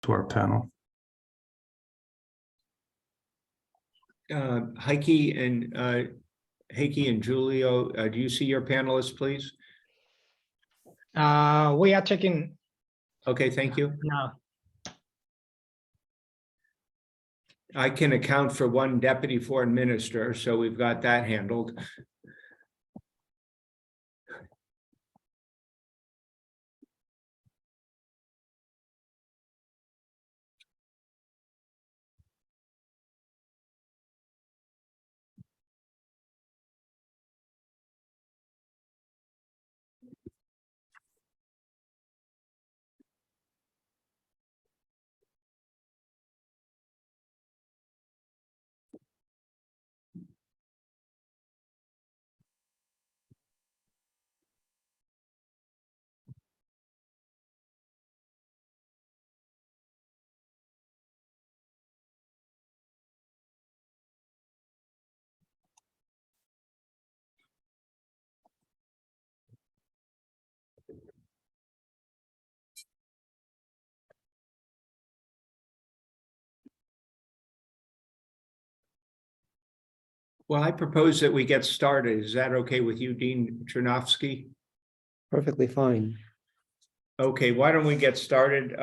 to our panel. Heike and Julio, do you see your panelists, please? We are checking Okay, thank you. now. I can account for one deputy foreign minister, so we've got that handled. Well, I propose that we get started. Is that okay with you, Dean Chernovsky? Perfectly fine. Okay, why don't we get started?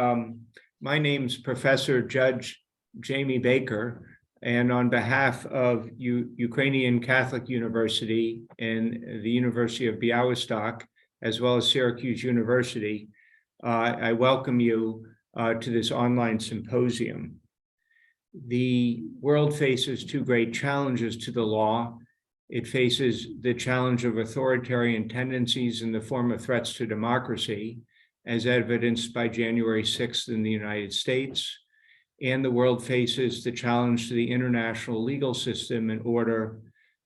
My name's Professor Judge Jamie Baker, and on behalf of Ukrainian Catholic University and the University of Bialystok, as well as Syracuse University, I welcome you to this online symposium. The world faces two great challenges to the law. It faces the challenge of authoritarian tendencies in the form of threats to democracy, as evidenced by January 6th in the United States. And the world faces the challenge to the international legal system and order,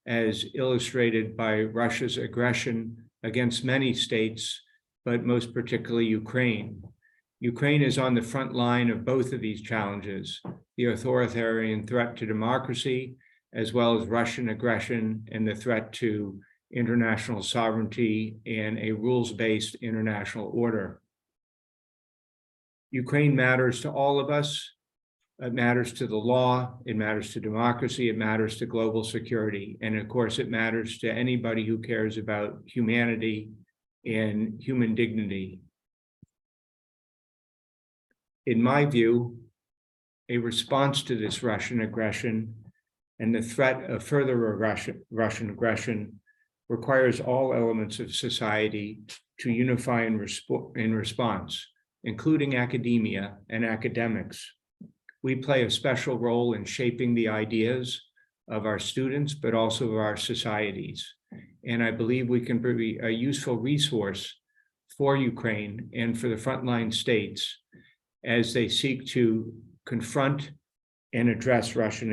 as illustrated by Russia's aggression against many states, but most particularly Ukraine. Ukraine is on the front line of both of these challenges, the authoritarian threat to democracy, as well as Russian aggression and the threat to international sovereignty and a rules-based international order. Ukraine matters to all of us. It matters to the law, it matters to democracy, it matters to global security, and of course it matters to anybody who cares about humanity and human dignity. In my view, a response to this Russian aggression and the threat of further Russian aggression requires all elements of society to unify in response, including academia and academics. We play a special role in shaping the ideas of our students, but also of our societies. And I believe we can be a useful resource for Ukraine and for the frontline states as they seek to confront and address Russian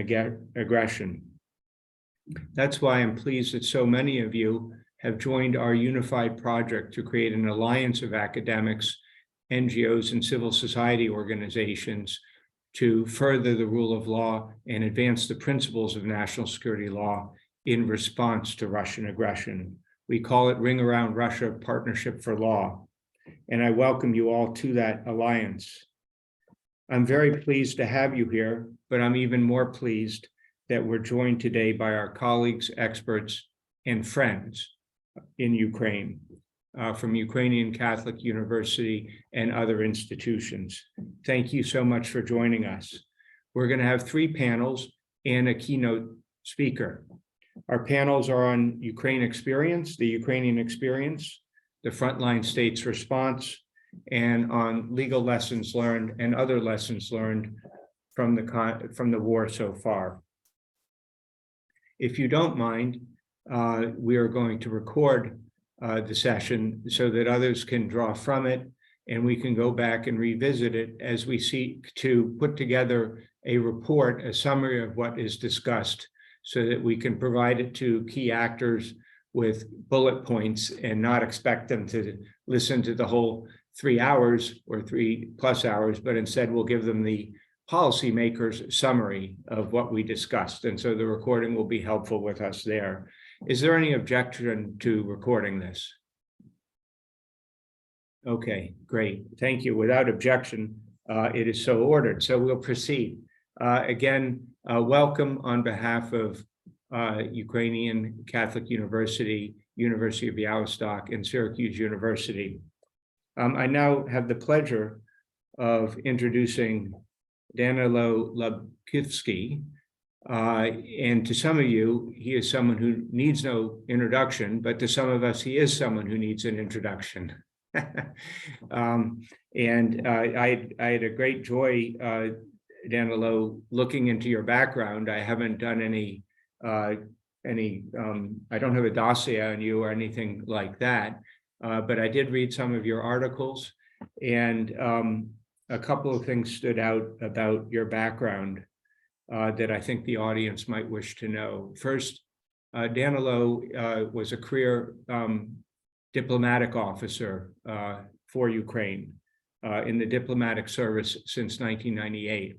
aggression. That's why I'm pleased that so many of you have joined our unified project to create an alliance of academics, NGOs, and civil society organizations to further the rule of law and advance the principles of national security law in response to Russian aggression. We call it Ring Around Russia Partnership for Law, and I welcome you all to that alliance. I'm very pleased to have you here, but I'm even more pleased that we're joined today by our colleagues, experts, and friends in Ukraine from Ukrainian Catholic University and other institutions. Thank you so much for joining us. We're going to have 3 panels and a keynote speaker. Our panels are on Ukraine Experience, the Ukrainian Experience, the Frontline States Response, and on legal lessons learned and other lessons learned from the war so far. If you don't mind, we are going to record the session so that others can draw from it, and we can go back and revisit it as we seek to put together a report, a summary of what is discussed, so that we can provide it to key actors with bullet points and not expect them to listen to the whole 3 hours or 3+ hours, but instead we'll give them the policymakers' summary of what we discussed. And so the recording will be helpful with us there. Is there any objection to recording this? Okay, great. Thank you. Without objection, It is so ordered. So we'll proceed. Again, welcome on behalf of Ukrainian Catholic University, University of Bialystok, and Syracuse University. I now have the pleasure of introducing Danylo LUBKIVSKY. And to some of you, he is someone who needs no introduction, but to some of us, he is someone who needs an introduction. I had a great joy, Danylo, looking into your background. I haven't done I don't have a dossier on you or anything like that, but I did read some of your articles, and a couple of things stood out about your background that I think the audience might wish to know. First, Danylo was a career diplomatic officer for Ukraine in the diplomatic service since 1998.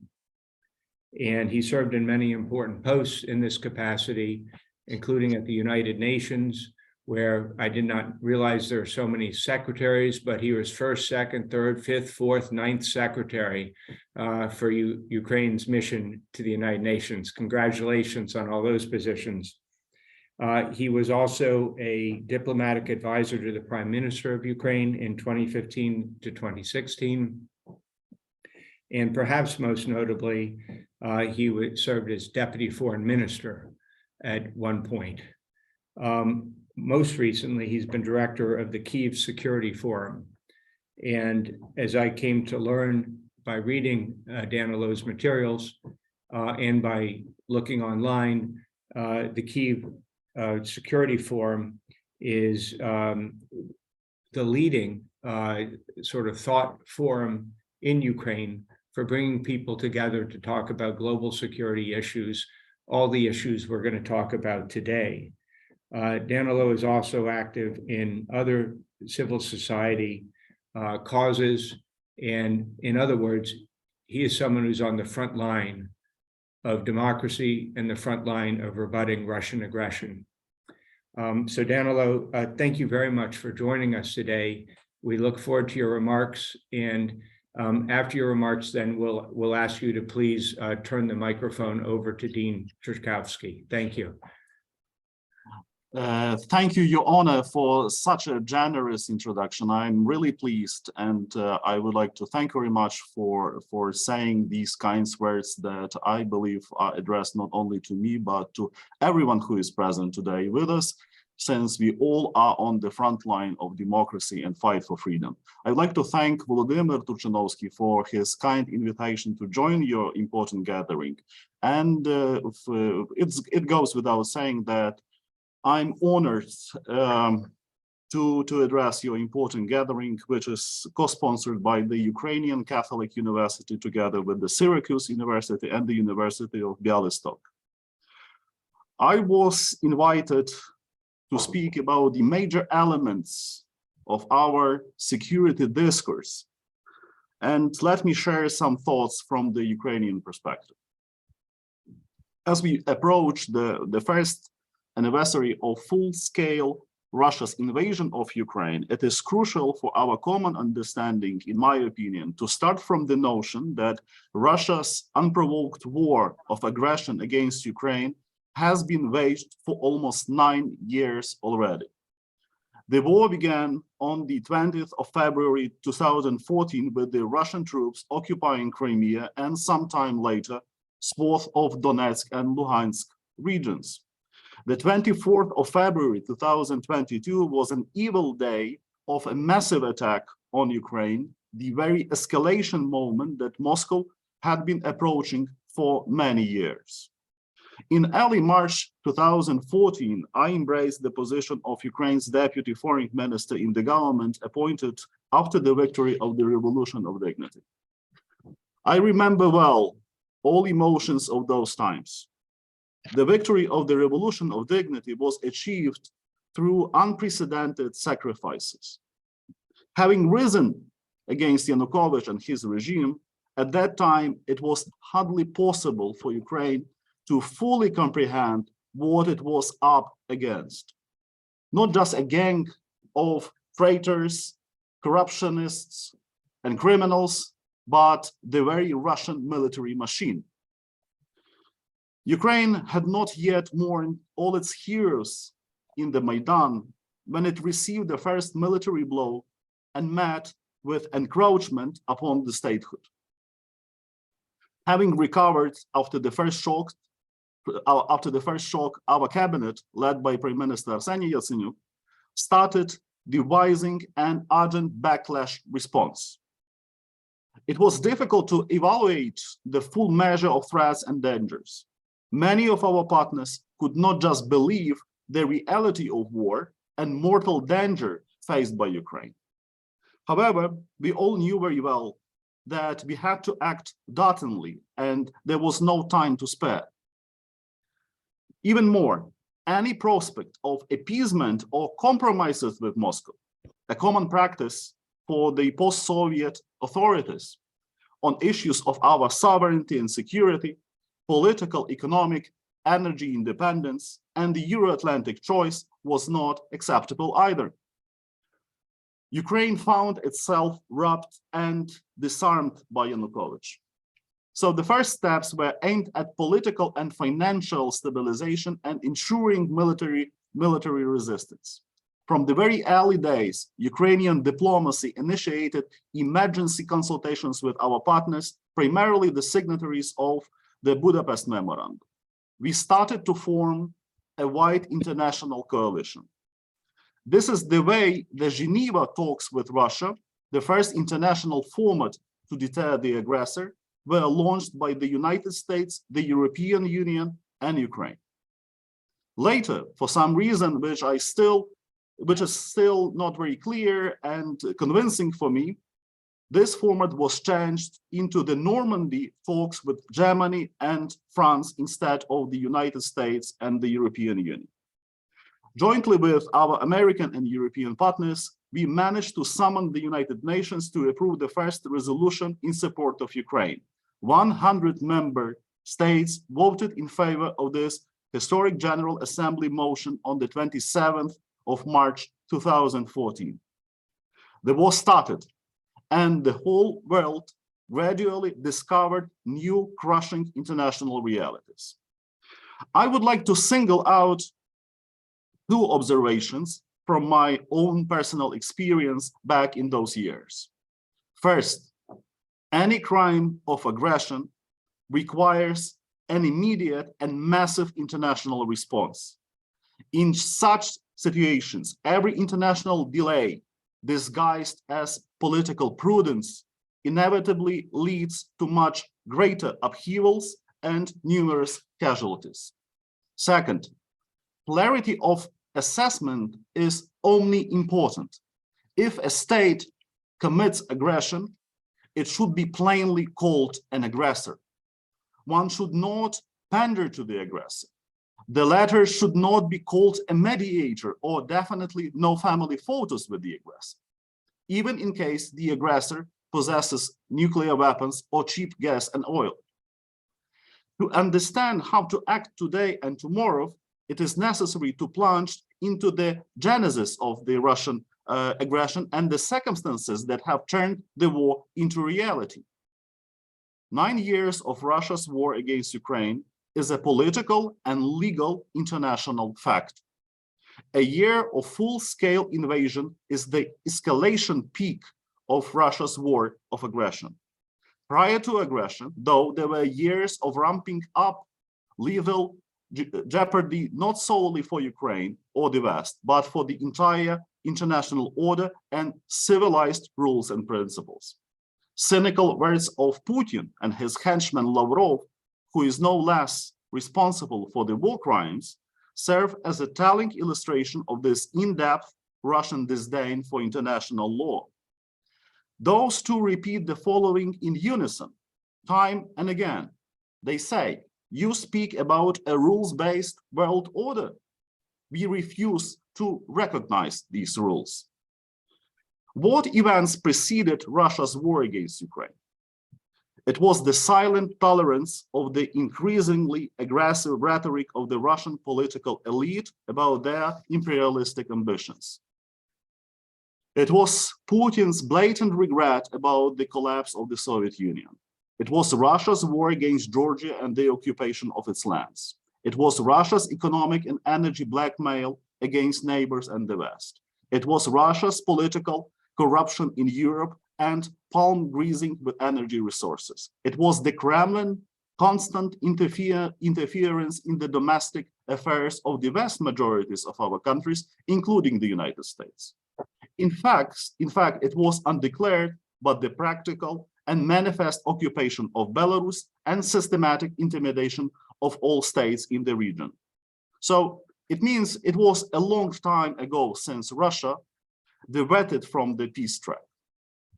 And he served in many important posts in this capacity, including at the United Nations, where I did not realize there are so many secretaries, but he was first, second, third, fifth, fourth, ninth secretary for Ukraine's mission to the United Nations. Congratulations on all those positions. He was also a diplomatic advisor to the Prime Minister of Ukraine in 2015 to 2016. And perhaps most notably, he served as Deputy Foreign Minister at one point. Most recently, he's been director of the Kyiv Security Forum. And as I came to learn by reading Danylo's materials and by looking online, the Kyiv Security Forum is the leading sort of thought forum in Ukraine for bringing people together to talk about global security issues, all the issues we're going to talk about today. Danylo is also active in other civil society causes, and in other words, he is someone who's on the front line of democracy and the front line of rebutting Russian aggression. So Danylo, thank you very much for joining us today. We look forward to your remarks, and after your remarks, then we'll ask you to please turn the microphone over to Dean Trzaskowski. Thank you. Thank you, Your Honor, for such a generous introduction. I'm really pleased, and I would like to thank you very much for saying these kinds words that I believe are addressed not only to me, but to everyone who is present today with us, since we all are on the front line of democracy and fight for freedom. I'd like to thank Volodymyr Turchanovsky for his kind invitation to join your important gathering. And it goes without saying that I'm honored to address your important gathering, which is co-sponsored by the Ukrainian Catholic University together with the Syracuse University and the University of Bialystok. I was invited to speak about the major elements of our security discourse. And let me share some thoughts from the Ukrainian perspective. As we approach the first anniversary of full-scale Russia's invasion of Ukraine, it is crucial for our common understanding, in my opinion, to start from the notion that Russia's unprovoked war of aggression against Ukraine has been waged for almost 9 years already. The war began on the 20th of February 2014 with the Russian troops occupying Crimea and sometime later, swath of Donetsk and Luhansk regions. The 24th of February 2022 was an evil day of a massive attack on Ukraine, the very escalation moment that Moscow had been approaching for many years. In early March 2014, I embraced the position of Ukraine's deputy foreign minister in the government appointed after the victory of the Revolution of Dignity. I remember well all emotions of those times. The victory of the Revolution of Dignity was achieved through unprecedented sacrifices. Having risen against Yanukovych and his regime, at that time, it was hardly possible for Ukraine to fully comprehend what it was up against. Not just a gang of traitors, corruptionists, and criminals, but the very Russian military machine. Ukraine had not yet mourned all its heroes in the Maidan when it received the first military blow and met with encroachment upon the statehood. Having recovered after the first shock, our cabinet, led by Prime Minister Arseniy Yatsenyuk, started devising an urgent backlash response. It was difficult to evaluate the full measure of threats and dangers. Many of our partners could not just believe the reality of war and mortal danger faced by Ukraine. However, we all knew very well that we had to act doggedly and there was no time to spare. Even more, any prospect of appeasement or compromises with Moscow, a common practice for the post-Soviet authorities on issues of our sovereignty and security, political, economic, energy independence, and the Euro-Atlantic choice was not acceptable either. Ukraine found itself robbed and disarmed by Yanukovych. So the first steps were aimed at political and financial stabilization and ensuring military resistance. From the very early days, Ukrainian diplomacy initiated emergency consultations with our partners, primarily the signatories of the Budapest Memorandum. We started to form a wide international coalition. This is the way the Geneva talks with Russia, the first international format to deter the aggressor, were launched by the United States, the European Union, and Ukraine. Later, for some reason which is still not very clear and convincing for me, this format was changed into the Normandy talks with Germany and France instead of the United States and the European Union. Jointly with our American and European partners, we managed to summon the United Nations to approve the first resolution in support of Ukraine. 100 member states voted in favor of this historic General Assembly motion on the 27th of March 2014. The war started, and the whole world gradually discovered new crushing international realities. I would like to single out two observations from my own personal experience back in those years. First, any crime of aggression requires an immediate and massive international response. In such situations, every international delay disguised as political prudence inevitably leads to much greater upheavals and numerous casualties. Second, clarity of assessment is only important. If a state commits aggression, it should be plainly called an aggressor. One should not pander to the aggressor. The latter should not be called a mediator, or definitely no family photos with the aggressor, even in case the aggressor possesses nuclear weapons or cheap gas and oil. To understand how to act today and tomorrow, it is necessary to plunge into the genesis of the Russian aggression and the circumstances that have turned the war into reality. 9 years of Russia's war against Ukraine is a political and legal international fact. A year of full-scale invasion is the escalation peak of Russia's war of aggression. Prior to aggression, though, there were years of ramping up lethal jeopardy not solely for Ukraine or the West, but for the entire international order and civilized rules and principles. Cynical words of Putin and his henchman Lavrov, who is no less responsible for the war crimes, serve as a telling illustration of this in-depth Russian disdain for international law. Those two repeat the following in unison, time and again. They say, "You speak about a rules-based world order. We refuse to recognize these rules." What events preceded Russia's war against Ukraine? It was the silent tolerance of the increasingly aggressive rhetoric of the Russian political elite about their imperialistic ambitions. It was Putin's blatant regret about the collapse of the Soviet Union. It was Russia's war against Georgia and the occupation of its lands. It was Russia's economic and energy blackmail against neighbors and the West. It was Russia's political corruption in Europe and palm greasing with energy resources. It was the Kremlin constant interference in the domestic affairs of the vast majorities of our countries, including the United States. In fact, it was undeclared, but the practical and manifest occupation of Belarus and systematic intimidation of all states in the region. So it means it was a long time ago since Russia diverted from the peace track.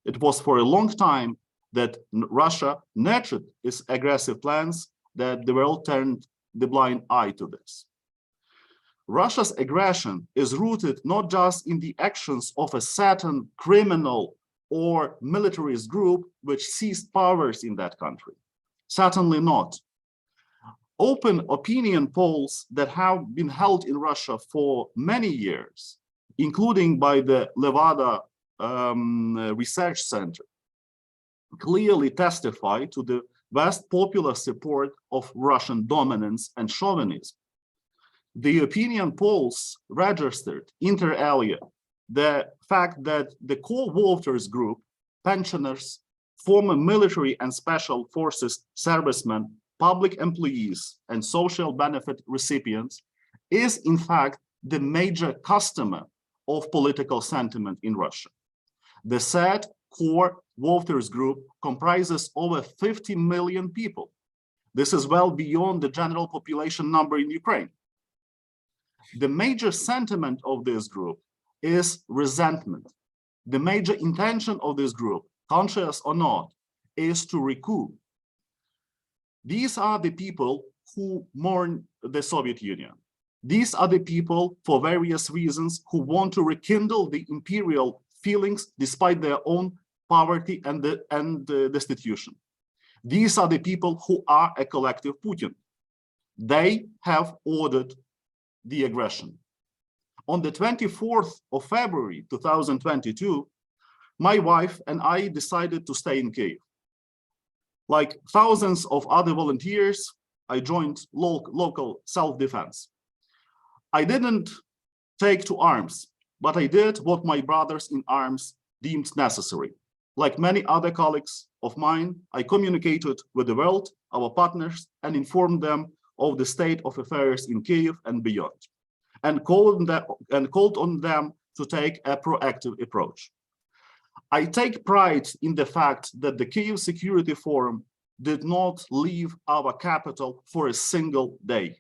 It was for a long time that Russia nurtured its aggressive plans, that the world turned the blind eye to this. Russia's aggression is rooted not just in the actions of a certain criminal or militarist group which seized powers in that country. Certainly not. Open opinion polls that have been held in Russia for many years, including by the Levada Research Center, clearly testify to the vast popular support of Russian dominance and chauvinism. The opinion polls registered inter alia the fact that the core voters group, pensioners, former military and special forces servicemen, public employees, and social benefit recipients, is in fact the major customer of political sentiment in Russia. The said core voters group comprises over 50 million people. This is well beyond the general population number in Ukraine. The major sentiment of this group is resentment. The major intention of this group, conscious or not, is to recoup. These are the people who mourn the Soviet Union. These are the people, for various reasons, who want to rekindle the imperial feelings despite their own poverty and destitution. These are the people who are a collective Putin. They have ordered the aggression. On the 24th of February 2022, my wife and I decided to stay in Kyiv. Like thousands of other volunteers, I joined local self-defense. I didn't take to arms, but I did what my brothers in arms deemed necessary. Like many other colleagues of mine, I communicated with the world, our partners, and informed them of the state of affairs in Kyiv and beyond, and called on them to take a proactive approach. I take pride in the fact that the Kyiv Security Forum did not leave our capital for a single day.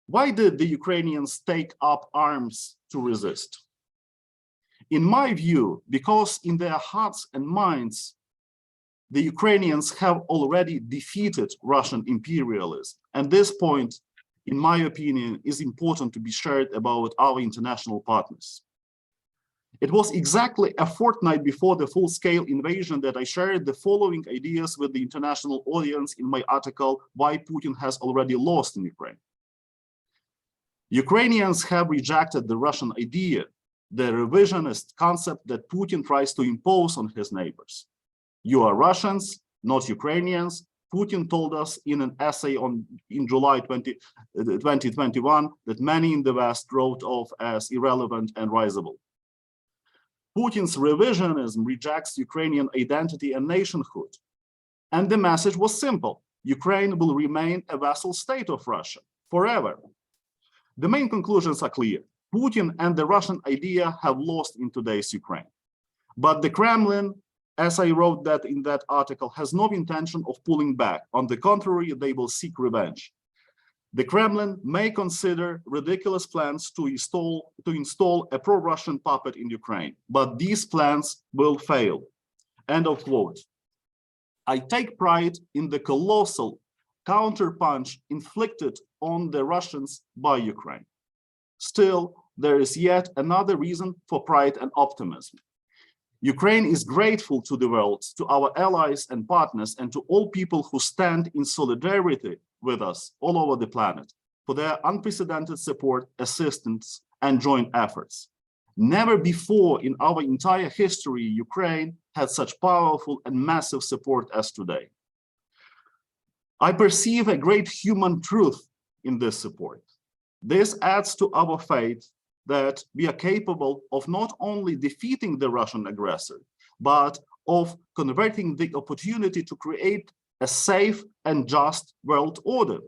Why did the Ukrainians take up arms to resist? In my view, because in their hearts and minds, the Ukrainians have already defeated Russian imperialism. And this point, in my opinion, is important to be shared about our international partners. It was exactly a fortnight before the full-scale invasion that I shared the following ideas with the international audience in my article, Why Putin Has Already Lost in Ukraine. Ukrainians have rejected the Russian idea, the revisionist concept that Putin tries to impose on his neighbors. You are Russians, not Ukrainians. Putin told us in an essay in July 2021 that many in the West wrote off as irrelevant and risible. Putin's revisionism rejects Ukrainian identity and nationhood. And the message was simple: Ukraine will remain a vassal state of Russia forever. The main conclusions are clear. Putin and the Russian idea have lost in today's Ukraine. But the Kremlin, as I wrote that in that article, has no intention of pulling back. On the contrary, they will seek revenge. The Kremlin may consider ridiculous plans to install a pro-Russian puppet in Ukraine, but these plans will fail. End of quote. I take pride in the colossal counterpunch inflicted on the Russians by Ukraine. Still, there is yet another reason for pride and optimism. Ukraine is grateful to the world, to our allies and partners, and to all people who stand in solidarity with us all over the planet for their unprecedented support, assistance, and joint efforts. Never before in our entire history, Ukraine had such powerful and massive support as today. I perceive a great human truth in this support. This adds to our faith that we are capable of not only defeating the Russian aggressor, but of converting the opportunity to create a safe and just world order.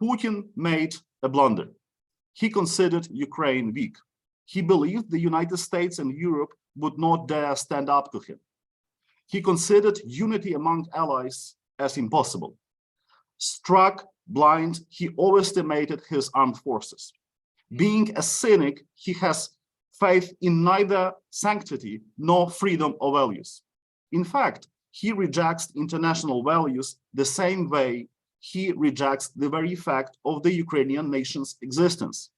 Putin made a blunder. He considered Ukraine weak. He believed the United States and Europe would not dare stand up to him. He considered unity among allies as impossible. Struck blind, he overestimated his armed forces. Being a cynic, he has faith in neither sanctity nor freedom of values. In fact, he rejects international values the same way he rejects the very fact of the Ukrainian nation's existence.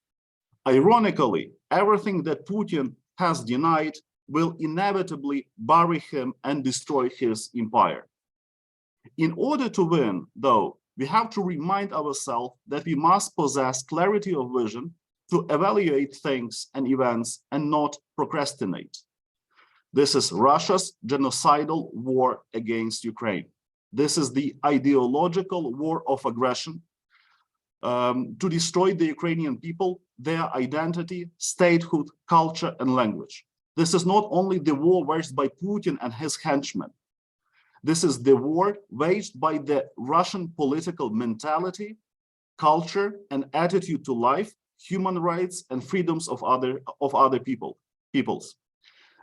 Ironically, everything that Putin has denied will inevitably bury him and destroy his empire. In order to win, though, we have to remind ourselves that we must possess clarity of vision to evaluate things and events and not procrastinate. This is Russia's genocidal war against Ukraine. This is the ideological war of aggression to destroy the Ukrainian people, their identity, statehood, culture, and language. This is not only the war waged by Putin and his henchmen. This is the war waged by the Russian political mentality, culture, and attitude to life, human rights, and freedoms of other peoples.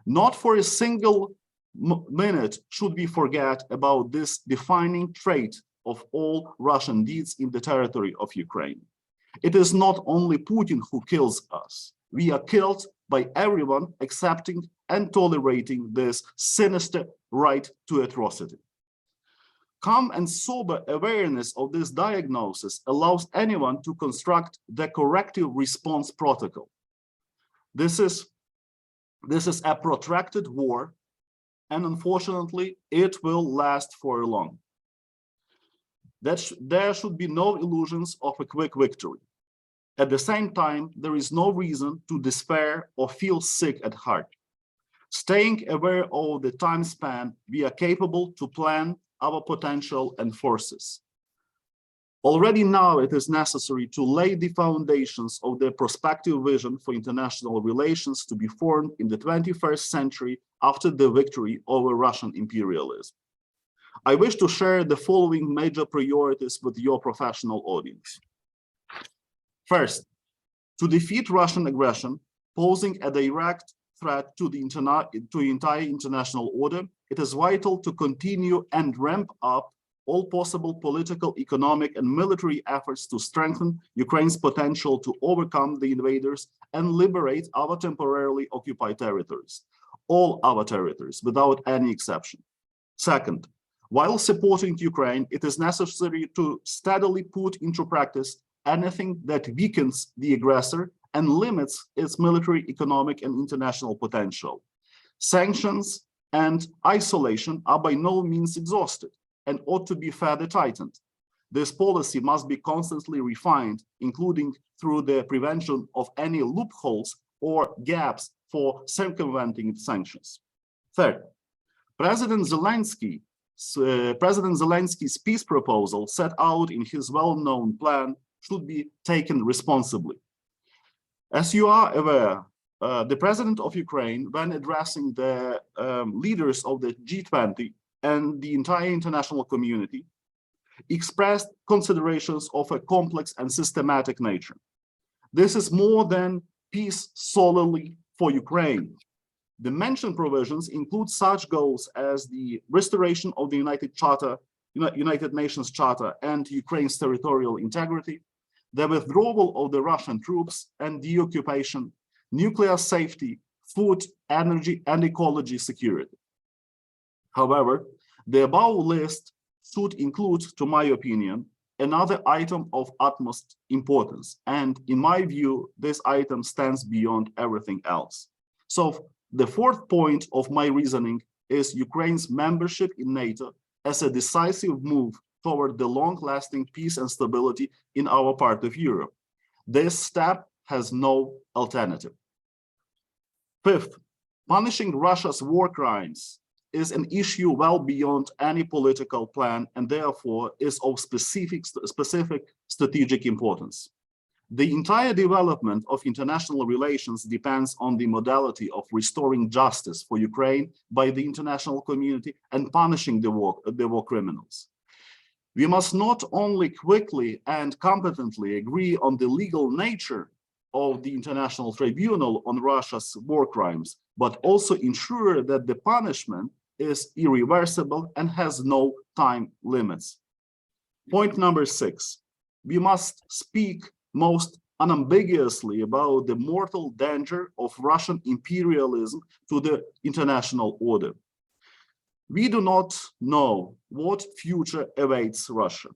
Not for a single minute should we forget about this defining trait of all Russian deeds in the territory of Ukraine. It is not only Putin who kills us. We are killed by everyone accepting and tolerating this sinister right to atrocity. Calm and sober awareness of this diagnosis allows anyone to construct the corrective response protocol. This is a protracted war, and unfortunately, it will last for long. There should be no illusions of a quick victory. At the same time, there is no reason to despair or feel sick at heart. Staying aware of the time span, we are capable to plan our potential and forces. Already now, it is necessary to lay the foundations of the prospective vision for international relations to be formed in the 21st century after the victory over Russian imperialism. I wish to share the following major priorities with your professional audience. First, to defeat Russian aggression, posing a direct threat to the entire international order, it is vital to continue and ramp up all possible political, economic, and military efforts to strengthen Ukraine's potential to overcome the invaders and liberate our temporarily occupied territories, all our territories, without any exception. Second, while supporting Ukraine, it is necessary to steadily put into practice anything that weakens the aggressor and limits its military, economic, and international potential. Sanctions and isolation are by no means exhausted and ought to be further tightened. This policy must be constantly refined, including through the prevention of any loopholes or gaps for circumventing sanctions. Third, President Zelensky's peace proposal set out in his well-known plan should be taken responsibly. As you are aware, the president of Ukraine, when addressing the leaders of the G20 and the entire international community, expressed considerations of a complex and systematic nature. This is more than peace solely for Ukraine. The mentioned provisions include such goals as the restoration of the United Nations Charter and Ukraine's territorial integrity, the withdrawal of the Russian troops and deoccupation, nuclear safety, food, energy, and ecology security. However, the above list should include, to my opinion, another item of utmost importance. And in my view, this item stands beyond everything else. So the fourth point of my reasoning is Ukraine's membership in NATO as a decisive move toward the long-lasting peace and stability in our part of Europe. This step has no alternative. Fifth, punishing Russia's war crimes is an issue well beyond any political plan and therefore is of specific strategic importance. The entire development of international relations depends on the modality of restoring justice for Ukraine by the international community and punishing the war criminals. We must not only quickly and competently agree on the legal nature of the International Tribunal on Russia's war crimes, but also ensure that the punishment is irreversible and has no time limits. Point number 6, we must speak most unambiguously about the mortal danger of Russian imperialism to the international order. We do not know what future awaits Russia.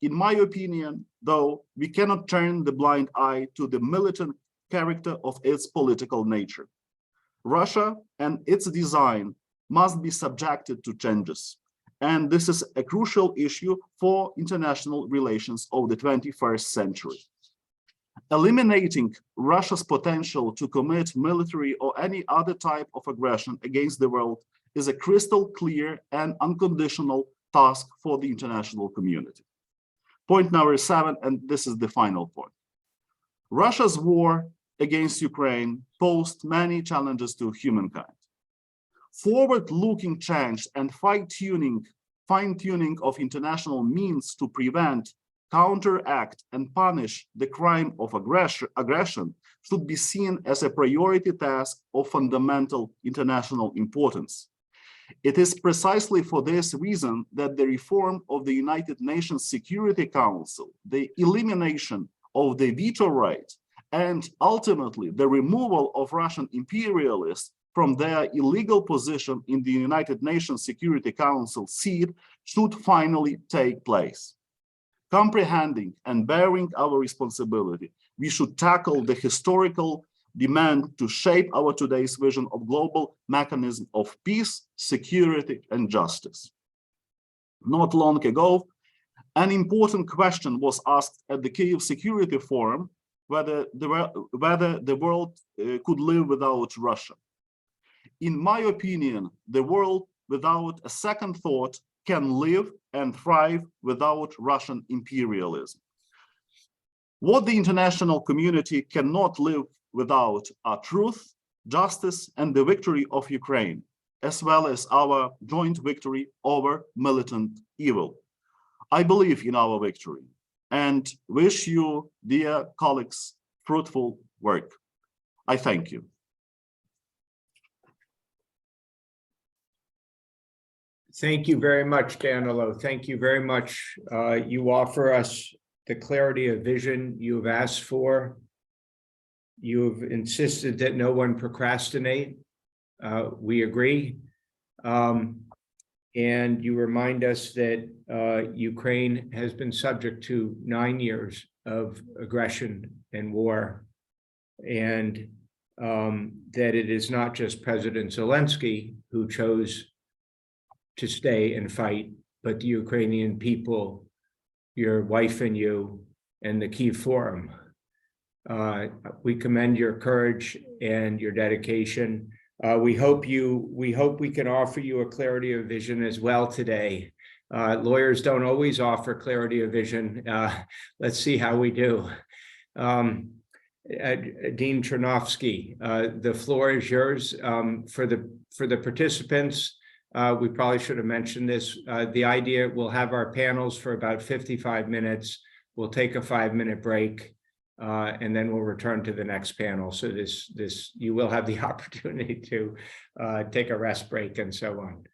In my opinion, though, we cannot turn the blind eye to the militant character of its political nature. Russia and its design must be subjected to changes, and this is a crucial issue for international relations of the 21st century. Eliminating Russia's potential to commit military or any other type of aggression against the world is a crystal clear and unconditional task for the international community. Point number 7, and this is the final point. Russia's war against Ukraine posed many challenges to humankind. Forward-looking change and fine-tuning of international means to prevent, counteract, and punish the crime of aggression should be seen as a priority task of fundamental international importance. It is precisely for this reason that the reform of the United Nations Security Council, the elimination of the veto right, and ultimately the removal of Russian imperialists from their illegal position in the United Nations Security Council seat should finally take place. Comprehending and bearing our responsibility, we should tackle the historical demand to shape our today's vision of global mechanism of peace, security, and justice. Not long ago, an important question was asked at the Kyiv Security Forum whether the world could live without Russia. In my opinion, the world without a second thought can live and thrive without Russian imperialism. What the international community cannot live without are truth, justice, and the victory of Ukraine, as well as our joint victory over militant evil. I believe in our victory and wish you, dear colleagues, fruitful work. I thank you. Thank you very much, Danylo. Thank you very much. You offer us the clarity of vision you have asked for. You have insisted that no one procrastinate. We agree. And you remind us that Ukraine has been subject to 9 years of aggression and war, and that it is not just President Zelensky who chose to stay and fight, but the Ukrainian people, your wife and you, and the Kyiv Forum. We commend your courage and your dedication. We hope we can offer you a clarity of vision as well today. Lawyers don't always offer clarity of vision. Let's see how we do. Dean Chernovsky, the floor is yours. For the participants, we probably should have mentioned this. The idea, we'll have our panels for about 55 minutes. We'll take a 5-minute break, and then we'll return to the next panel. So you will have the opportunity to take a rest break and so on.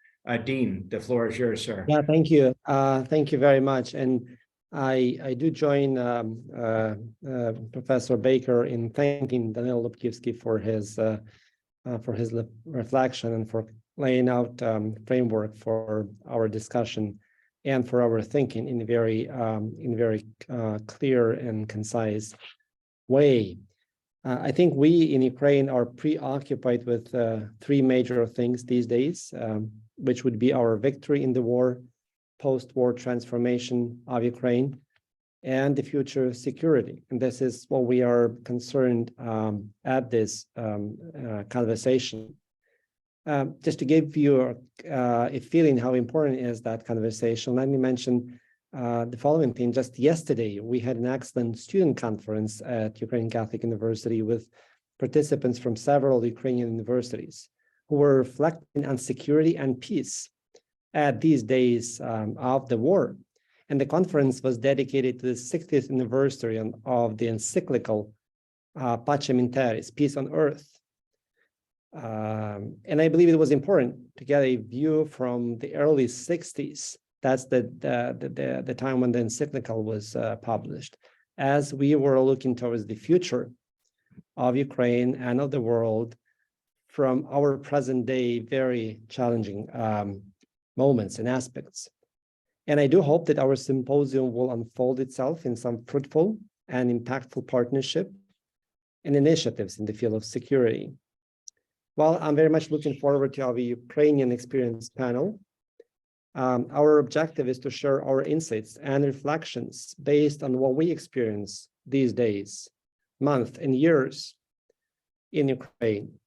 Dean, the floor is yours, sir. Yeah, thank you. Thank you very much. And I do join Professor Baker in thanking Danylo LUBKIVSKY for his reflection and for laying out framework for our discussion and for our thinking in a very clear and concise way. I think we in Ukraine are preoccupied with 3 major things these days, which would be our victory in the war, post-war transformation of Ukraine, and the future security. And this is what we are concerned at this conversation. Just to give you a feeling how important is that conversation, let me mention the following thing. Just yesterday, we had an excellent student conference at Ukrainian Catholic University with participants from several Ukrainian universities who were reflecting on security and peace at these days of the war. And the conference was dedicated to the 60th anniversary of the encyclical Pacem in Terris, Peace on Earth. And I believe it was important to get a view from the early 60s. That's the time when the encyclical was published, as we were looking towards the future of Ukraine and of the world from our present day very challenging moments and aspects. And I do hope that our symposium will unfold itself in some fruitful and impactful partnership and initiatives in the field of security. Well, I'm very much looking forward to our Ukrainian Experience panel. Our objective is to share our insights and reflections based on what we experience these days, months, and years in Ukraine.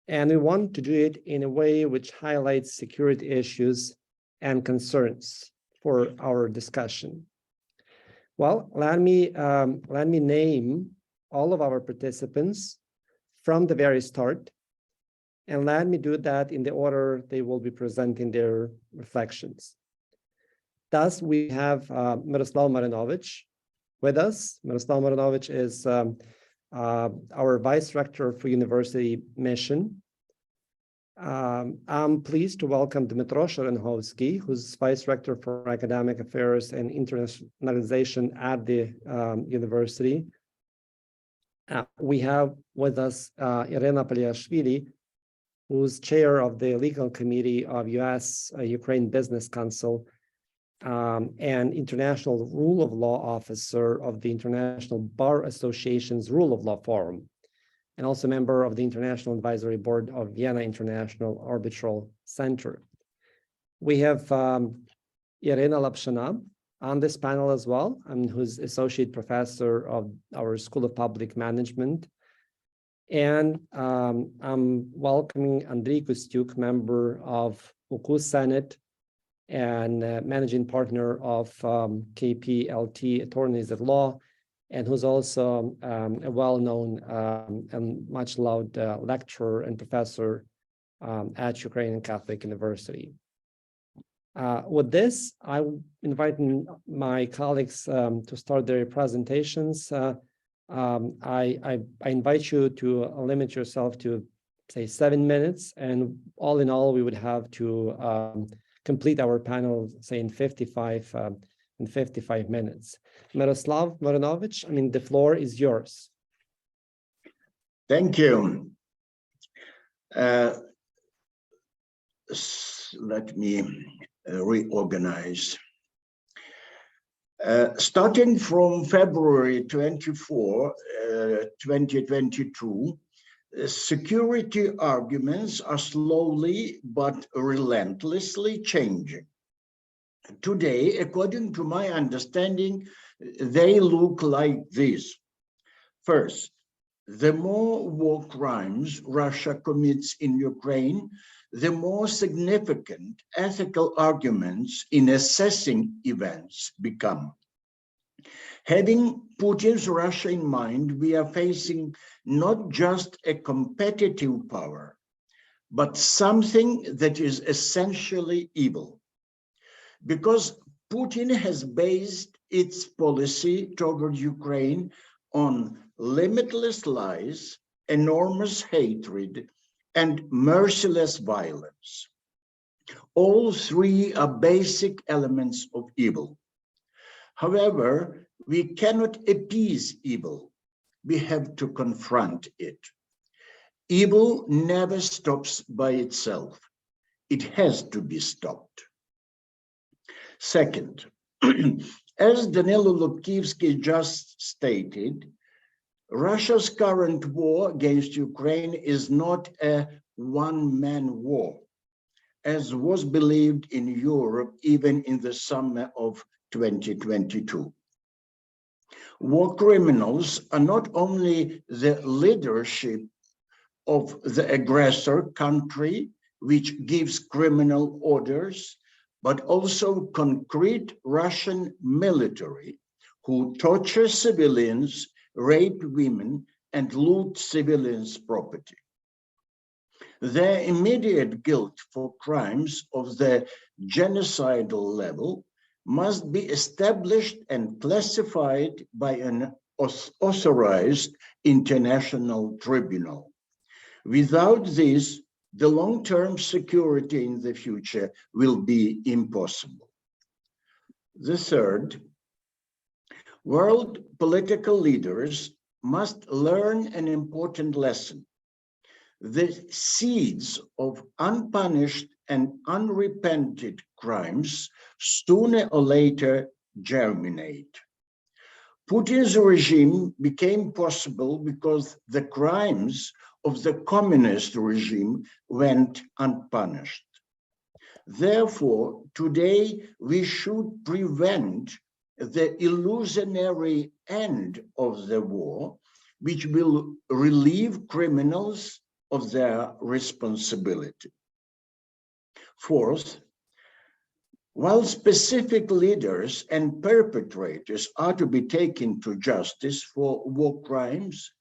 And we want to do it in a way which highlights security issues and concerns for our discussion. Well, let me name all of our participants from the very start, and let me do that in the order they will be presenting their reflections. Thus, we have Miroslav Marinovich with us. Miroslav Marinovich is our Vice Rector for University Mission. I'm pleased to welcome Dmytro Sherenhovsky, who's Vice Rector for Academic Affairs and Internationalization at the university. We have with us Irina Poliashvili, who's chair of the legal committee of US-Ukraine Business Council and international rule of law officer of the International Bar Association's Rule of Law Forum, and also member of the International Advisory Board of Vienna International Arbitral Center. We have Irina Lapshina on this panel as well, who's associate professor of our School of Public Management. And I'm welcoming Andrei Kostyuk, member of UKU Senate and managing partner of KPLT Attorneys at Law, and who's also a well-known and much loved lecturer and professor at Ukrainian Catholic University. With this, I'm inviting my colleagues to start their presentations. I invite you to limit yourself to, say, 7 minutes, and all in all, we would have to complete our panel, say, in 55 minutes. Miroslav Marinovich, the floor is yours. Thank you. Let me reorganize. Starting from February 24, 2022, security arguments are slowly but relentlessly changing. Today, according to my understanding, they look like this. First, the more war crimes Russia commits in Ukraine, the more significant ethical arguments in assessing events become. Having Putin's Russia in mind, we are facing not just a competitive power, but something that is essentially evil. Because Putin has based its policy toward Ukraine on limitless lies, enormous hatred, and merciless violence. All three are basic elements of evil. However, we cannot appease evil. We have to confront it. Evil never stops by itself. It has to be stopped. Second, as Danylo LUBKIVSKY just stated, Russia's current war against Ukraine is not a one-man war, as was believed in Europe even in the summer of 2022. War criminals are not only the leadership of the aggressor country, which gives criminal orders, but also concrete Russian military who torture civilians, rape women, and loot civilians' property. Their immediate guilt for crimes of the genocidal level must be established and classified by an authorized international tribunal. Without this, the long-term security in the future will be impossible. The third, world political leaders must learn an important lesson. The seeds of unpunished and unrepented crimes sooner or later germinate. Putin's regime became possible because the crimes of the communist regime went unpunished. Therefore, today we should prevent the illusionary end of the war, which will relieve criminals of their responsibility. Fourth, while specific leaders and perpetrators are to be taken to justice for war crimes,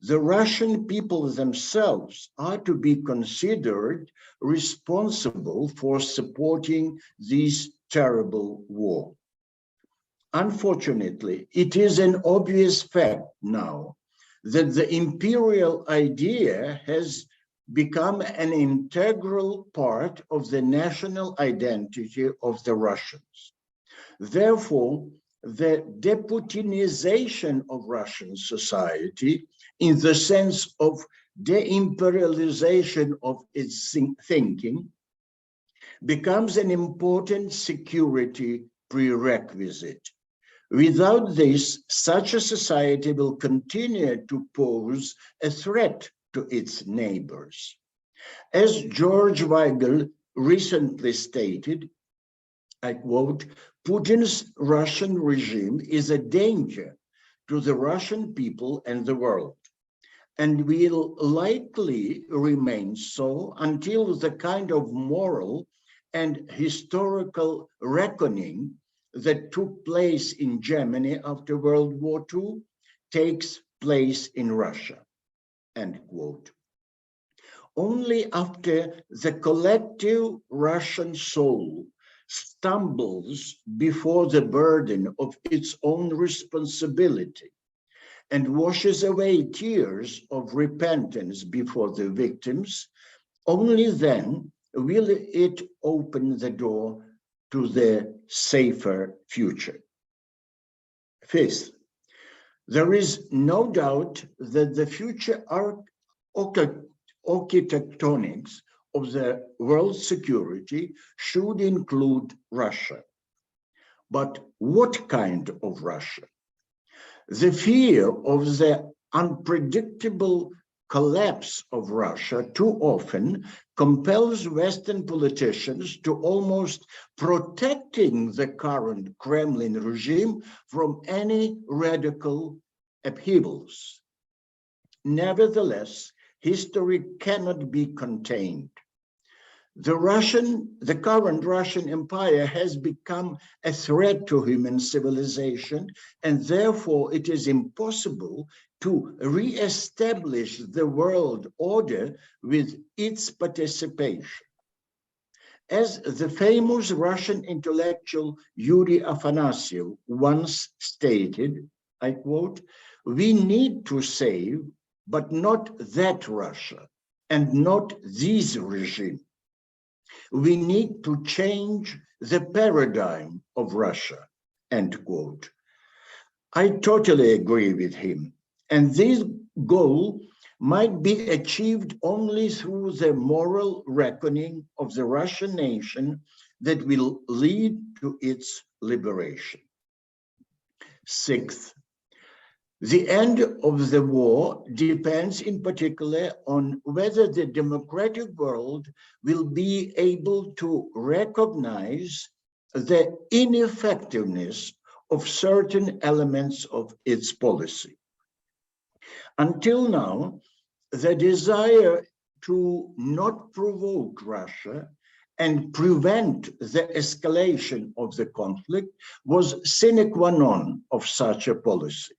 the Russian people themselves are to be considered responsible for supporting this terrible war. Unfortunately, it is an obvious fact now that the imperial idea has become an integral part of the national identity of the Russians. Therefore, the deputinization of Russian society, in the sense of de-imperialization of its thinking, becomes an important security prerequisite. Without this, such a society will continue to pose a threat to its neighbors. As George Weigel recently stated, I quote, Putin's Russian regime is a danger to the Russian people and the world, and will likely remain so until the kind of moral and historical reckoning that took place in Germany after World War II takes place in Russia, end quote. Only after the collective Russian soul stumbles before the burden of its own responsibility and washes away tears of repentance before the victims, only then will it open the door to the safer future. Fifth, there is no doubt that the future architectonics of the world security should include Russia. But what kind of Russia? The fear of the unpredictable collapse of Russia too often compels Western politicians to almost protecting the current Kremlin regime from any radical upheavals. Nevertheless, history cannot be contained. The current Russian Empire has become a threat to human civilization, and therefore it is impossible to re-establish the world order with its participation. As the famous Russian intellectual Yuri Afanasyev once stated, I quote, "We need to save, but not that Russia, and not this regime. We need to change the paradigm of Russia," end quote. I totally agree with him. And this goal might be achieved only through the moral reckoning of the Russian nation that will lead to its liberation. Sixth, the end of the war depends in particular on whether the democratic world will be able to recognize the ineffectiveness of certain elements of its policy. Until now, the desire to not provoke Russia and prevent the escalation of the conflict was sine qua non of such a policy.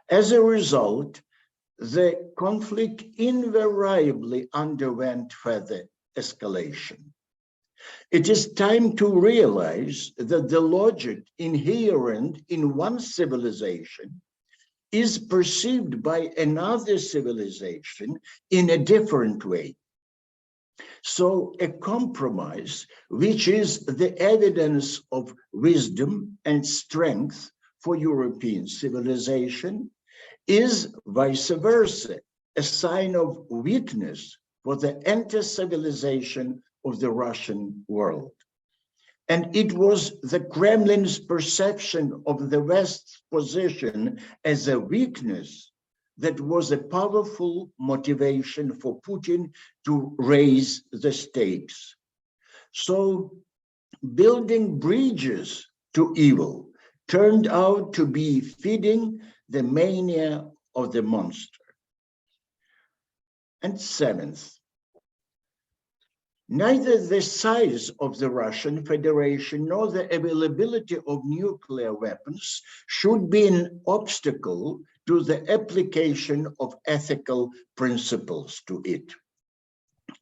As a result, the conflict invariably underwent further escalation. It is time to realize that the logic inherent in one civilization is perceived by another civilization in a different way. So a compromise, which is the evidence of wisdom and strength for European civilization, is vice versa, a sign of weakness for the anti-civilization of the Russian world. And it was the Kremlin's perception of the West's position as a weakness that was a powerful motivation for Putin to raise the stakes. So building bridges to evil turned out to be feeding the mania of the monster. And seventh, neither the size of the Russian Federation nor the availability of nuclear weapons should be an obstacle to the application of ethical principles to it.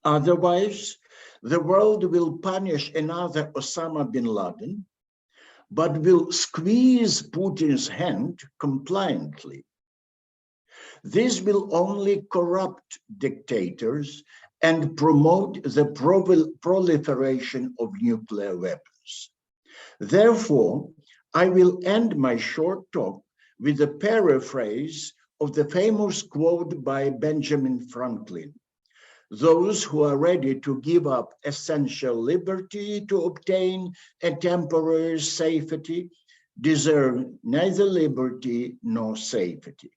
Otherwise, the world will punish another Osama bin Laden, but will squeeze Putin's hand compliantly. This will only corrupt dictators and promote the proliferation of nuclear weapons. Therefore, I will end my short talk with a paraphrase of the famous quote by Benjamin Franklin: "Those who are ready to give up essential liberty to obtain a temporary safety deserve neither liberty nor safety."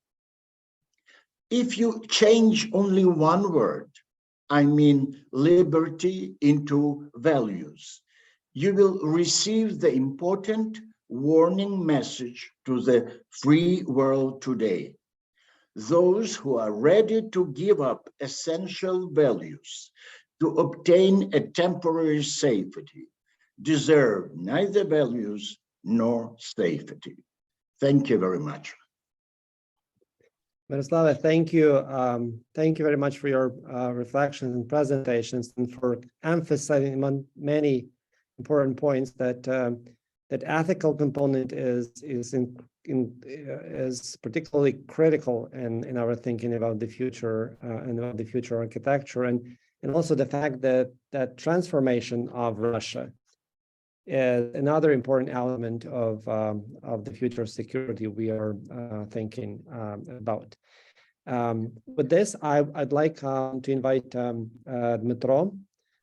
If you change only one word, I mean liberty, into values, you will receive the important warning message to the free world today. Those who are ready to give up essential values to obtain a temporary safety deserve neither values nor safety. Thank you very much. Miroslava, thank you. Thank you very much for your reflections and presentations, and for emphasizing many important points that that ethical component is particularly critical in our thinking about the future and about the future architecture, and also the fact that that transformation of Russia is another important element of the future security we are thinking about. With this, I'd like to invite Dmytro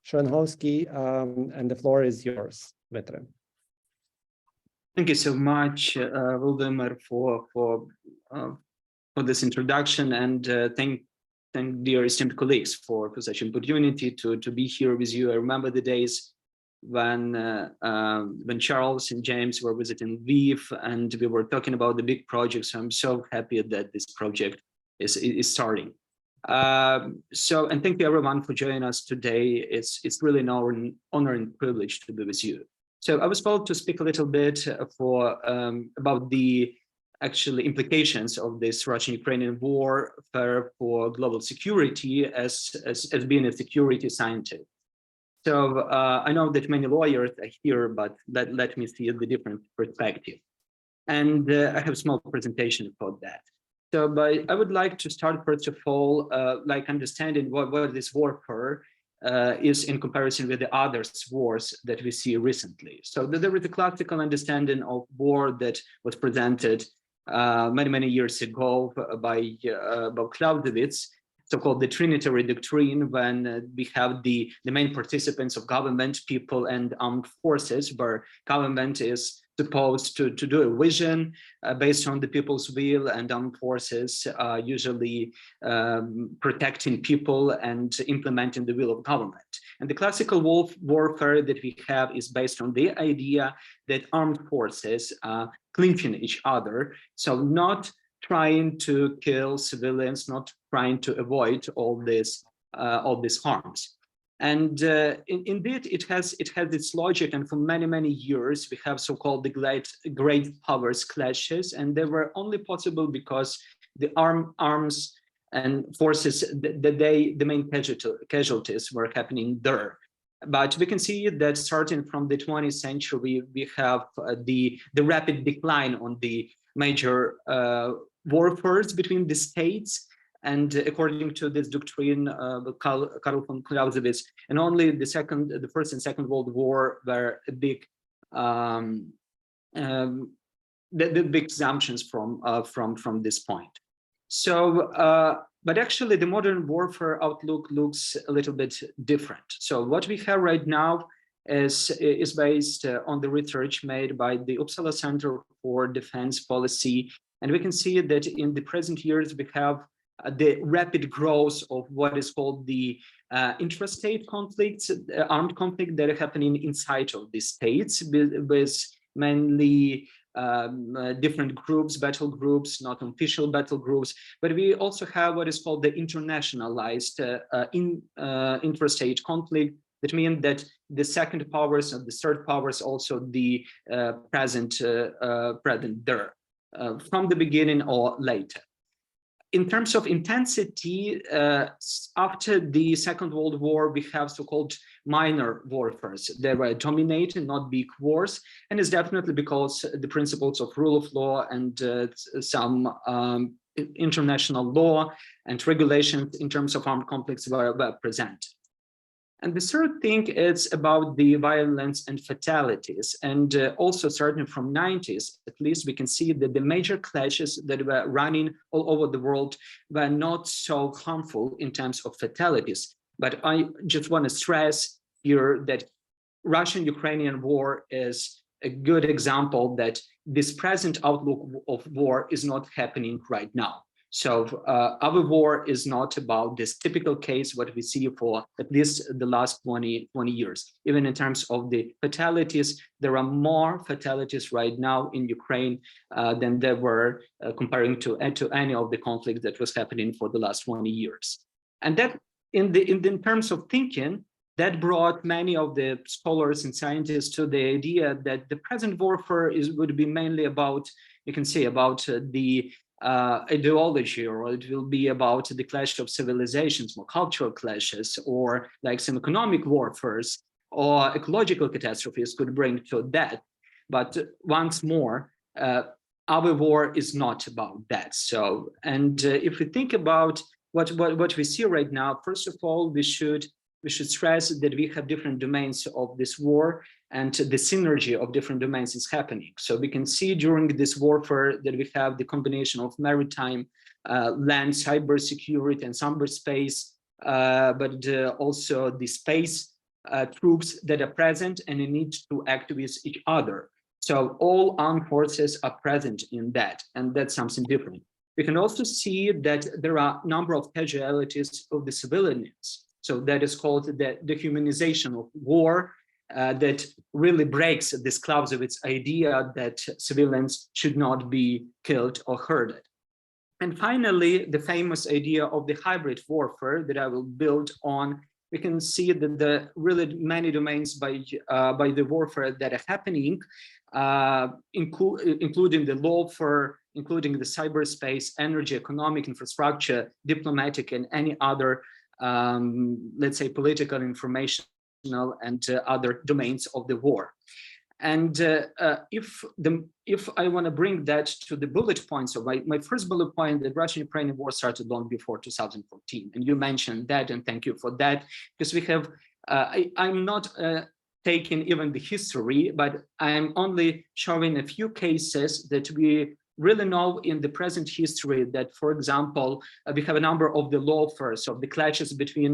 Sharansky, and the floor is yours, Dmytro. Thank you so much, Volodymyr, for this introduction, and thank dear esteemed colleagues for such an opportunity to be here with you. I remember the days when Charles and James were visiting Lviv, and we were talking about the big projects. So I'm so happy that this project is starting. And thank you everyone for joining us today. It's really an honor and privilege to be with you. So I was called to speak a little bit about the actual implications of this Russian-Ukrainian war for global security as being a security scientist. So I know that many lawyers are here, but let me see the different perspective. And I have a small presentation for that. So I would like to start, first of all, like understanding what this warfare is in comparison with the other wars that we see recently. So there is a classical understanding of war that was presented many years ago by Clausewitz, so-called the Trinitary Doctrine, when we have the main participants of government, people, and armed forces, where government is supposed to do a vision based on the people's will, and armed forces usually protecting people and implementing the will of government. And the classical warfare that we have is based on the idea that armed forces are clinching each other, so not trying to kill civilians, not trying to avoid all these harms. And indeed, it has its logic, and for many years we have so-called the great powers clashes, and they were only possible because the arms and forces, the main casualties were happening there. But we can see that starting from the 20th century, we have the rapid decline on the major warfares between the states. And according to this doctrine, Karl von Clausewitz, and only the First and Second World War were a big, the big assumptions from this point. So, but actually, the modern warfare outlook looks a little bit different. So, what we have right now is based on the research made by the Uppsala Center for Defense Policy, and we can see that in the present years we have the rapid growth of what is called the intrastate conflicts, armed conflict that are happening inside of the states with mainly different groups, battle groups, not official battle groups, but we also have what is called the internationalized intrastate conflict. That means that the second powers and the third powers also the present there from the beginning or later. In terms of intensity, after the Second World War, we have so-called minor warfares. They were dominated, not big wars, and it's definitely because the principles of rule of law and some international law and regulations in terms of armed conflicts were present. And the third thing is about the violence and fatalities. And also starting from 90s, at least we can see that the major clashes that were running all over the world were not so harmful in terms of fatalities. But I just want to stress here that Russian-Ukrainian war is a good example that this present outlook of war is not happening right now. So our war is not about this typical case, what we see for at least the last 20 years. Even in terms of the fatalities, there are more fatalities right now in Ukraine than there were comparing to any of the conflicts that was happening for the last 20 years. And that in terms of thinking, that brought many of the scholars and scientists to the idea that the present warfare would be mainly about, you can say, about the ideology, or it will be about the clash of civilizations, more cultural clashes, or like some economic warfares or ecological catastrophes could bring to that. But once more, our war is not about that. So, and if we think about what we see right now, first of all, we should stress that we have different domains of this war, and the synergy of different domains is happening. So we can see during this warfare that we have the combination of maritime, land, cybersecurity, and cyberspace, but also the space troops that are present and need to act with each other. So all armed forces are present in that, and that's something different. We can also see that there are a number of casualties of the civilians. So that is called the dehumanization of war, that really breaks this Clausewitz idea that civilians should not be killed or hurted. And finally, the famous idea of the hybrid warfare that I will build on. We can see that the really many domains by the warfare that are happening, including the lawfare, including the cyberspace, energy, economic infrastructure, diplomatic, and any other let's say political, informational, and other domains of the war. And if I want to bring that to the bullet points, so my first bullet point, the Russian-Ukrainian war started long before 2014, and you mentioned that, and thank you for that, because we have, I'm not taking even the history, but I'm only showing a few cases that we really know in the present history that, for example, we have a number of the lawfares, of the clashes between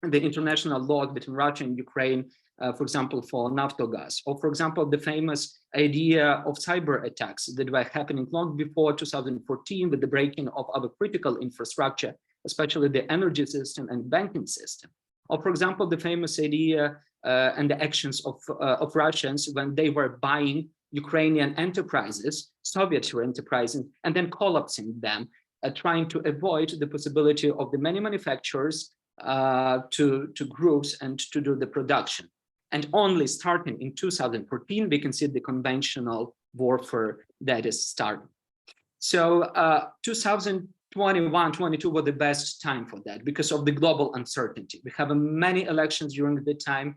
the international law between Russia and Ukraine, for example, for Naftogaz, or for example, the famous idea of cyber attacks that were happening long before 2014 with the breaking of our critical infrastructure, especially the energy system and banking system. Or, for example, the famous idea and the actions of Russians when they were buying Ukrainian enterprises, Soviet enterprises, and then collapsing them, trying to avoid the possibility of the many manufacturers to groups and to do the production. And only starting in 2014, we can see the conventional warfare that is starting. So 2021-22 was the best time for that because of the global uncertainty. We have many elections during the time.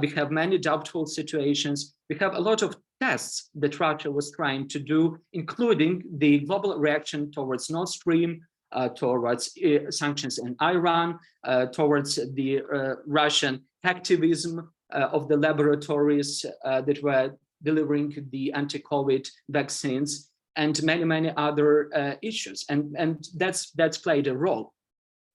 We have many doubtful situations. We have a lot of tests that Russia was trying to do, including the global reaction towards Nord Stream, towards sanctions in Iran, towards the Russian activism of the laboratories that were delivering the anti-COVID vaccines, and many other issues, and that's played a role.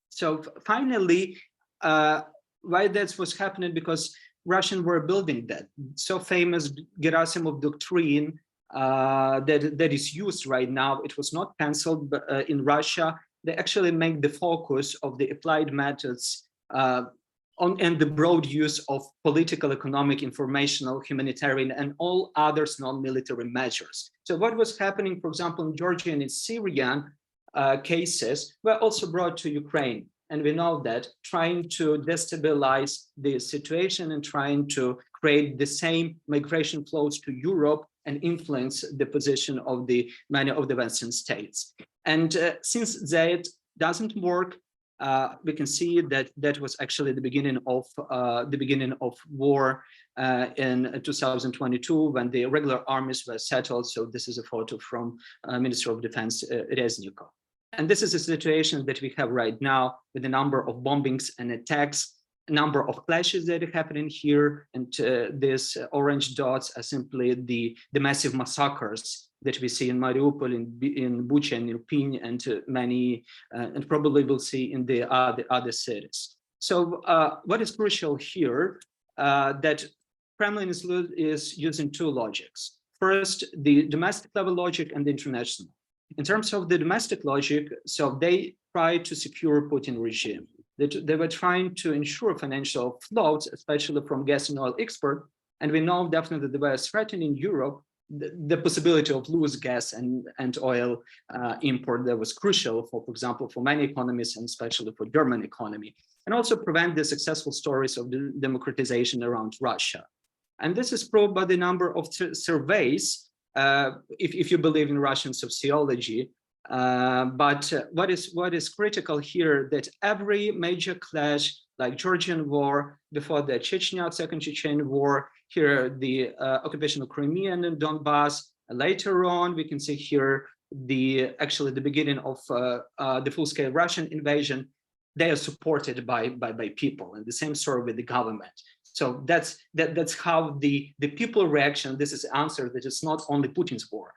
So finally, why that was happening? Because Russians were building that so famous Gerasimov doctrine that is used right now. It was not cancelled, but in Russia, they actually make the focus of the applied methods and the broad use of political, economic, informational, humanitarian, and all others non-military measures. So what was happening, for example, in Georgian and Syrian cases were also brought to Ukraine. And we know that trying to destabilize the situation and trying to create the same migration flows to Europe and influence the position of many of the Western states. And since that doesn't work, we can see that that was actually the beginning of war in 2022 when the regular armies were settled. So this is a photo from Minister of Defense Reznikov. And this is a situation that we have right now with a number of bombings and attacks, a number of clashes that are happening here. And these orange dots are simply the massive massacres that we see in Mariupol, in Bucha, and Irpin, and many, and probably we'll see in the other cities. So what is crucial here, that Kremlin is using two logics. First, the domestic level logic and the international. In terms of the domestic logic, so they try to secure Putin regime. They were trying to ensure financial flows, especially from gas and oil export. And we know definitely they were threatening Europe the possibility of loose gas and oil import that was crucial for example, for many economies and especially for German economy, and also prevent the successful stories of the democratization around Russia. And this is proved by the number of surveys, if you believe in Russian sociology. But what is critical here, that every major clash, like Georgian war, before the Second Chechen war, here the occupation of Crimea and Donbass. Later on, we can see here actually the beginning of the full-scale Russian invasion. They are supported by people, and the same story with the government. So that's how the people reaction. This is the answer that it's not only Putin's war.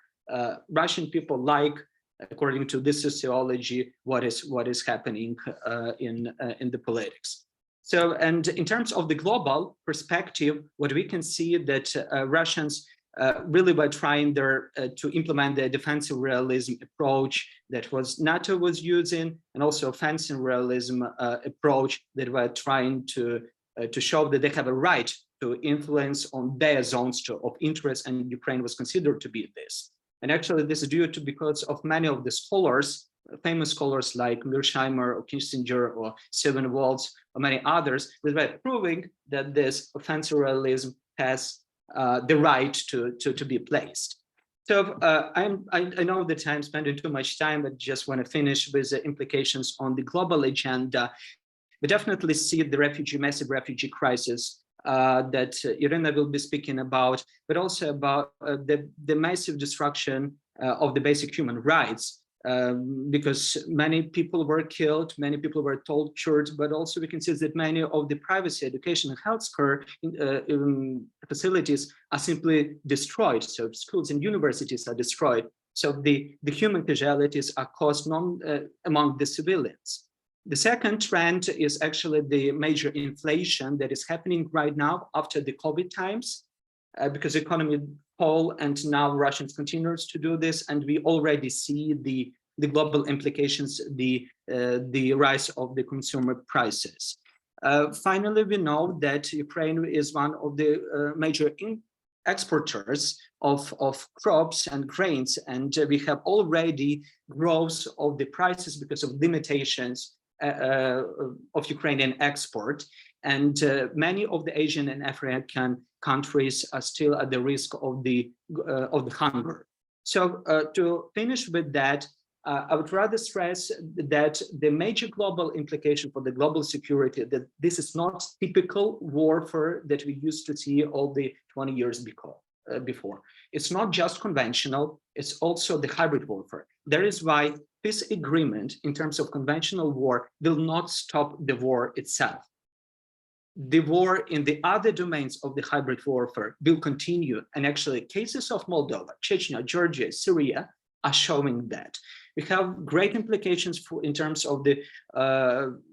Russian people like, according to this sociology, what is happening in the politics. So, and in terms of the global perspective, what we can see that Russians really were trying to implement the defensive realism approach that NATO was using, and also offensive realism approach that were trying to show that they have a right to influence on their zones of interest, and Ukraine was considered to be this. And actually, this is due to because of many of the scholars, famous scholars like Mearsheimer or Kissinger or Stephen Waltz or many others, that were proving that this offensive realism has the right to be placed. So I know that I'm spending too much time, but just want to finish with the implications on the global agenda. We definitely see the massive refugee crisis that Irina will be speaking about, but also about the massive destruction of the basic human rights, because many people were killed, many people were tortured, but also we can see that many of the privacy, education, and healthcare facilities are simply destroyed. So schools and universities are destroyed. So the human casualties are caused among the civilians. The second trend is actually the major inflation that is happening right now after the COVID times, because the economy fall, and now Russians continues to do this, and we already see the global implications, the rise of the consumer prices. Finally, we know that Ukraine is one of the major exporters of crops and grains, and we have already growth of the prices because of limitations of Ukrainian export. And many of the Asian and African countries are still at the risk of the hunger. So to finish with that, I would rather stress that the major global implication for the global security, that this is not typical warfare that we used to see all the 20 years before. It's not just conventional, it's also the hybrid warfare. That is why this agreement in terms of conventional war will not stop the war itself. The war in the other domains of the hybrid warfare will continue. And actually cases of Moldova, Chechnya, Georgia, Syria are showing that. We have great implications in terms of the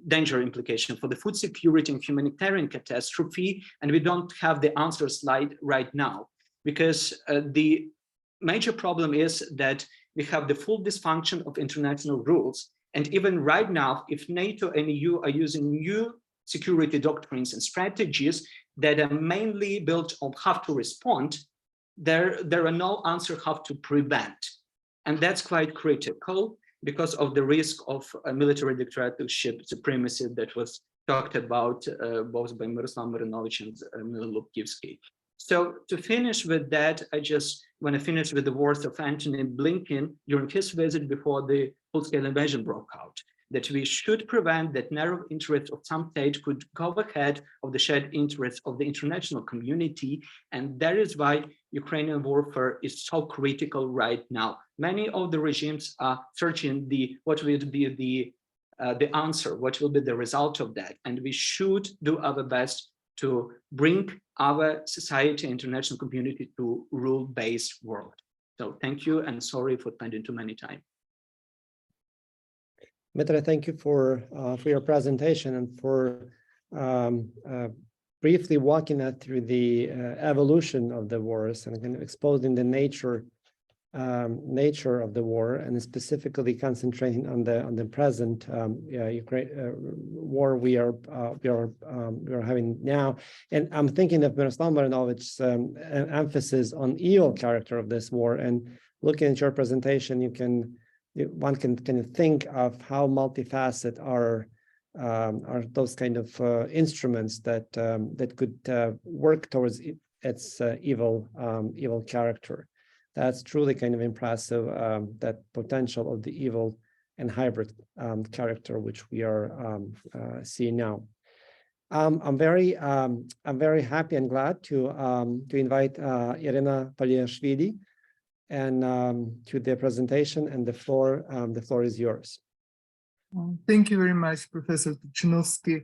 danger implication for the food security and humanitarian catastrophe. And we don't have the answers right now, because the major problem is that we have the full dysfunction of international rules. And even right now, if NATO and EU are using new security doctrines and strategies that are mainly built on how to respond, there are no answers how to prevent. And that's quite critical because of the risk of a military dictatorship supremacy that was talked about both by Miroslav Marinovich and Danylo LUBKIVSKY. So to finish with that, I just want to finish with the words of Antony Blinken during his visit before the full-scale invasion broke out, that we should prevent that narrow interest of some state could go ahead of the shared interest of the international community. And that is why Ukrainian warfare is so critical right now. Many of the regimes are searching what will be the answer, what will be the result of that. And we should do our best to bring our society, international community to rule-based world. So thank you, and sorry for spending too many time. Mitra, thank you for your presentation and for briefly walking us through the evolution of the wars and kind of exposing the nature of the war, and specifically concentrating on the present Ukraine war we are having now. And I'm thinking of Miroslav Marinovich's emphasis on evil character of this war. And looking at your presentation, one can kind of think of how multifaceted are those kind of instruments that could work towards its evil character. That's truly kind of impressive, that potential of the evil and hybrid character which we are seeing now. I'm very happy and glad to invite Irina Paliashvili and to the presentation, and the floor is yours. Thank you very much, Professor Tuchinovsky.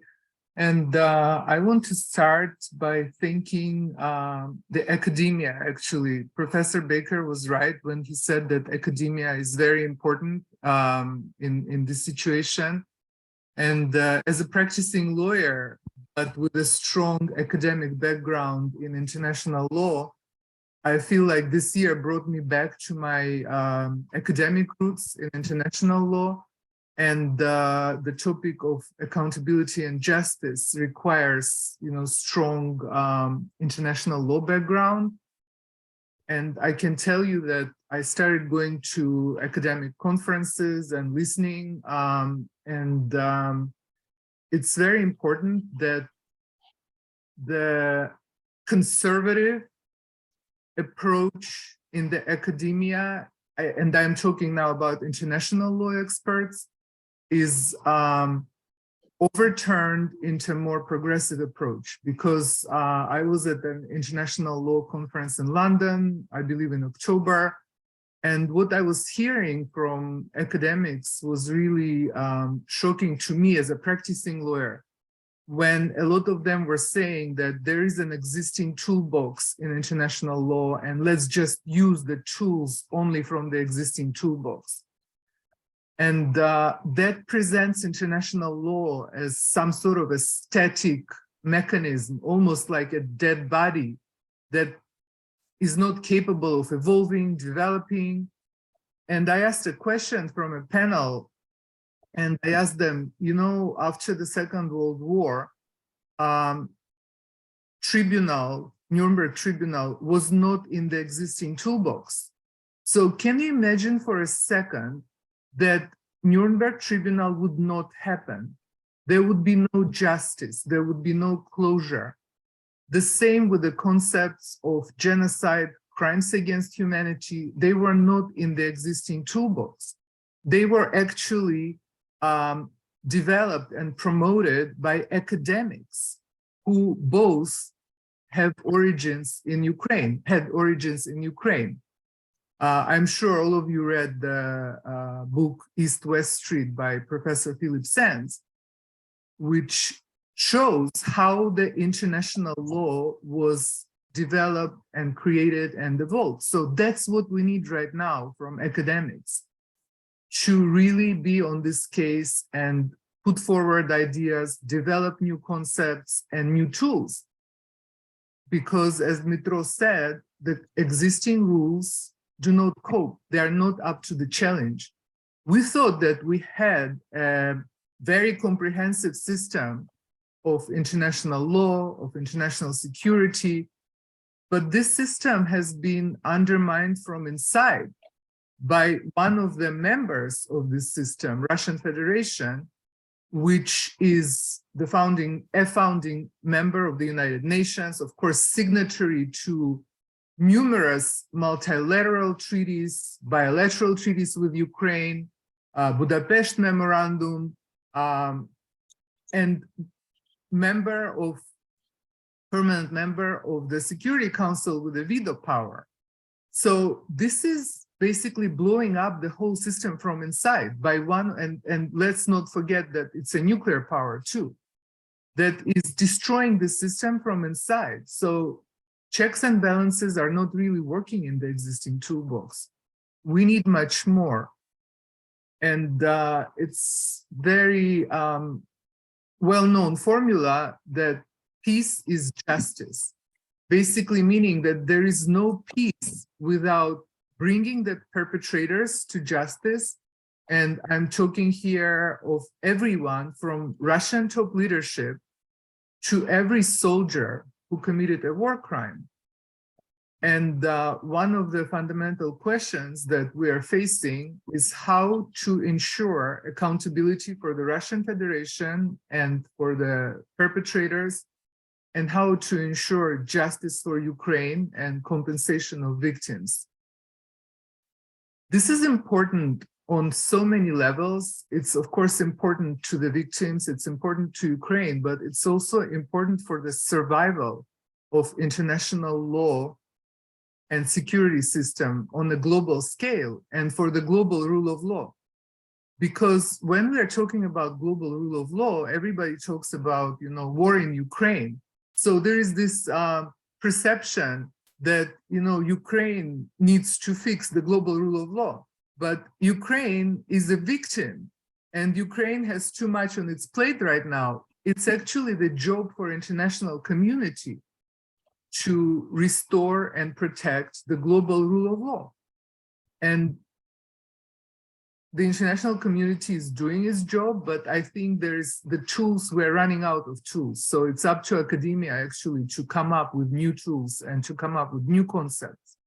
And I want to start by thanking the academia, actually. Professor Baker was right when he said that academia is very important in this situation. And as a practicing lawyer, but with a strong academic background in international law, I feel like this year brought me back to my academic roots in international law. And the topic of accountability and justice requires, strong international law background. And I can tell you that I started going to academic conferences and listening. It's very important that the conservative approach in the academia, and I'm talking now about international law experts, is overturned into a more progressive approach, because I was at an international law conference in London, I believe in October, and what I was hearing from academics was really shocking to me as a practicing lawyer, when a lot of them were saying that there is an existing toolbox in international law and let's just use the tools only from the existing toolbox. And that presents international law as some sort of a static mechanism, almost like a dead body that is not capable of evolving, developing. And I asked a question from a panel, and I asked them, after the Second World War, tribunal, Nuremberg tribunal, was not in the existing toolbox. So can you imagine for a second that Nuremberg tribunal would not happen? There would be no justice, there would be no closure. The same with the concepts of genocide, crimes against humanity. They were not in the existing toolbox. They were actually developed and promoted by academics who both have origins in Ukraine, had origins in Ukraine. I'm sure all of you read the book East-West Street by Professor Philip Sands, which shows how the international law was developed and created and evolved. So that's what we need right now from academics, to really be on this case and put forward ideas, develop new concepts and new tools. Because as Mitro said, the existing rules do not cope. They are not up to the challenge. We thought that we had a very comprehensive system of international law, of international security, but this system has been undermined from inside by one of the members of this system, Russian Federation, which is a founding member of the United Nations, of course, signatory to numerous multilateral treaties, bilateral treaties with Ukraine, Budapest Memorandum, and permanent member of the Security Council with a veto power. So this is basically blowing up the whole system from inside by one, and let's not forget that it's a nuclear power too, that is destroying the system from inside. So checks and balances are not really working in the existing toolbox. We need much more. And it's very well-known formula that peace is justice, basically meaning that there is no peace without bringing the perpetrators to justice. And I'm talking here of everyone from Russian top leadership to every soldier who committed a war crime. And one of the fundamental questions that we are facing is how to ensure accountability for the Russian Federation and for the perpetrators, and how to ensure justice for Ukraine and compensation of victims. This is important on so many levels. It's of course important to the victims, it's important to Ukraine, but it's also important for the survival of international law and security system on a global scale, and for the global rule of law. Because when we are talking about global rule of law, everybody talks about, war in Ukraine. So there is this perception that, Ukraine needs to fix the global rule of law, but Ukraine is a victim and Ukraine has too much on its plate right now. It's actually the job for international community to restore and protect the global rule of law. And the international community is doing its job, but I think there's the tools, we're running out of tools. So it's up to academia actually to come up with new tools and to come up with new concepts.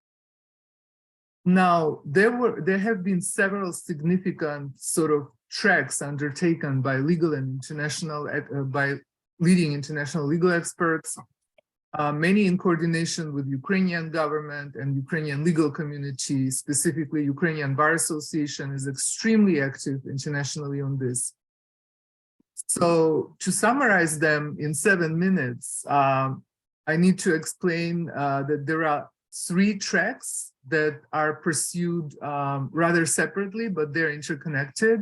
Now, there have been several significant sort of tracks undertaken by legal and international, by leading international legal experts, many in coordination with Ukrainian government and Ukrainian legal community, specifically Ukrainian Bar Association is extremely active internationally on this. So to summarize them in 7 minutes, I need to explain that there are 3 tracks that are pursued rather separately, but they're interconnected.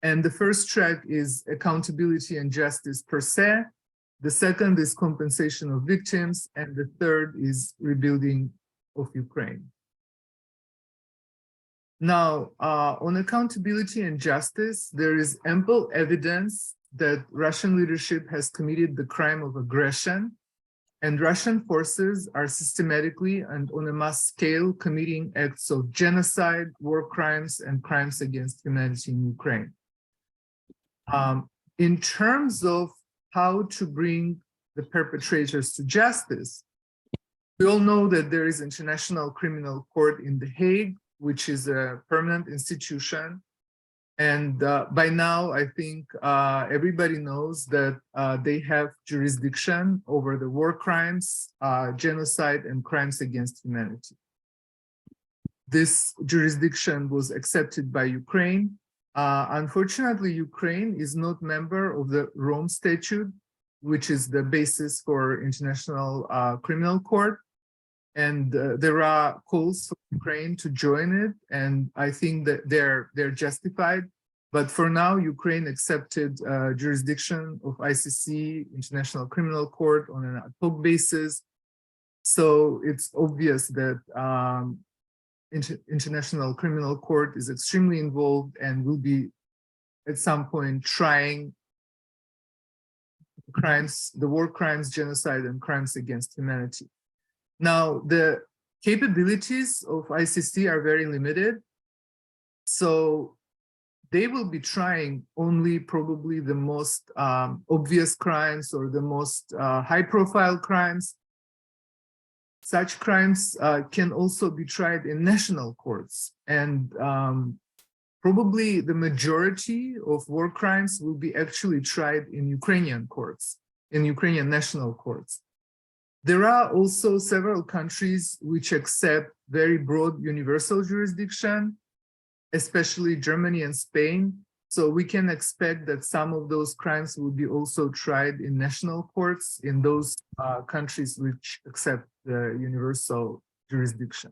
And the first track is accountability and justice per se. The second is compensation of victims, and the third is rebuilding of Ukraine. Now, on accountability and justice, there is ample evidence that Russian leadership has committed the crime of aggression, and Russian forces are systematically and on a mass scale committing acts of genocide, war crimes, and crimes against humanity in Ukraine. In terms of how to bring the perpetrators to justice. We all know that there is International Criminal Court in The Hague, which is a permanent institution. And by now, I think everybody knows that they have jurisdiction over the war crimes, genocide, and crimes against humanity. This jurisdiction was accepted by Ukraine. Unfortunately, Ukraine is not member of the Rome Statute, which is the basis for International Criminal Court. And there are calls for Ukraine to join it, and I think that they're justified. But for now, Ukraine accepted jurisdiction of ICC, International Criminal Court, on an ad hoc basis. So it's obvious that International Criminal Court is extremely involved and will be at some point trying crimes, the war crimes, genocide, and crimes against humanity. Now, the capabilities of ICC are very limited. So they will be trying only probably the most obvious crimes or the most high-profile crimes. Such crimes can also be tried in national courts. And probably the majority of war crimes will be actually tried in Ukrainian courts, in Ukrainian national courts. There are also several countries which accept very broad universal jurisdiction, especially Germany and Spain. So we can expect that some of those crimes will be also tried in national courts in those countries which accept the universal jurisdiction.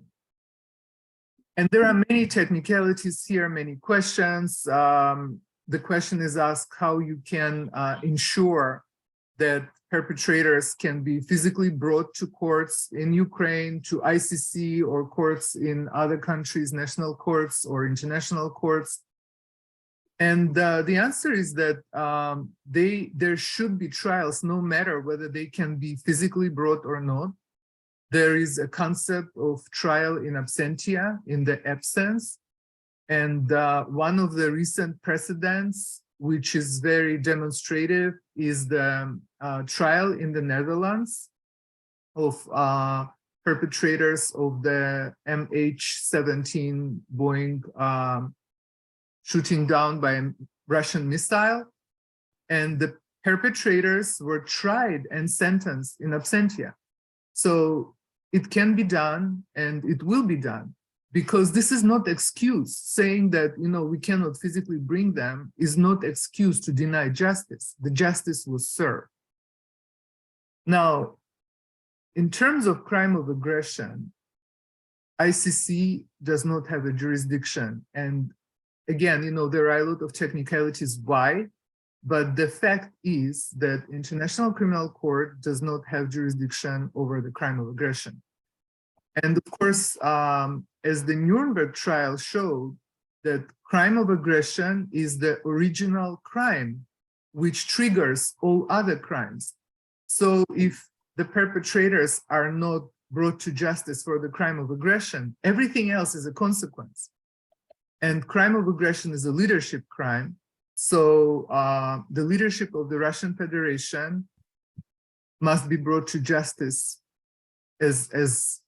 And there are many technicalities here, many questions. The question is asked how you can ensure that perpetrators can be physically brought to courts in Ukraine, to ICC, or courts in other countries, national courts or international courts. And the answer is that there should be trials no matter whether they can be physically brought or not. There is a concept of trial in absentia, in the absence. And one of the recent precedents, which is very demonstrative, is the trial in the Netherlands of perpetrators of the MH17 Boeing shooting down by a Russian missile. And the perpetrators were tried and sentenced in absentia. So it can be done and it will be done, because this is not excuse. Saying that, you know, we cannot physically bring them is not excuse to deny justice. The justice was served. Now, in terms of crime of aggression, ICC does not have a jurisdiction. And again, you know, there are a lot of technicalities why, but the fact is that International Criminal Court does not have jurisdiction over the crime of aggression. And of course, as the Nuremberg trial showed, that crime of aggression is the original crime, which triggers all other crimes. So if the perpetrators are not brought to justice for the crime of aggression, everything else is a consequence. And crime of aggression is a leadership crime. So the leadership of the Russian Federation must be brought to justice as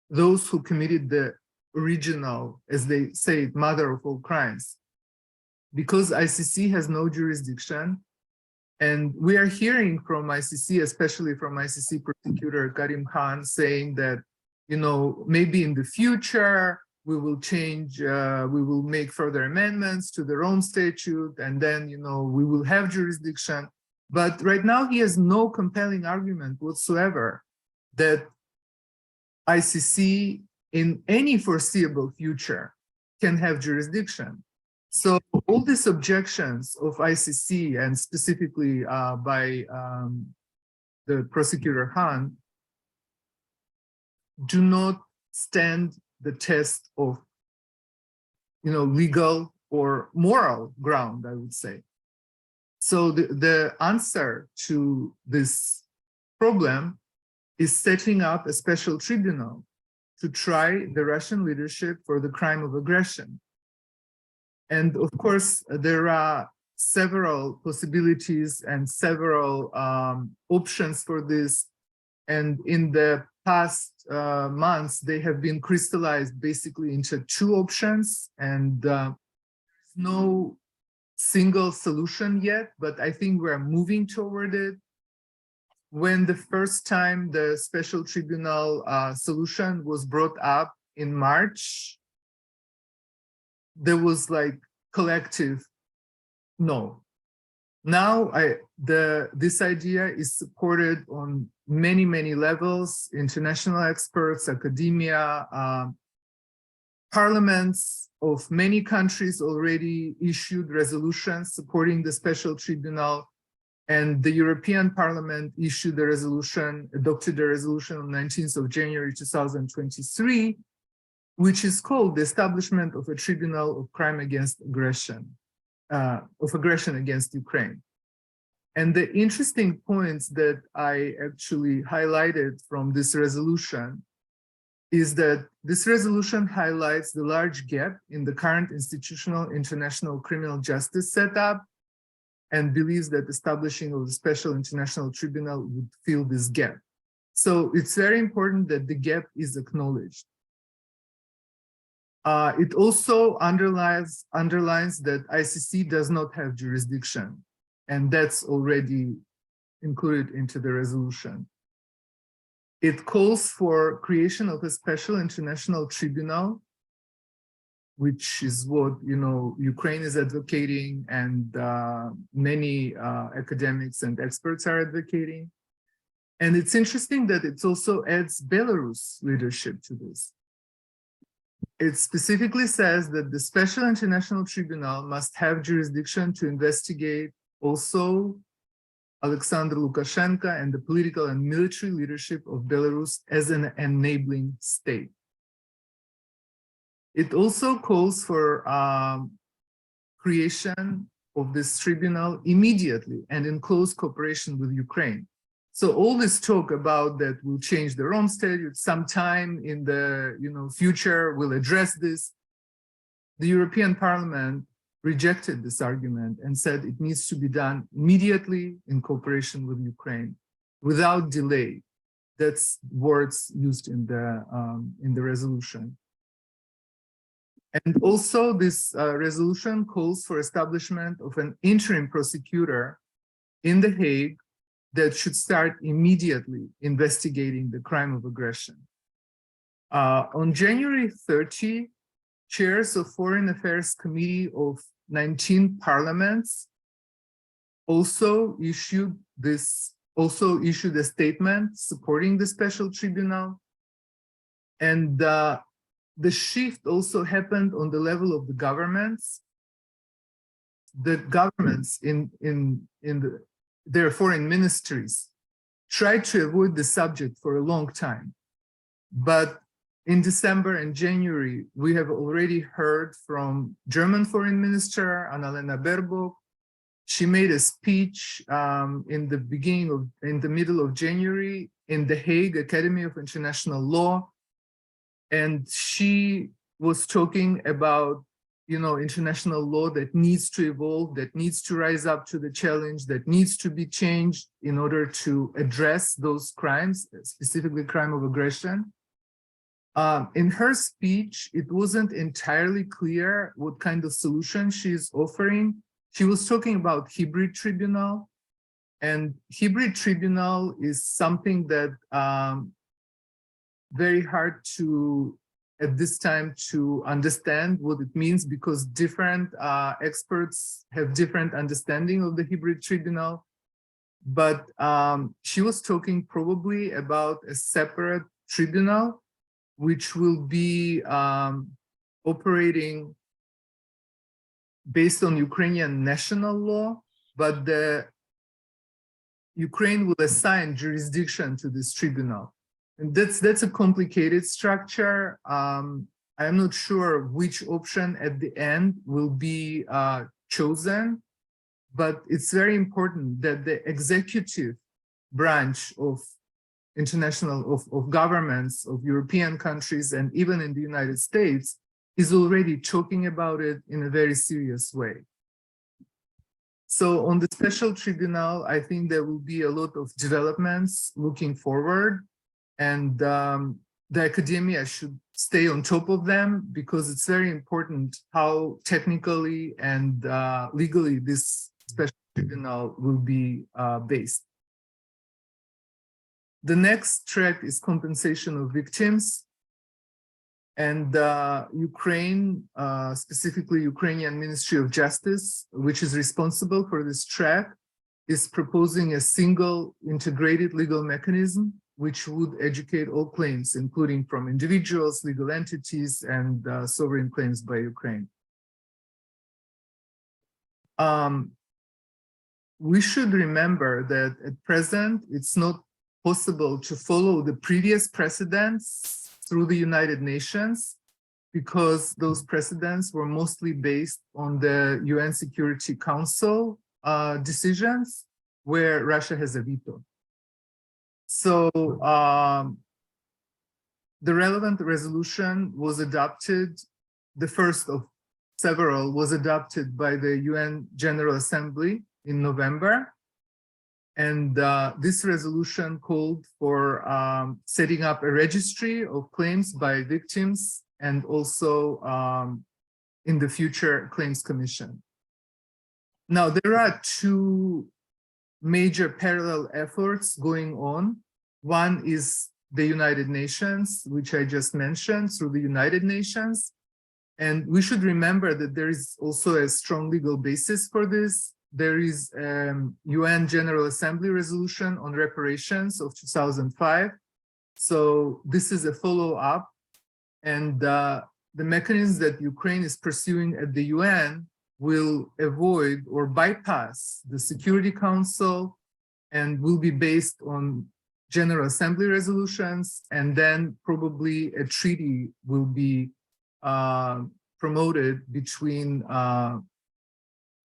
those who committed the original, as they say, mother of all crimes. Because ICC has no jurisdiction, and we are hearing from ICC, especially from ICC prosecutor Karim Khan, saying that, you know, maybe in the future, we will change, we will make further amendments to the Rome Statute, and then, you know, we will have jurisdiction. But right now, he has no compelling argument whatsoever that ICC in any foreseeable future can have jurisdiction. So all these objections of ICC, and specifically by the prosecutor Khan, do not stand the test of, you know, legal or moral ground, I would say. So the answer to this problem is setting up a special tribunal to try the Russian leadership for the crime of aggression. And of course, there are several possibilities and several options for this. And in the past months, they have been crystallized basically into two options, and no single solution yet, but I think we're moving toward it. When the first time the special tribunal solution was brought up in March, there was like collective no. Now this idea is supported on many levels: international experts, academia, parliaments of many countries already issued resolutions supporting the special tribunal, and the European Parliament issued a resolution, adopted a resolution on 19th of January 2023, which is called the establishment of a tribunal of crime against aggression, of aggression against Ukraine. And the interesting points that I actually highlighted from this resolution is that this resolution highlights the large gap in the current institutional international criminal justice setup, and believes that establishing of the special international tribunal would fill this gap. So it's very important that the gap is acknowledged. It also underlines that ICC does not have jurisdiction, and that's already included into the resolution. It calls for creation of a special international tribunal, which is what Ukraine is advocating, and many academics and experts are advocating. And it's interesting that it also adds Belarus leadership to this. It specifically says that the special international tribunal must have jurisdiction to investigate also Alexander Lukashenko and the political and military leadership of Belarus as an enabling state. It also calls for creation of this tribunal immediately and in close cooperation with Ukraine. So all this talk about that will change the Rome Statute sometime in the future, will address this. The European Parliament rejected this argument and said it needs to be done immediately in cooperation with Ukraine, without delay. That's words used in the resolution. And also this resolution calls for establishment of an interim prosecutor in The Hague that should start immediately investigating the crime of aggression. On January 30, chairs of Foreign Affairs Committee of 19 parliaments also issued a statement supporting the special tribunal. And the shift also happened on the level of the governments. The governments in their foreign ministries tried to avoid the subject for a long time. But in December and January, we have already heard from German Foreign Minister Annalena Baerbock. She made a speech in the middle of January in The Hague Academy of International Law. And she was talking about, international law that needs to evolve, that needs to rise up to the challenge, that needs to be changed in order to address those crimes, specifically crime of aggression. In her speech, it wasn't entirely clear what kind of solution she's offering. She was talking about hybrid tribunal, and hybrid tribunal is something that very hard to, at this time, to understand what it means, because different experts have different understanding of the hybrid tribunal. But she was talking probably about a separate tribunal, which will be operating based on Ukrainian national law, but Ukraine will assign jurisdiction to this tribunal. And that's a complicated structure. I'm not sure which option at the end will be chosen, but it's very important that the executive branch of of governments of European countries and even in the United States is already talking about it in a very serious way. So on the special tribunal, I think there will be a lot of developments looking forward, and the academia should stay on top of them, because it's very important how technically and legally this special tribunal will be based. The next track is compensation of victims. And Ukraine, specifically Ukrainian Ministry of Justice, which is responsible for this track, is proposing a single integrated legal mechanism which would educate all claims, including from individuals, legal entities, and sovereign claims by Ukraine. We should remember that at present, it's not possible to follow the previous precedents through the United Nations, because those precedents were mostly based on the UN Security Council decisions, where Russia has a veto. So the relevant resolution was adopted, the first of several was adopted by the UN General Assembly in November. And this resolution called for setting up a registry of claims by victims, and also in the future claims commission. Now, there are two major parallel efforts going on. One is the United Nations, which I just mentioned, through the United Nations. And we should remember that there is also a strong legal basis for this. There is a UN General Assembly resolution on reparations of 2005. So this is a follow-up, and the mechanisms that Ukraine is pursuing at the UN will avoid or bypass the Security Council and will be based on General Assembly resolutions, and then probably a treaty will be promoted between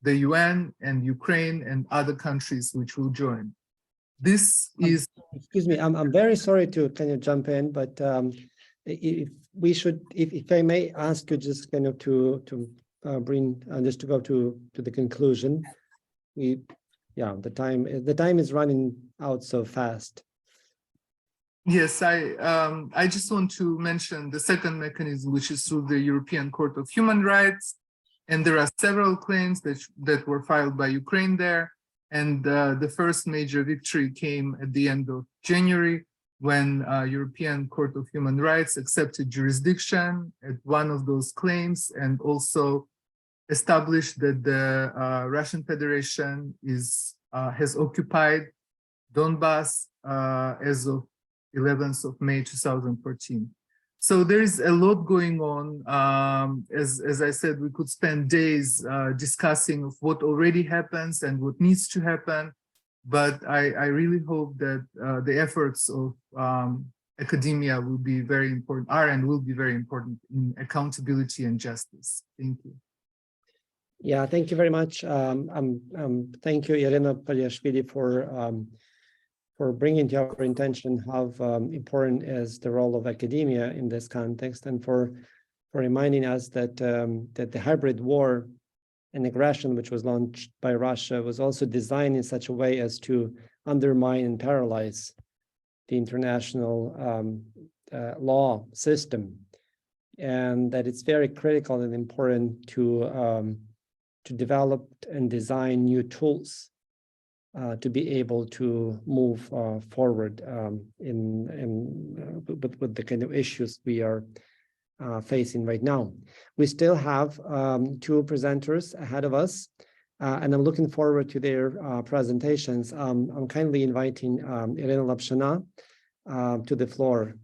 the UN and Ukraine and other countries which will join. This is... Excuse me, I'm very sorry to kind of jump in, but if we should, if I may ask you just kind of to bring, just to go to the conclusion. The time is running out so fast. Yes, I just want to mention the second mechanism, which is through the European Court of Human Rights. And there are several claims that were filed by Ukraine there. And the first major victory came at the end of January, when European Court of Human Rights accepted jurisdiction at one of those claims, and also established that the Russian Federation has occupied Donbass as of 11th of May 2014. So there is a lot going on. As I said, we could spend days discussing of what already happens and what needs to happen. But I really hope that the efforts of academia will be very important, will be very important in accountability and justice. Thank you. Yeah, thank you very much. Thank you, Irina Polyashvili, for bringing to our attention how important is the role of academia in this context, and for reminding us that that the hybrid war and aggression which was launched by Russia was also designed in such a way as to undermine and paralyze the international law system, and that it's very critical and important to develop and design new tools to be able to move forward with the kind of issues we are facing right now. We still have two presenters ahead of us, and I'm looking forward to their presentations. I'm kindly inviting Irina LUBKIVSKY to the floor.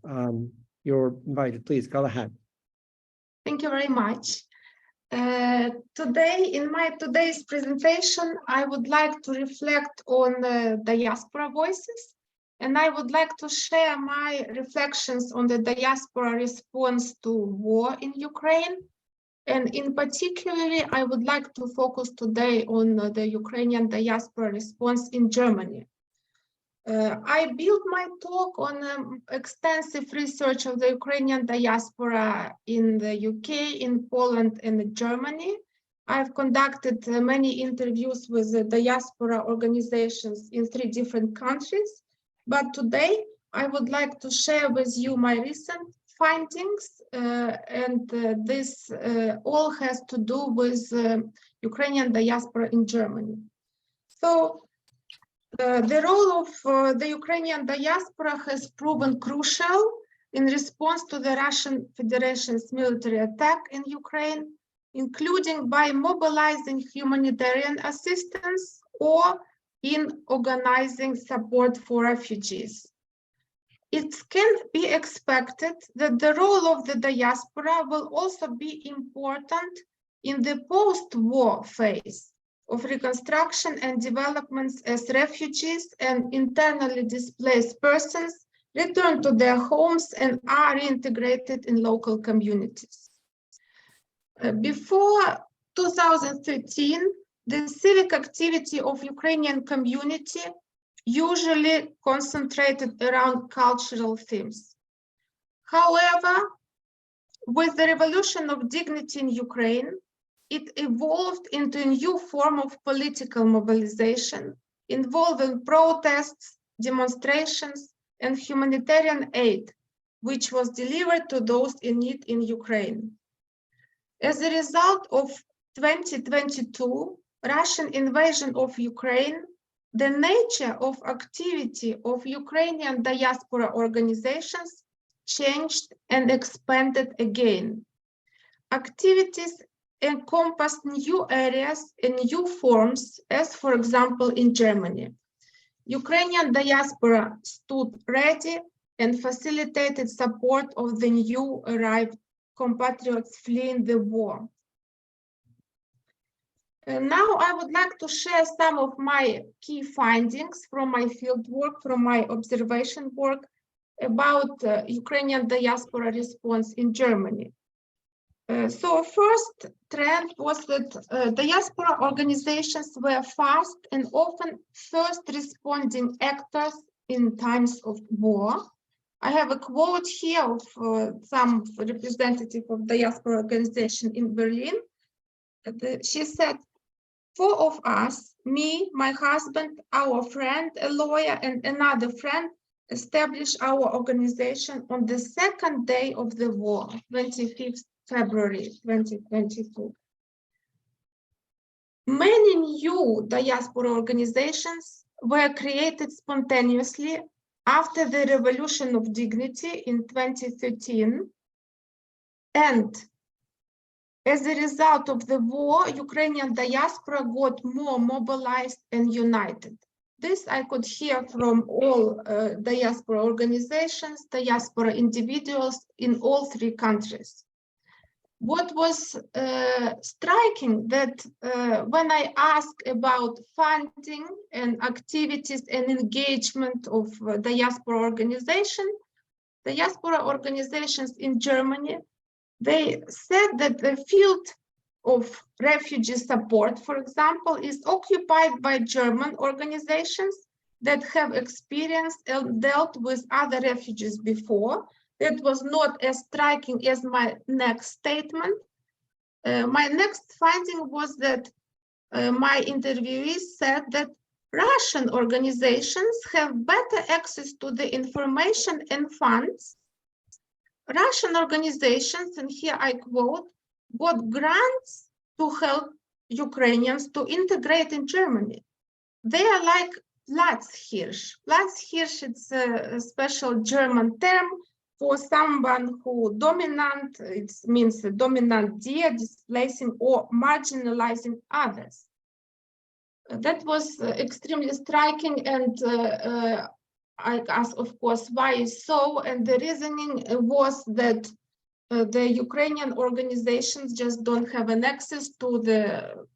You're invited, please go ahead. Thank you very much. Today, in my today's presentation, I would like to reflect on the diaspora voices, and I would like to share my reflections on the diaspora response to war in Ukraine. And in particular, I would like to focus today on the Ukrainian diaspora response in Germany. I built my talk on extensive research of the Ukrainian diaspora in the UK, in Poland, and in Germany. I've conducted many interviews with the diaspora organizations in 3 different countries, but today I would like to share with you my recent findings, and this all has to do with Ukrainian diaspora in Germany. So the role of the Ukrainian diaspora has proven crucial in response to the Russian Federation's military attack in Ukraine, including by mobilizing humanitarian assistance or in organizing support for refugees. It can be expected that the role of the diaspora will also be important in the post-war phase of reconstruction and developments as refugees and internally displaced persons return to their homes and are reintegrated in local communities. Before 2013, the civic activity of Ukrainian community usually concentrated around cultural themes. However, with the revolution of dignity in Ukraine, it evolved into a new form of political mobilization involving protests, demonstrations, and humanitarian aid, which was delivered to those in need in Ukraine. As a result of 2022 Russian invasion of Ukraine, the nature of activity of Ukrainian diaspora organizations changed and expanded again. Activities encompassed new areas and new forms, as for example in Germany. Ukrainian diaspora stood ready and facilitated support of the new arrived compatriots fleeing the war. Now I would like to share some of my key findings from my field work, from my observation work about Ukrainian diaspora response in Germany. So first trend was that diaspora organizations were fast and often first responding actors in times of war. I have a quote here of some representative of diaspora organization in Berlin. She said, 4 of us, me, my husband, our friend, a lawyer, and another friend, established our organization on the 2nd day of the war, 25th February 2022. Many new diaspora organizations were created spontaneously after the Revolution of Dignity in 2013, and as a result of the war, Ukrainian diaspora got more mobilized and united. This I could hear from all diaspora organizations, diaspora individuals in all 3 countries. What was striking that when I asked about funding and activities and engagement of diaspora organizations in Germany, they said that the field of refugee support, for example, is occupied by German organizations that have experienced and dealt with other refugees before. That was not as striking as my next statement. My next finding was that my interviewees said that Russian organizations have better access to the information and funds. Russian organizations, and here I quote, got grants to help Ukrainians to integrate in Germany. They are like Platzhirsch. Platzhirsch, it's a special German term for someone who dominant, it means a dominant deer, displacing or marginalizing others. That was extremely striking, and I asked, of course, why so, and the reasoning was that the Ukrainian organizations just don't have an access to the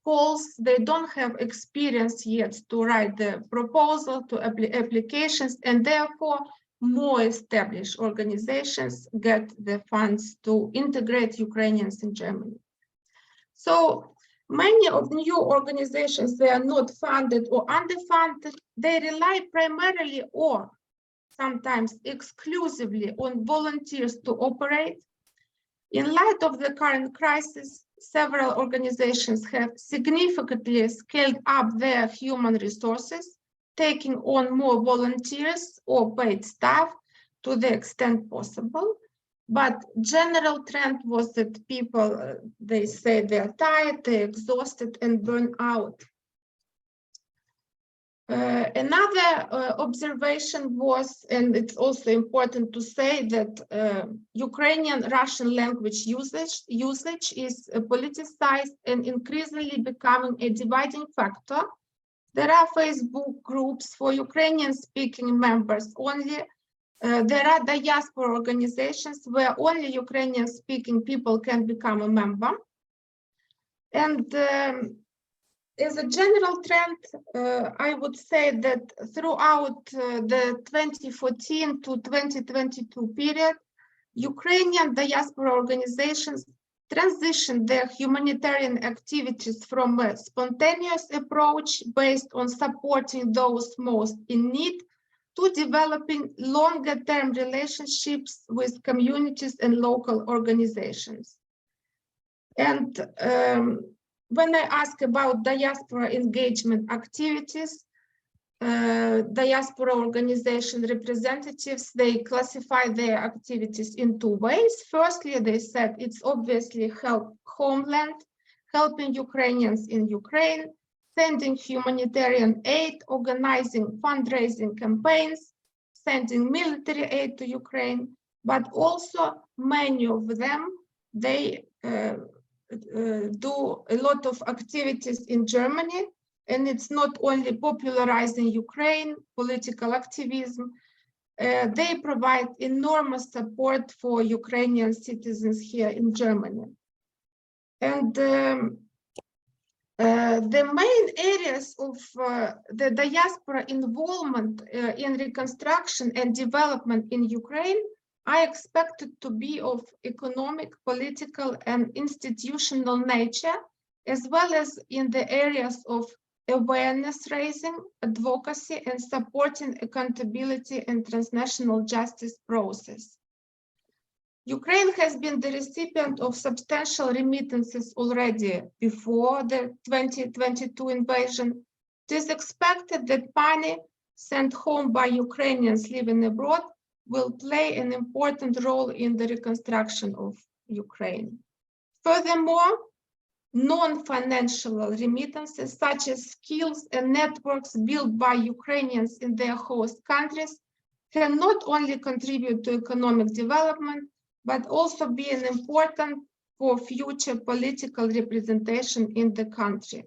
calls. They don't have experience yet to write the proposal, to applications, and therefore more established organizations get the funds to integrate Ukrainians in Germany. So many of the new organizations, they are not funded or underfunded. They rely primarily or sometimes exclusively on volunteers to operate. In light of the current crisis, several organizations have significantly scaled up their human resources, taking on more volunteers or paid staff to the extent possible. But general trend was that people, they say they're tired, they're exhausted and burned out. Another observation was, and it's also important to say that Ukrainian Russian language usage is politicized and increasingly becoming a dividing factor. There are Facebook groups for Ukrainian speaking members only. There are diaspora organizations where only Ukrainian speaking people can become a member. And as a general trend, I would say that throughout the 2014 to 2022 period, Ukrainian diaspora organizations transitioned their humanitarian activities from a spontaneous approach based on supporting those most in need to developing longer-term relationships with communities and local organizations. And when I ask about diaspora engagement activities, diaspora organization representatives, they classify their activities in two ways. Firstly, they said it's obviously help homeland, helping Ukrainians in Ukraine, sending humanitarian aid, organizing fundraising campaigns, sending military aid to Ukraine, but also many of them, they do a lot of activities in Germany, and it's not only popularizing Ukraine, political activism, they provide enormous support for Ukrainian citizens here in Germany. And the main areas of the diaspora involvement in reconstruction and development in Ukraine are expected to be of economic, political, and institutional nature, as well as in the areas of awareness raising, advocacy, and supporting accountability and transnational justice process. Ukraine has been the recipient of substantial remittances already before the 2022 invasion. It is expected that money sent home by Ukrainians living abroad will play an important role in the reconstruction of Ukraine. Furthermore, non-financial remittances such as skills and networks built by Ukrainians in their host countries can not only contribute to economic development, but also be an important for future political representation in the country.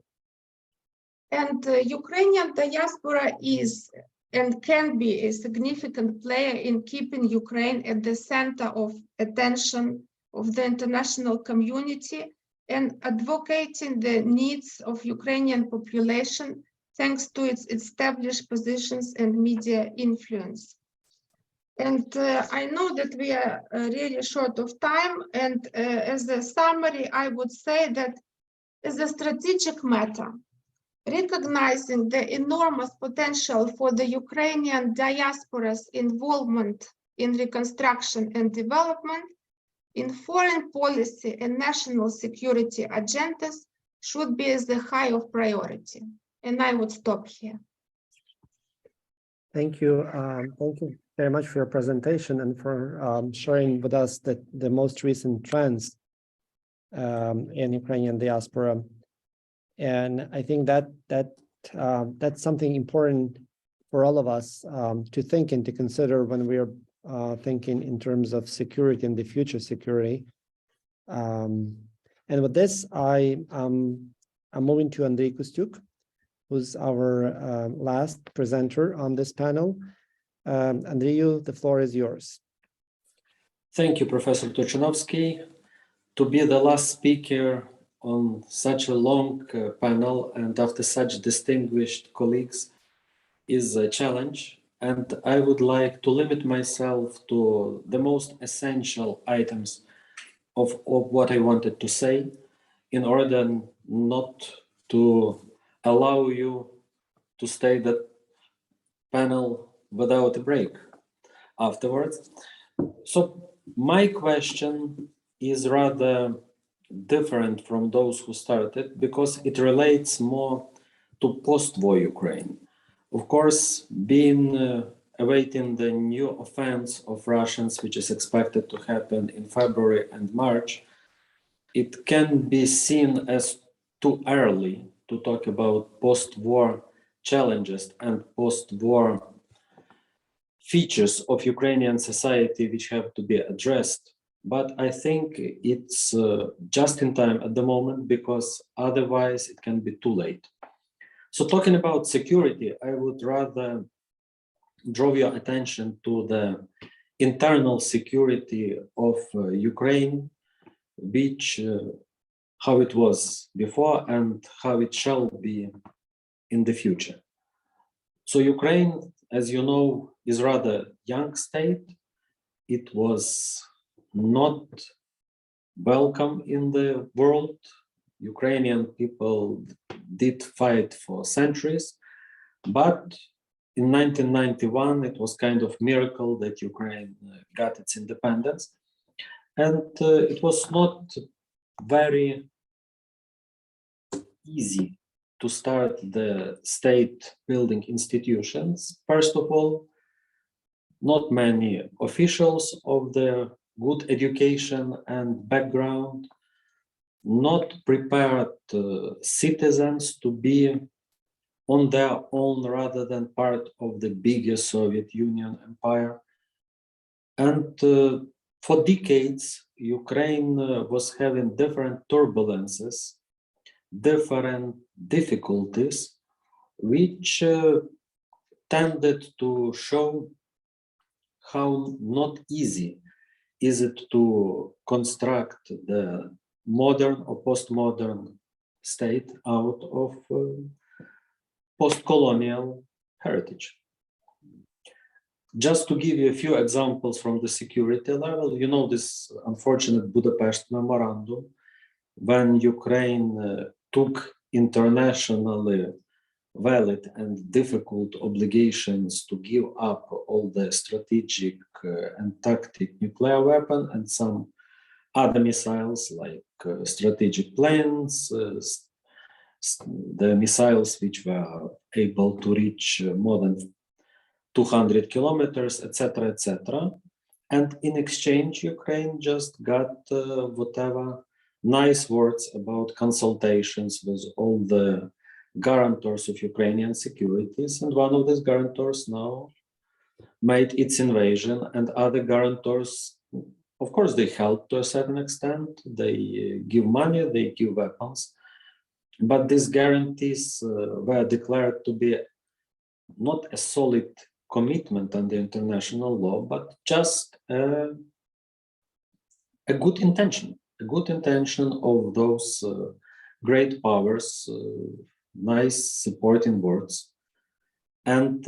And Ukrainian diaspora is and can be a significant player in keeping Ukraine at the center of attention of the international community and advocating the needs of Ukrainian population thanks to its established positions and media influence. And I know that we are really short of time, and as a summary, I would say that as a strategic matter, recognizing the enormous potential for the Ukrainian diaspora's involvement in reconstruction and development, in foreign policy and national security agendas should be as the high of priority. And I would stop here. Thank you. Thank you very much for your presentation and for sharing with us the most recent trends in Ukrainian diaspora. And I think that's something important for all of us to think and to consider when we are thinking in terms of security and the future security. And with this, I'm moving to Andrei Kostyuk, who's our last presenter on this panel. Andrei, the floor is yours. Thank you, Professor Tuchanovsky. To be the last speaker on such a long panel and after such distinguished colleagues is a challenge. And I would like to limit myself to the most essential items of what I wanted to say in order not to allow you to stay the panel without a break afterwards. So my question is rather different from those who started because it relates more to post-war Ukraine. Of course, being awaiting the new offense of Russians, which is expected to happen in February and March, it can be seen as too early to talk about post-war challenges and post-war features of Ukrainian society which have to be addressed. But I think it's just in time at the moment because otherwise it can be too late. So talking about security, I would rather draw your attention to the internal security of Ukraine, which how it was before and how it shall be in the future. So Ukraine, as you know, is rather young state. It was not welcome in the world. Ukrainian people did fight for centuries, but in 1991, it was kind of miracle that Ukraine got its independence. And it was not very easy to start the state building institutions. First of all, not many officials of the good education and background, not prepared citizens to be on their own rather than part of the bigger Soviet Union empire. And for decades, Ukraine was having different turbulences, different difficulties, which tended to show how not easy is it to construct the modern or postmodern state out of post-colonial heritage. Just to give you a few examples from the security level, you know this unfortunate Budapest memorandum, when Ukraine took internationally valid and difficult obligations to give up all the strategic and tactic nuclear weapon and some other missiles like strategic planes, the missiles which were able to reach more than 200 kilometers, etc., etc. And in exchange, Ukraine just got whatever nice words about consultations with all the guarantors of Ukrainian securities. And one of these guarantors now made its invasion, and other guarantors, of course, they help to a certain extent. They give money, they give weapons. But these guarantees were declared to be not a solid commitment under international law, but just a good intention of those great powers, nice supporting words. And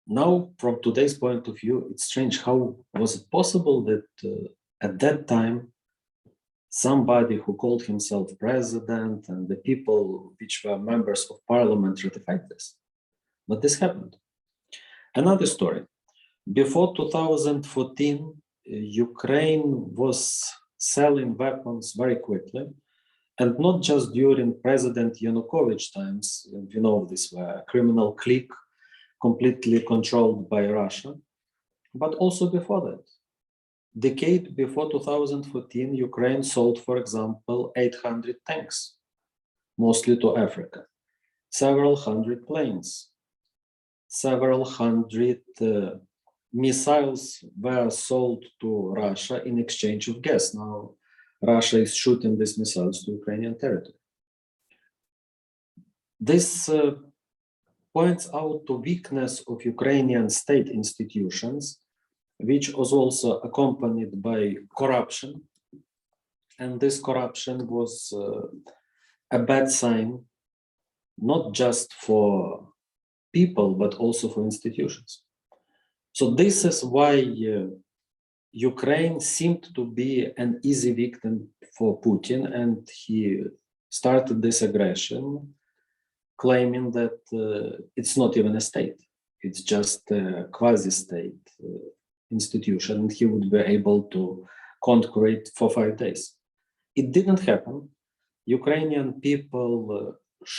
now, from today's point of view, it's strange. How was it possible that at that time, somebody who called himself president and the people which were members of parliament ratified this? But this happened. Another story. Before 2014, Ukraine was selling weapons very quickly, and not just during President Yanukovych times. You know, this were a criminal clique completely controlled by Russia, but also before that. Decade before 2014, Ukraine sold, for example, 800 tanks, mostly to Africa, several hundred planes, several hundred missiles were sold to Russia in exchange of gas. Now, Russia is shooting these missiles to Ukrainian territory. This points out the weakness of Ukrainian state institutions, which was also accompanied by corruption. And this corruption was a bad sign, not just for people, but also for institutions. So this is why Ukraine seemed to be an easy victim for Putin, and he started this aggression, claiming that it's not even a state, it's just a quasi-state institution, and he would be able to conquer it for 5 days. It didn't happen. Ukrainian people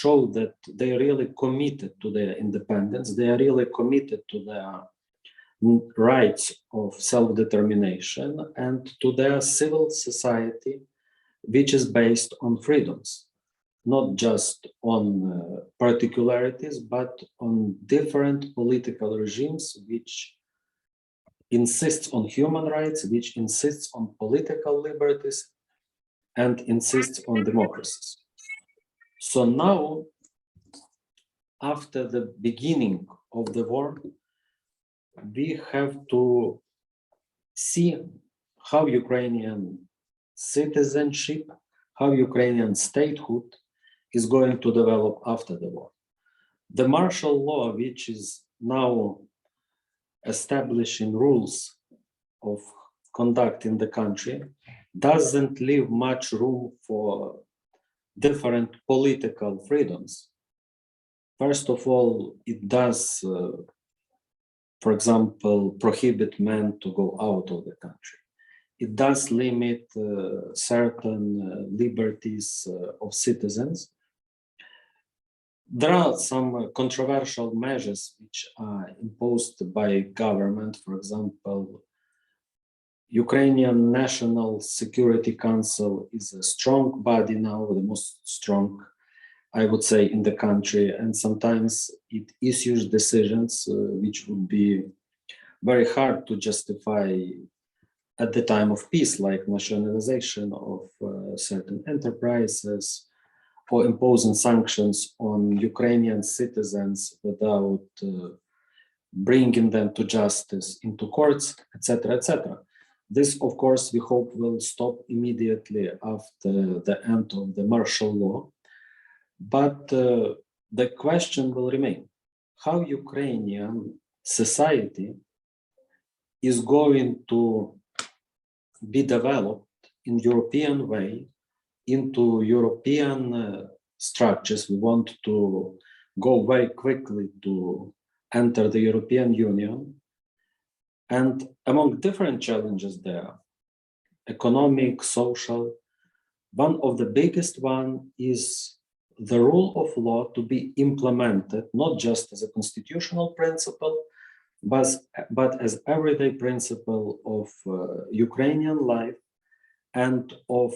showed that they are really committed to their independence. They are really committed to their rights of self-determination and to their civil society, which is based on freedoms, not just on particularities, but on different political regimes which insists on human rights, which insists on political liberties, and insists on democracies. So now, after the beginning of the war, we have to see how Ukrainian citizenship, how Ukrainian statehood is going to develop after the war. The martial law, which is now establishing rules of conduct in the country, doesn't leave much room for different political freedoms. First of all, it does, for example, prohibit men to go out of the country. It does limit certain liberties of citizens. There are some controversial measures which are imposed by government. For example, Ukrainian National Security Council is a strong body now, the most strong, I would say, in the country, and sometimes it issues decisions which would be very hard to justify at the time of peace, like nationalization of certain enterprises or imposing sanctions on Ukrainian citizens without bringing them to justice into courts, etc., etc. This, of course, we hope will stop immediately after the end of the martial law. But the question will remain, how Ukrainian society is going to be developed in European way into European structures. We want to go very quickly to enter the European Union. And among different challenges there, economic, social, one of the biggest one is the rule of law to be implemented, not just as a constitutional principle, but as everyday principle of Ukrainian life and of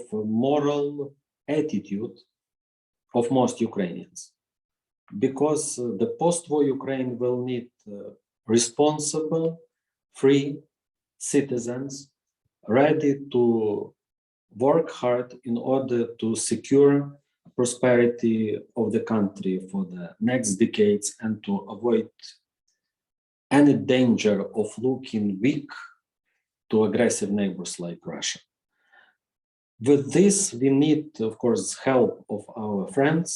moral attitude of most Ukrainians. Because the post-war Ukraine will need responsible, free citizens ready to work hard in order to secure prosperity of the country for the next decades and to avoid any danger of looking weak to aggressive neighbors like Russia. With this, we need, of course, help of our friends,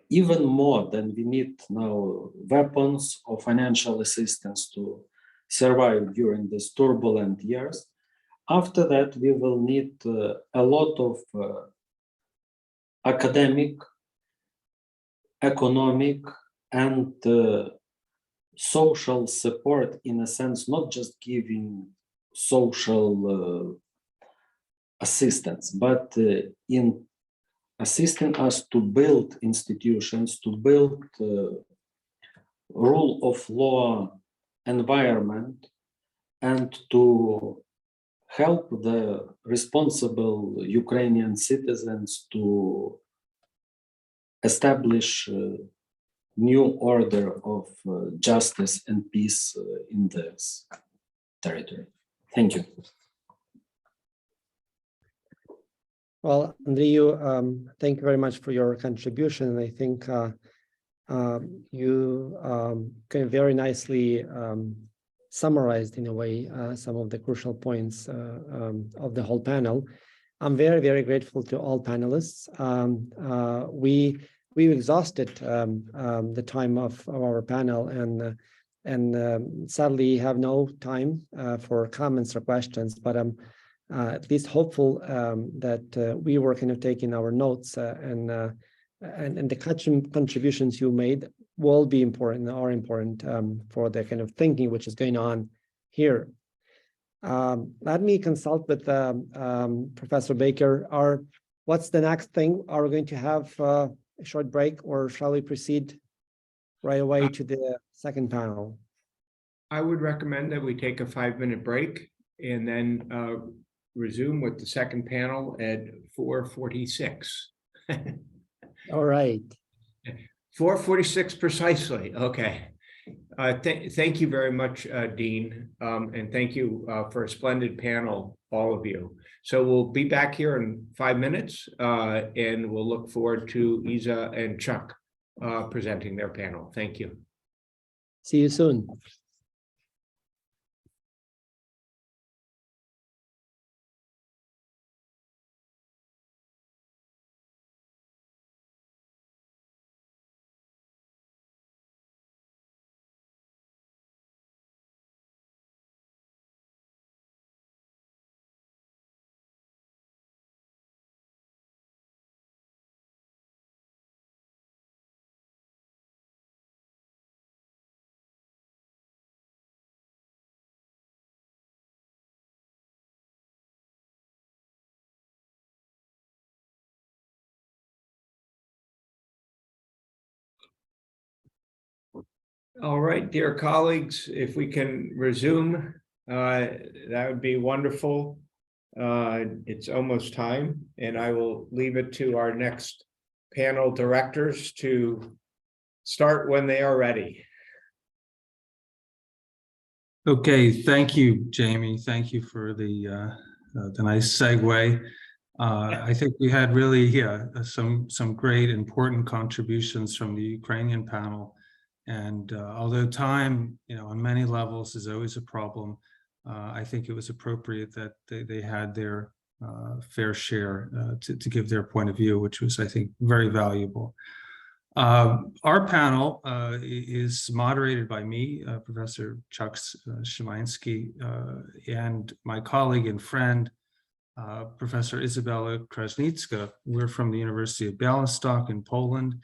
even more than we need now weapons or financial assistance to survive during these turbulent years. After that, we will need a lot of academic, economic, and social support, in a sense, not just giving social assistance, but in assisting us to build institutions, to build rule of law environment, and to help the responsible Ukrainian citizens to establish new order of justice and peace in this territory. Thank you. Well, Andrew, thank you very much for your contribution. I think you kind of very nicely summarized, in a way, some of the crucial points of the whole panel. I'm very, very grateful to all panelists. We've exhausted the time of our panel, and sadly have no time for comments or questions. But I'm at least hopeful that we were kind of taking our notes and the contributions you made will be important, are important for the kind of thinking which is going on here. Let me consult with Professor Baker. What's the next thing? Are we going to have a short break, or shall we proceed right away to the second panel? I would recommend that we take a 5-minute break and then resume with the second panel at 4:46. All right. 4:46 precisely. Okay. Thank you very much, Dean, and thank you for a splendid panel, all of you. So we'll be back here in 5 minutes, and we'll look forward to Isa and Chuck presenting their panel. Thank you. See you soon. All right, dear colleagues, if we can resume, that would be wonderful. It's almost time, and I will leave it to our next panel directors to start when they are ready. Okay, thank you, Jamie. Thank you for the nice segue. I think we had really some great important contributions from the Ukrainian panel. And although time, on many levels is always a problem, I think it was appropriate that they had their fair share to give their point of view, which was, I think, very valuable. Our panel is moderated by me, Professor Chuck Szymański, and my colleague and friend, Professor Izabela Krasnicka. We're from the University of Bialystok in Poland.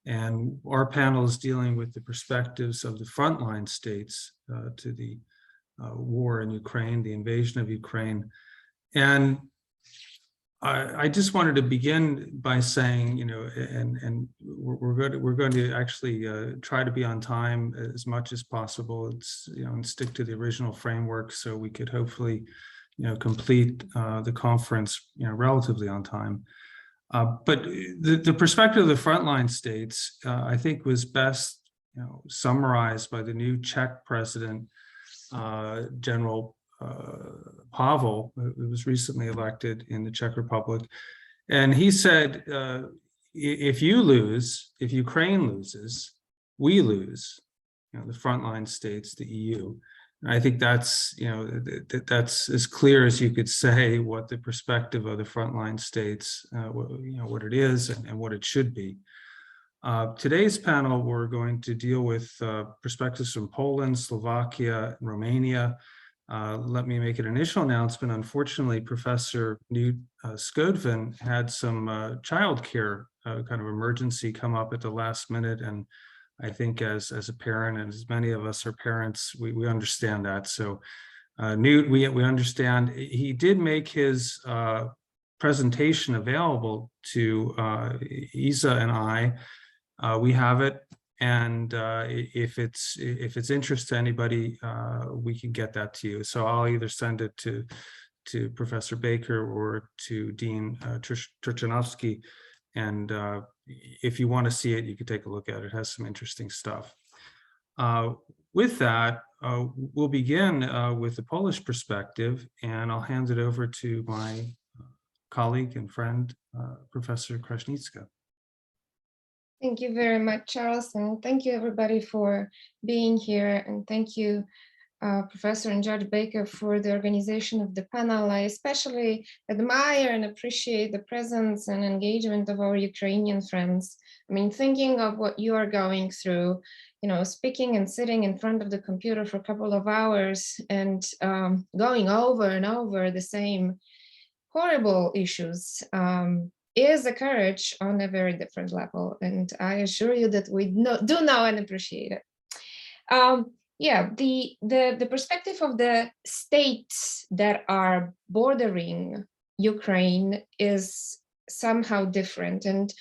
And our panel is dealing with the perspectives of the frontline states to the war in Ukraine, the invasion of Ukraine. And I just wanted to begin by saying, and we're going to actually try to be on time as much as possible. It's, and stick to the original framework so we could hopefully, complete the conference, relatively on time. But the perspective of the frontline states, I think, was best, summarized by the new Czech president, General Pavel, who was recently elected in the Czech Republic, and he said, "If you lose, if Ukraine loses, we lose. The frontline states, the EU." And I think that's, that's as clear as you could say what the perspective of the frontline states, what it is and what it should be. Today's panel, we're going to deal with perspectives from Poland, Slovakia, and Romania. Let me make an initial announcement. Unfortunately, Professor Newt Skodvin had some childcare kind of emergency come up at the last minute, and I think as a parent, and as many of us are parents, we understand that. So Newt, we understand. He did make his presentation available to Isa and I. We have it, and if it's interest to anybody, we can get that to you. So I'll either send it to Professor Baker or to Dean Turchanovsky, and if you want to see it, you can take a look at it. It has some interesting stuff. With that, we'll begin with the Polish perspective, and I'll hand it over to my colleague and friend, Professor Krasnicka. Thank you very much, Charles, and thank you everybody for being here, and thank you, Professor and Judge Baker, for the organization of the panel. I especially admire and appreciate the presence and engagement of our Ukrainian friends. I mean, thinking of what you are going through, speaking and sitting in front of the computer for a couple of hours and going over and over the same horrible issues is a courage on a very different level. And I assure you that we do know and appreciate it. Yeah, the perspective of the states that are bordering Ukraine is somehow different. And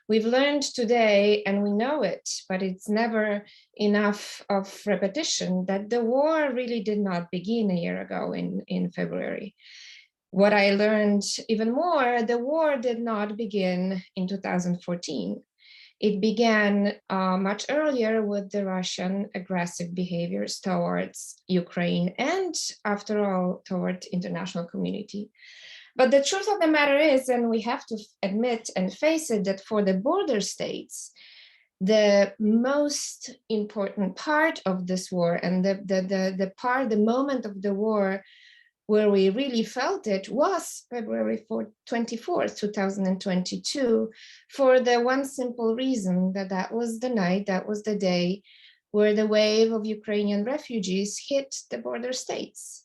we've learned today, and we know it, but it's never enough of repetition, that the war really did not begin a year ago in February. What I learned even more, the war did not begin in 2014. It began much earlier with the Russian aggressive behaviors towards Ukraine and, after all, toward international community. But the truth of the matter is, and we have to admit and face it, that for the border states, the most important part of this war and the moment of the war where we really felt it was February 24th, 2022, for the one simple reason that that was the night, that was the day where the wave of Ukrainian refugees hit the border states.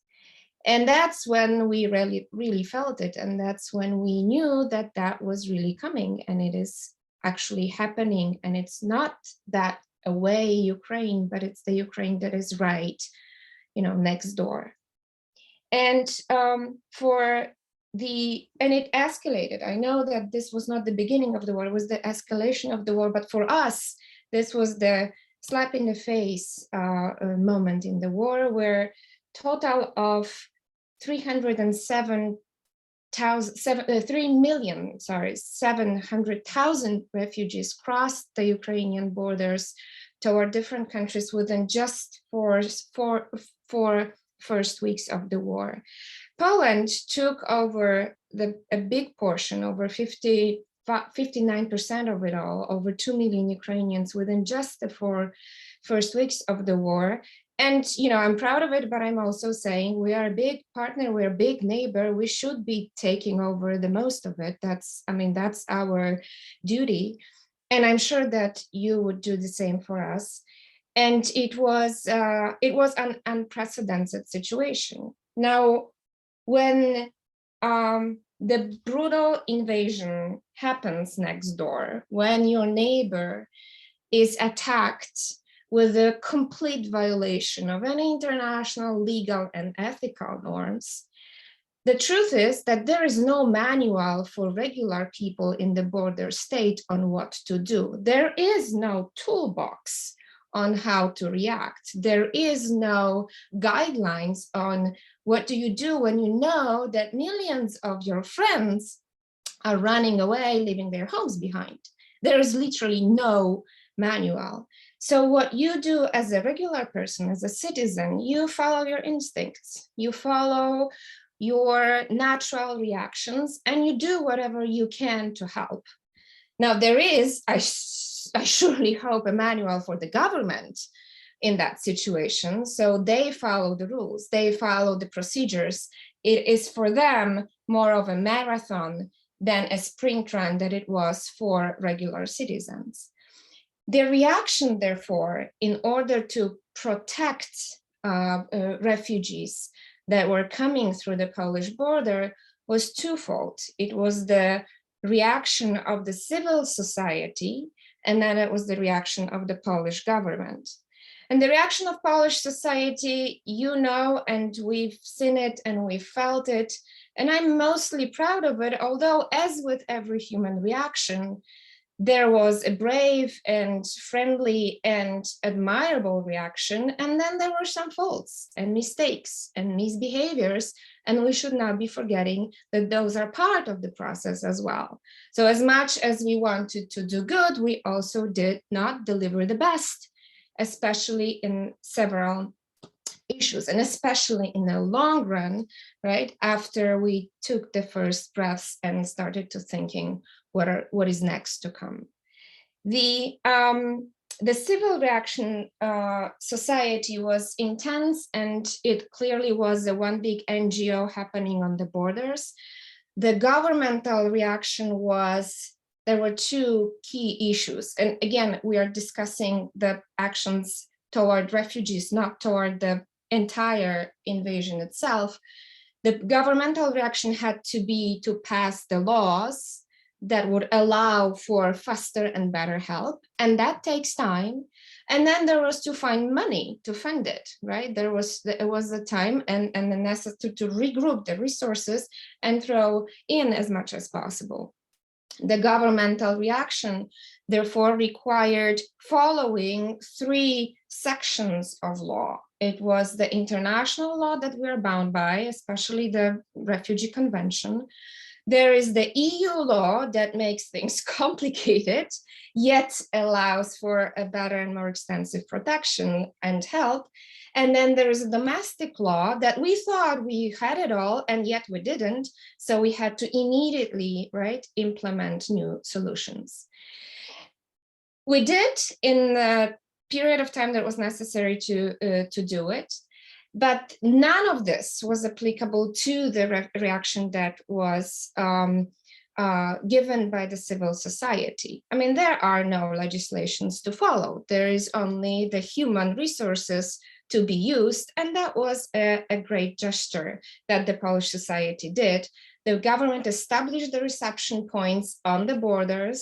And that's when we really felt it. And that's when we knew that that was really coming, and it is actually happening. And it's not that away Ukraine, but it's the Ukraine that is right, next door. And it escalated. I know that this was not the beginning of the war, it was the escalation of the war, but for us, this was the slap in the face moment in the war, where total of 3,700,000 refugees crossed the Ukrainian borders toward different countries within just four first weeks of the war. Poland took over a big portion, over 59% of it all, over 2 million Ukrainians within just the 4 first weeks of the war. And, I'm proud of it, but I'm also saying we are a big partner, we're a big neighbor, we should be taking over the most of it. That's our duty. And I'm sure that you would do the same for us. And it was an unprecedented situation. Now, when the brutal invasion happens next door, when your neighbor is attacked with a complete violation of any international legal and ethical norms, the truth is that there is no manual for regular people in the border state on what to do. There is no toolbox on how to react. There is no guidelines on what do you do when you know that millions of your friends are running away, leaving their homes behind. There is literally no manual. So what you do as a regular person, as a citizen, you follow your instincts, you follow your natural reactions, and you do whatever you can to help. Now, there is, I surely hope, a manual for the government in that situation. So they follow the rules, they follow the procedures. It is for them more of a marathon than a sprint run that it was for regular citizens. The reaction, therefore, in order to protect refugees that were coming through the Polish border was twofold. It was the reaction of the civil society, and then it was the reaction of the Polish government. And the reaction of Polish society, and we've seen it and we've felt it, and I'm mostly proud of it, although as with every human reaction, there was a brave and friendly and admirable reaction, and then there were some faults and mistakes and misbehaviors, and we should not be forgetting that those are part of the process as well. So as much as we wanted to do good, we also did not deliver the best, especially in several issues, and especially in the long run, right, after we took the first breaths and started to thinking, what is next to come. The civil reaction society was intense, and it clearly was a one big NGO happening on the borders. The governmental reaction was, there were two key issues. And again, we are discussing the actions toward refugees, not toward the entire invasion itself. The governmental reaction had to be to pass the laws that would allow for faster and better help. And that takes time. And then there was to find money to fund it, right? It was the time and the necessity to regroup the resources and throw in as much as possible. The governmental reaction, therefore, required following 3 sections of law. It was the international law that we're bound by, especially the Refugee Convention. There is the EU law that makes things complicated, yet allows for a better and more extensive protection and help. And then there is a domestic law that we thought we had it all, and yet we didn't. So we had to immediately, right, implement new solutions. We did in the period of time that was necessary to do it. But none of this was applicable to the reaction that was given by the civil society. I mean, there are no legislations to follow. There is only the human resources to be used. And that was a great gesture that the Polish society did. The government established the reception points on the border,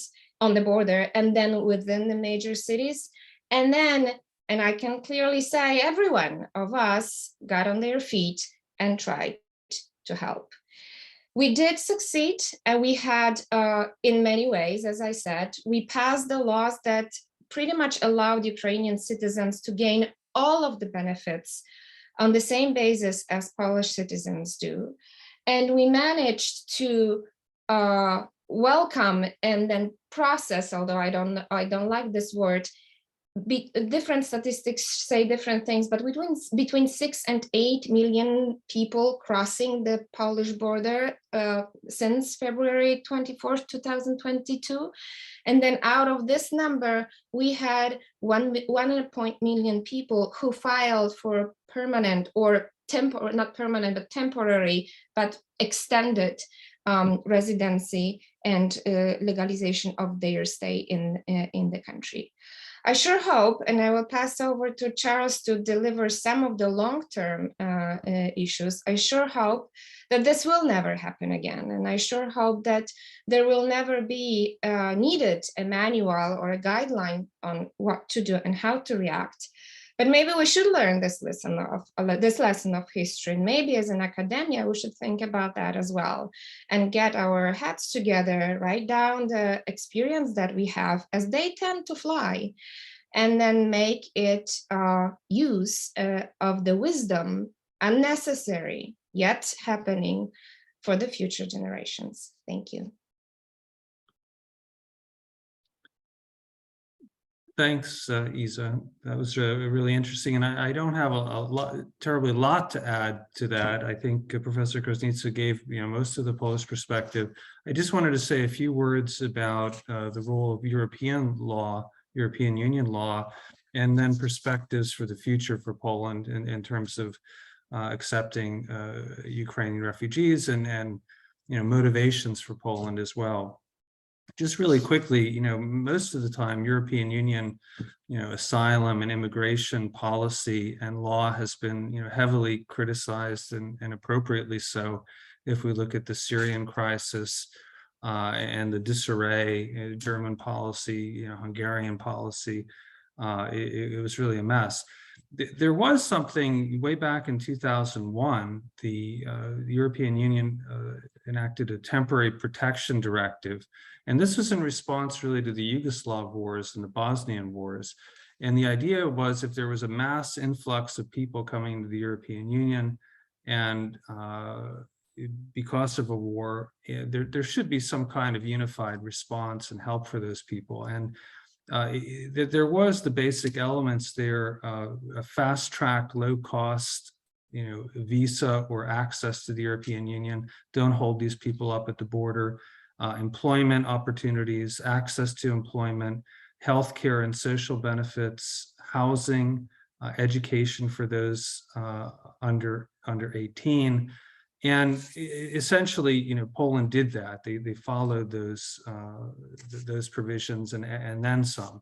and then within the major cities. And then, and I can clearly say, every one of us got on their feet and tried to help. We did succeed, and we had, in many ways, as I said, we passed the laws that pretty much allowed Ukrainian citizens to gain all of the benefits on the same basis as Polish citizens do. And we managed to welcome and then process, although I don't like this word, different statistics say different things, but between 6 and 8 million people crossing the Polish border since February 24th, 2022. And then out of this number, we had 1.1 million people who filed for permanent or not permanent, but temporary, but extended residency and legalization of their stay in the country. I sure hope, and I will pass over to Charles to deliver some of the long-term issues. I sure hope that this will never happen again. And I sure hope that there will never be needed a manual or a guideline on what to do and how to react. But maybe we should learn this lesson of history. And maybe as an academia, we should think about that as well and get our heads together, write down the experience that we have as they tend to fly, and then make it use of the wisdom unnecessary yet happening for the future generations. Thank you. Thanks, Isa. That was really interesting, and I don't have a terribly lot to add to that. I think Professor Koźmińska gave most of the Polish perspective. I just wanted to say a few words about the role of European law, European Union law, and then perspectives for the future for Poland in terms of accepting Ukrainian refugees and motivations for Poland as well. Just really quickly, most of the time, European Union, asylum and immigration policy and law has been, heavily criticized and appropriately so. If we look at the Syrian crisis and the disarray, German policy, Hungarian policy, it was really a mess. There was something way back in 2001, the European Union enacted a temporary protection directive. And this was in response really to the Yugoslav wars and the Bosnian wars. And the idea was if there was a mass influx of people coming to the European Union and because of a war, there should be some kind of unified response and help for those people. And there was the basic elements there, a fast-track, low-cost, visa or access to the European Union. Don't hold these people up at the border. Employment opportunities, access to employment, healthcare and social benefits, housing, education for those under 18. And essentially, Poland did that. They followed those provisions and then some.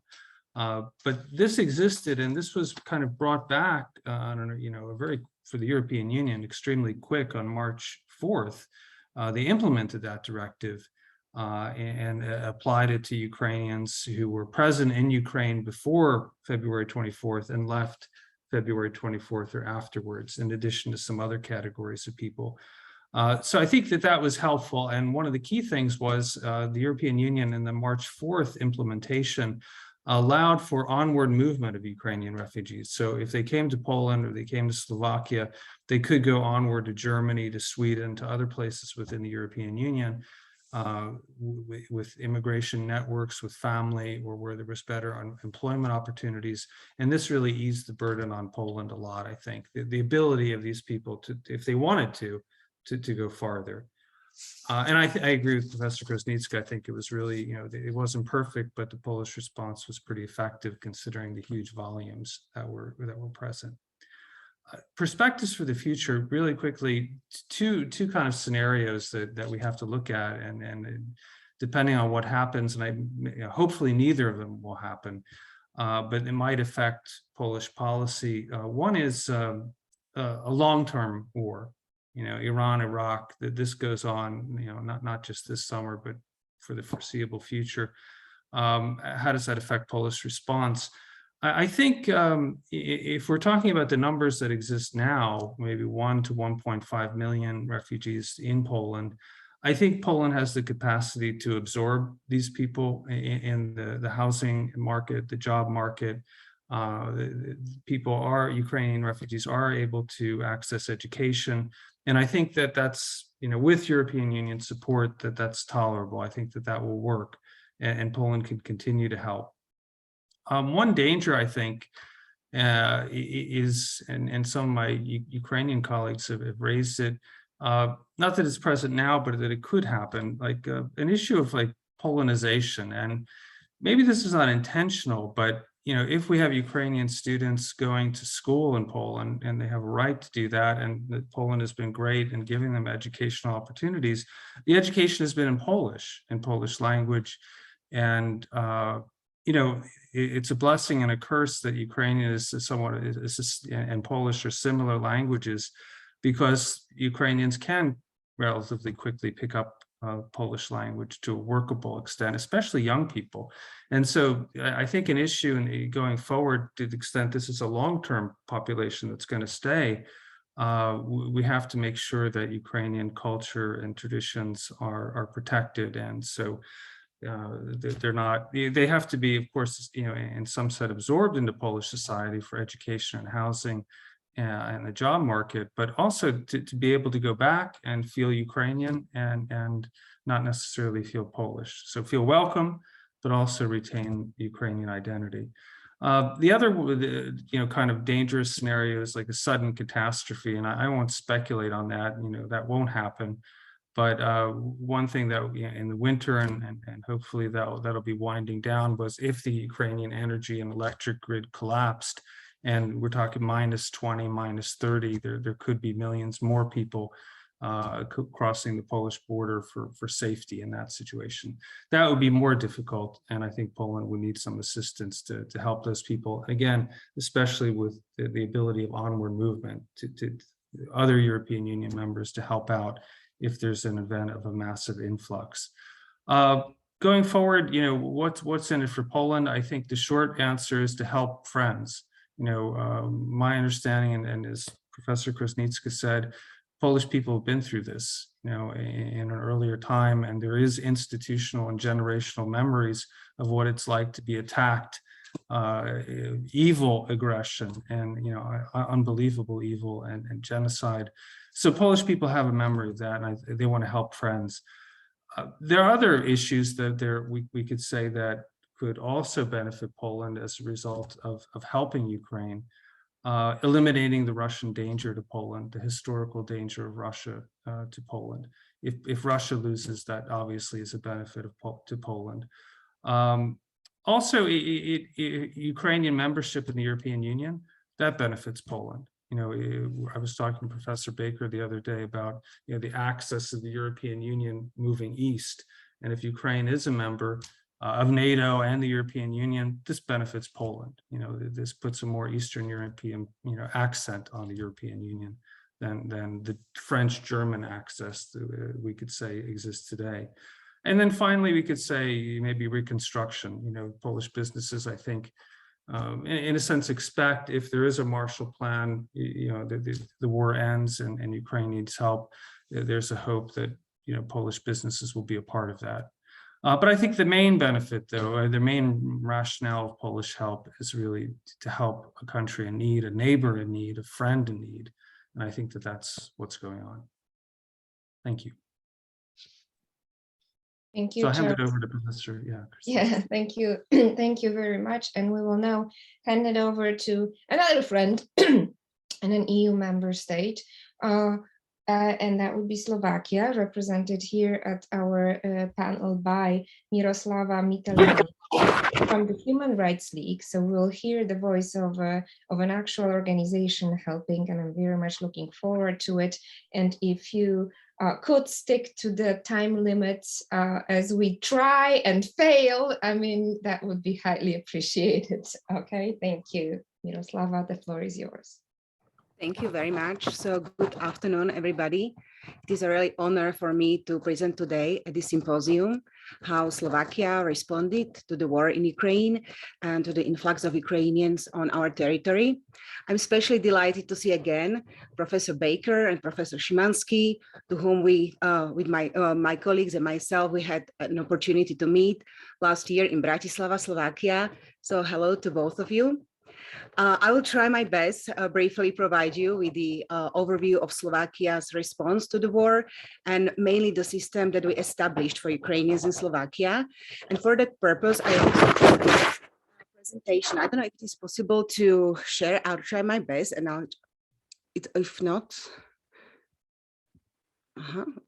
But this existed, and this was kind of brought back for the European Union extremely quick on March 4th. They implemented that directive and applied it to Ukrainians who were present in Ukraine before February 24th and left February 24th or afterwards, in addition to some other categories of people. So I think that that was helpful. And one of the key things was the European Union in the March 4th implementation allowed for onward movement of Ukrainian refugees. So if they came to Poland or they came to Slovakia, they could go onward to Germany, to Sweden, to other places within the European Union with immigration networks, with family, or where there was better employment opportunities. And this really eased the burden on Poland a lot, I think. The ability of these people to, if they wanted to go farther. And I agree with Professor Krasnicki. I think it was really, it wasn't perfect, but the Polish response was pretty effective considering the huge volumes that were present. Perspectives for the future, really quickly, two kind of scenarios that we have to look at, and depending on what happens, and hopefully neither of them will happen, but it might affect Polish policy. One is a long-term war. Iran, Iraq, that this goes on, not just this summer, but for the foreseeable future. How does that affect Polish response? I think if we're talking about the numbers that exist now, maybe 1 to 1.5 million refugees in Poland, I think Poland has the capacity to absorb these people in the housing market, the job market. Ukrainian refugees are able to access education. And I think that that's, with European Union support, that's tolerable. I think that will work, and Poland can continue to help. One danger, I think, is, and some of my Ukrainian colleagues have raised it, not that it's present now, but that it could happen, like an issue of like Polonization. And maybe this is not intentional, but if we have Ukrainian students going to school in Poland and they have a right to do that, and that Poland has been great in giving them educational opportunities, the education has been in Polish language. And, it's a blessing and a curse that Ukrainian is somewhat, and Polish are similar languages, because Ukrainians can relatively quickly pick up Polish language to a workable extent, especially young people. And so I think an issue in going forward, to the extent this is a long-term population that's going to stay, we have to make sure that Ukrainian culture and traditions are protected. And so they have to be, of course, in some sense absorbed into Polish society for education and housing and the job market, but also to be able to go back and feel Ukrainian and not necessarily feel Polish. So feel welcome, but also retain Ukrainian identity. The other, kind of dangerous scenario is like a sudden catastrophe, and I won't speculate on that. That won't happen. But one thing that in the winter, and hopefully that'll be winding down, was if the Ukrainian energy and electric grid collapsed, and we're talking -20, -30, there could be millions more people crossing the Polish border for safety in that situation. That would be more difficult, and I think Poland would need some assistance to help those people. Again, especially with the ability of onward movement to other European Union members to help out if there's an event of a massive influx. Going forward, what's in it for Poland? I think the short answer is to help friends. My understanding, and as Professor Krasnicki said, Polish people have been through this, in an earlier time, and there is institutional and generational memories of what it's like to be attacked, evil aggression, and unbelievable evil and genocide. So Polish people have a memory of that, and they want to help friends. There are other issues that we could say that could also benefit Poland as a result of helping Ukraine, eliminating the Russian danger to Poland, the historical danger of Russia to Poland. If Russia loses, that obviously is a benefit to Poland. Also, Ukrainian membership in the European Union, that benefits Poland. I was talking to Professor Baker the other day about the access of the European Union moving east. And if Ukraine is a member of NATO and the European Union, this benefits Poland. This puts a more Eastern European accent on the European Union than the French-German access that we could say exists today. And then finally, we could say maybe reconstruction. Polish businesses, I think, in a sense, expect if there is a Marshall Plan, the war ends and Ukraine needs help. There's a hope that Polish businesses will be a part of that. But I think the main benefit, though, the main rationale of Polish help is really to help a country in need, a neighbor in need, a friend in need. And I think that that's what's going on. Thank you. Thank you. So I hand it Charles. over to Professor. Yeah, thank you. Thank you very much. And we will now hand it over to another friend and an EU member state. And that would be Slovakia, represented here at our panel by Miroslava Miteleva from the Human Rights League. So we'll hear the voice of an actual organization helping, and I'm very much looking forward to it. And if you could stick to the time limits as we try and fail, I mean, that would be highly appreciated. Okay, thank you. Miroslava, the floor is yours. Thank you very much. So good afternoon, everybody. It is a really honor for me to present today at this symposium how Slovakia responded to the war in Ukraine and to the influx of Ukrainians on our territory. I'm especially delighted to see again Professor Baker and Professor Szymanski, to whom we, with my colleagues and myself, we had an opportunity to meet last year in Bratislava, Slovakia. So hello to both of you. I will try my best briefly provide you with the overview of Slovakia's response to the war, and mainly the system that we established for Ukrainians in Slovakia. And for that purpose, I also a presentation. I don't know if it is possible to share. I'll try my best, and if not,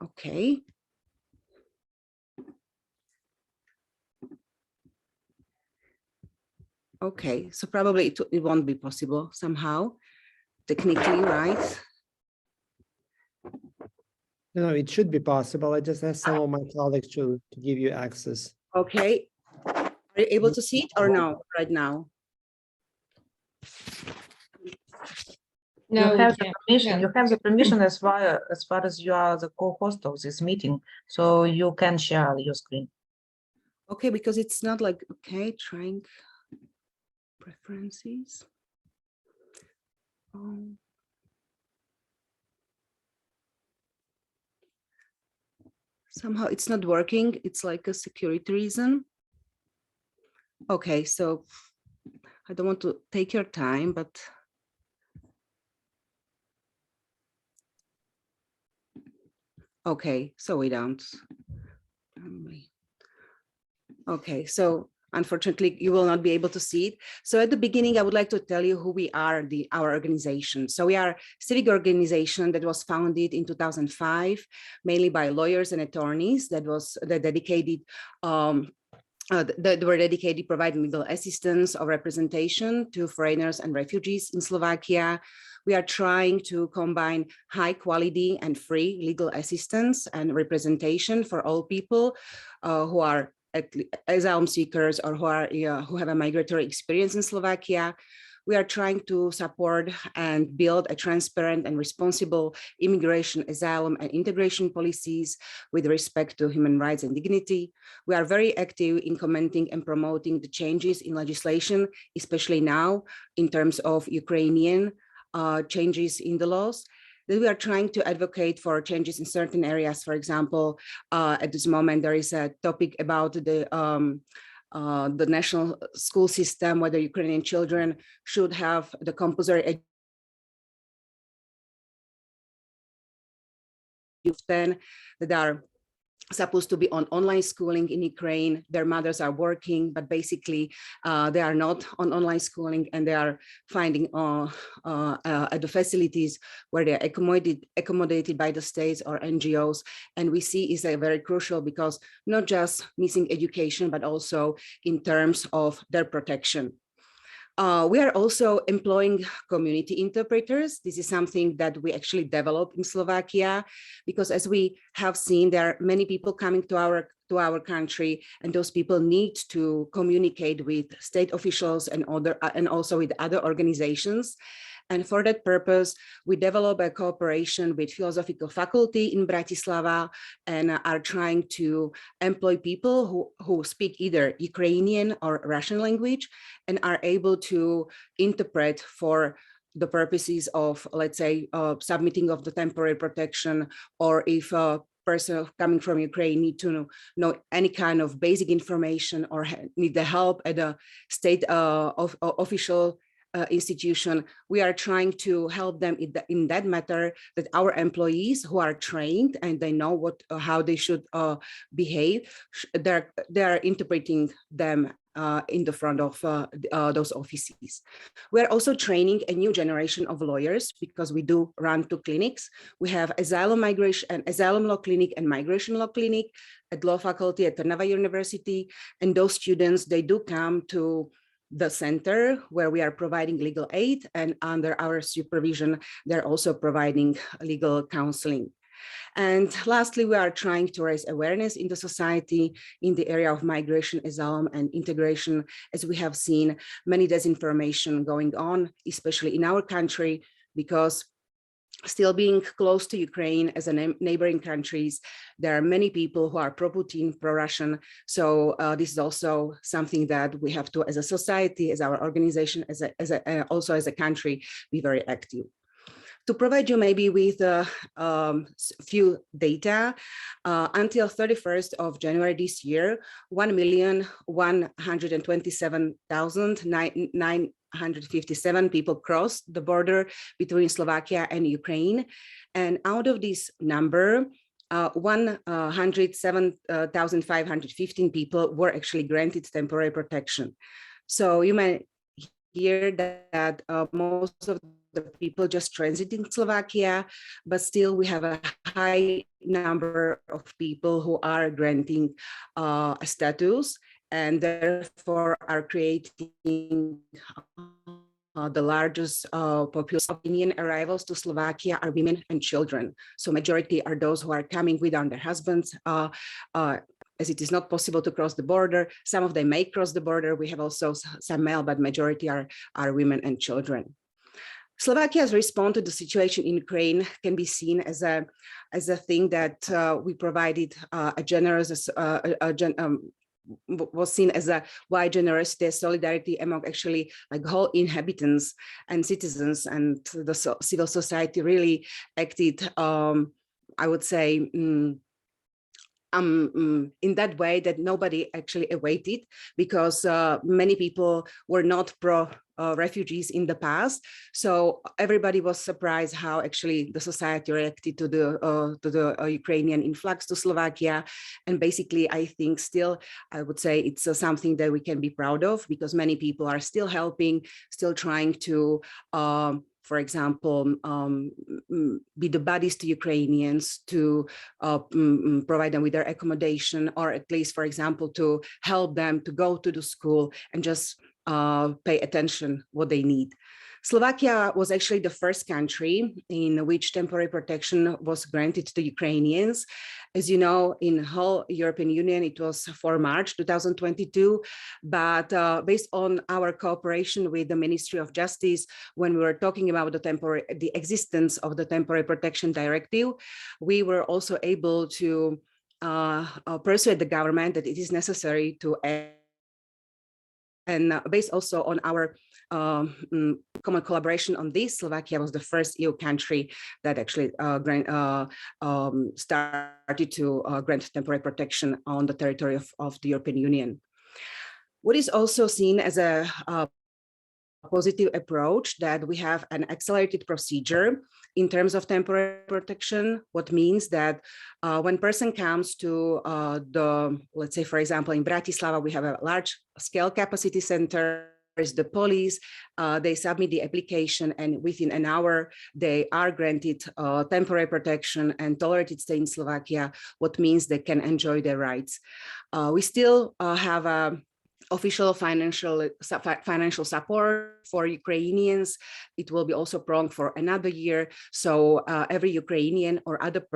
okay. Okay, so probably it won't be possible somehow, technically, right? No, it should be possible. I just asked some of my colleagues to give you access. Okay, are you able to see it or no right now? No, you have the permission. You have the permission as far as you are the co-host of this meeting, so you can share your screen. Okay, because it's not like, okay, trying preferences. Somehow it's not working. It's like a security reason. Okay, so I don't want to take your time, but okay, so we don't. Okay, so unfortunately, you will not be able to see it. So at the beginning, I would like to tell you who we are, our organization. So we are a civic organization that was founded in 2005, mainly by lawyers and attorneys that were dedicated providing legal assistance or representation to foreigners and refugees in Slovakia. We are trying to combine high quality and free legal assistance and representation for all people who are asylum seekers or who have a migratory experience in Slovakia. We are trying to support and build a transparent and responsible immigration, asylum, and integration policies with respect to human rights and dignity. We are very active in commenting and promoting the changes in legislation, especially now in terms of Ukrainian changes in the laws. That we are trying to advocate for changes in certain areas. For example, at this moment, there is a topic about the national school system, whether Ukrainian children should have the compulsory education that are supposed to be on online schooling in Ukraine. Their mothers are working, but basically they are not on online schooling, and they are finding at the facilities where they're accommodated by the states or NGOs. And we see is a very crucial, because not just missing education, but also in terms of their protection. We are also employing community interpreters. This is something that we actually developed in Slovakia, because as we have seen, there are many people coming to our country, and those people need to communicate with state officials and also with other organizations. And for that purpose, we develop a cooperation with philosophical faculty in Bratislava and are trying to employ people who speak either Ukrainian or Russian language and are able to interpret for the purposes of, let's say, submitting of the temporary protection, or if a person coming from Ukraine need to know any kind of basic information or need the help at a state official institution, we are trying to help them in that matter, that our employees who are trained and they know how they should behave, they are interpreting them in the front of those offices. We are also training a new generation of lawyers because we do run 2 clinics. We have asylum law clinic and migration law clinic at law faculty at Trnava University. And those students, they do come to the center where we are providing legal aid, and under our supervision, they're also providing legal counseling. And lastly, we are trying to raise awareness in the society in the area of migration, asylum, and integration, as we have seen many disinformation going on, especially in our country, because still being close to Ukraine as a neighboring countries, there are many people who are pro-Putin, pro-Russian. So this is also something that we have to, as a society, as our organization, also as a country, be very active. To provide you maybe with a few data, until 31st of January this year, 1,127,957 people crossed the border between Slovakia and Ukraine. And out of this number, 107,515 people were actually granted temporary protection. So you may hear that most of the people just transiting Slovakia, but still we have a high number of people who are granting a status, and therefore are creating the largest population of Ukrainian arrivals to Slovakia are women and children. So majority are those who are coming without their husbands, as it is not possible to cross the border. Some of them may cross the border. We have also some male, but majority are women and children. Slovakia's response to the situation in Ukraine can be seen as a thing that we provided a generous, was seen as a wide generosity, solidarity among actually like whole inhabitants and citizens, and the civil society really acted, I would say, in that way that nobody actually awaited, because many people were not pro refugees in the past. So everybody was surprised how actually the society reacted to the Ukrainian influx to Slovakia. And basically, I think still, I would say it's something that we can be proud of, because many people are still helping, still trying to for example, be the buddies to Ukrainians, to provide them with their accommodation, or at least, for example, to help them to go to the school and just pay attention what they need. Slovakia was actually the first country in which temporary protection was granted to Ukrainians. As you know, in the whole European Union, it was for March 2022, but based on our cooperation with the Ministry of Justice, when we were talking about the existence of the Temporary Protection Directive, we were also able to persuade the government that it is necessary to add. And based also on our common collaboration on this, Slovakia was the first EU country that actually started to grant temporary protection on the territory of the European Union. What is also seen as a positive approach, that we have an accelerated procedure in terms of temporary protection, what means that when person comes to let's say, for example, in Bratislava, we have a large scale capacity center, is the police, they submit the application, and within an hour, they are granted temporary protection and tolerated stay in Slovakia, what means they can enjoy their rights. We still have a official financial support for Ukrainians. It will be also prolonged for another year. So every Ukrainian or other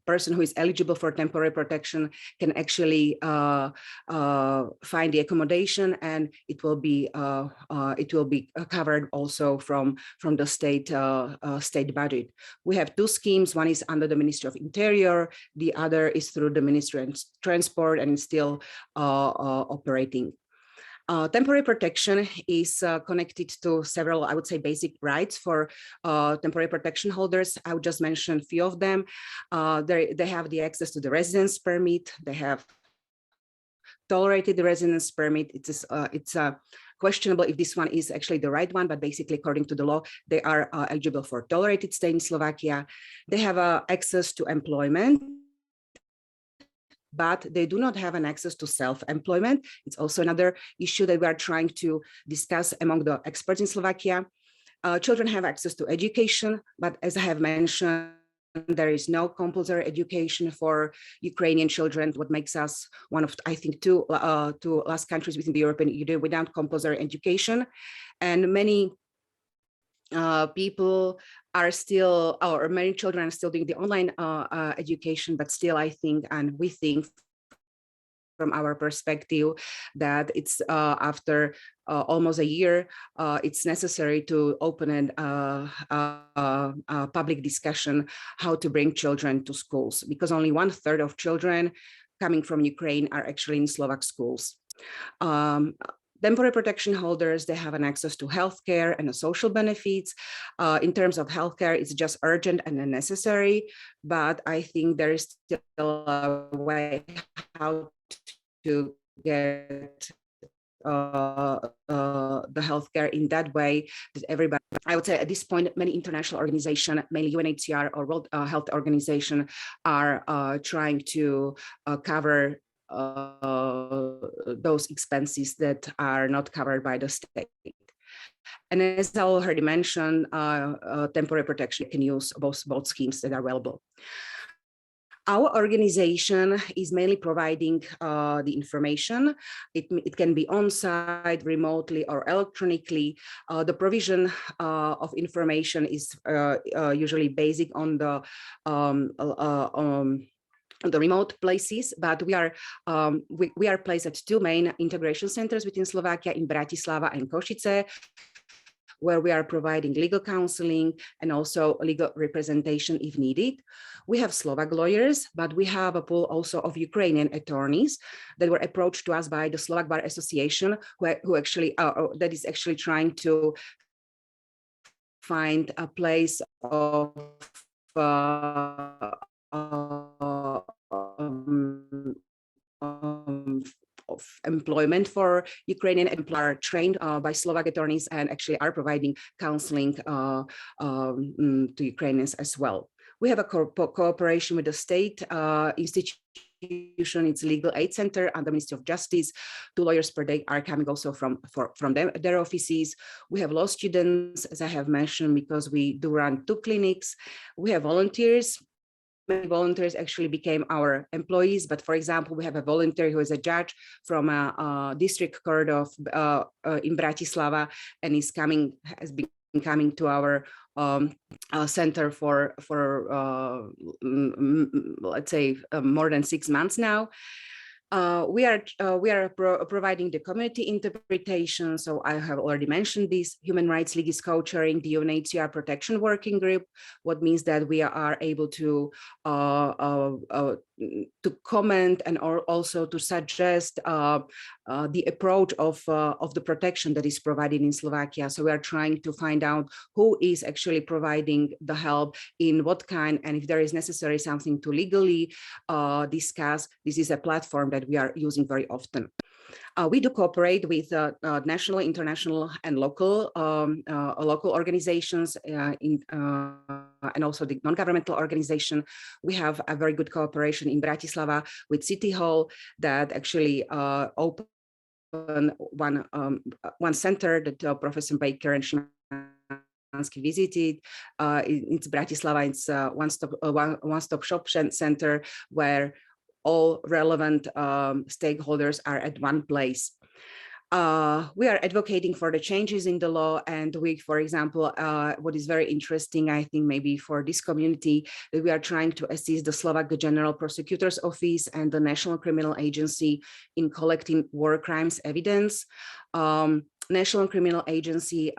person who is eligible for temporary protection can actually find the accommodation, and it will be covered also from the state budget. We have two schemes. One is under the Ministry of Interior. The other is through the Ministry of Transport and still operating. Temporary protection is connected to several, I would say, basic rights for temporary protection holders. I would just mention a few of them. They have the access to the residence permit. They have tolerated the residence permit. It's questionable if this one is actually the right one, but basically, according to the law, they are eligible for tolerated stay in Slovakia. They have access to employment, but they do not have an access to self-employment. It's also another issue that we are trying to discuss among the experts in Slovakia. Children have access to education, but as I have mentioned, there is no compulsory education for Ukrainian children, what makes us one of, I think, two last countries within the European Union without compulsory education. And many people are still, or many children are still doing the online education, but still I think, and we think from our perspective, that it's after almost a year, it's necessary to open a public discussion how to bring children to schools, because only 1/3 of children coming from Ukraine are actually in Slovak schools. Temporary protection holders, they have an access to healthcare and social benefits. In terms of healthcare, it's just urgent and necessary, but I think there is still a way how to get the healthcare in that way that everybody, I would say at this point, many international organizations, mainly UNHCR or World Health Organization, are trying to cover those expenses that are not covered by the state. And as I already mentioned, temporary protection can use both schemes that are available. Our organization is mainly providing the information. It can be on-site, remotely, or electronically. The provision of information is usually basic on the remote places, but we are placed at two main integration centers within Slovakia, in Bratislava and Košice, where we are providing legal counseling and also legal representation if needed. We have Slovak lawyers, but we have a pool also of Ukrainian attorneys that were approached to us by the Slovak Bar Association, who actually that is actually trying to find a place of employment for Ukrainian employees trained by Slovak attorneys and actually are providing counseling to Ukrainians as well. We have a cooperation with the state institution. It's Legal Aid Center and the Ministry of Justice. 2 lawyers per day are coming also from their offices. We have law students, as I have mentioned, because we do run 2 clinics. We have volunteers. Many volunteers actually became our employees, but for example, we have a volunteer who is a judge from a district court of in Bratislava, and has been coming to our center for let's say more than 6 months now. We are providing the community interpretation. So I have already mentioned this. Human Rights League is co-chairing the UNHCR Protection Working Group, what means that we are able to comment and also to suggest the approach of the protection that is provided in Slovakia. So we are trying to find out who is actually providing the help, in what kind, and if there is necessary something to legally discuss. This is a platform that we are using very often. We do cooperate with national, international, and local organizations and also the non-governmental organization. We have a very good cooperation in Bratislava with City Hall that actually opened one center that Professor Baker and Szymanski visited. It's Bratislava. It's a one-stop shop center where all relevant stakeholders are at one place. We are advocating for the changes in the law, and we, for example, what is very interesting, I think maybe for this community, that we are trying to assist the Slovak General Prosecutor's Office and the National Criminal Agency in collecting war crimes evidence. National Criminal Agency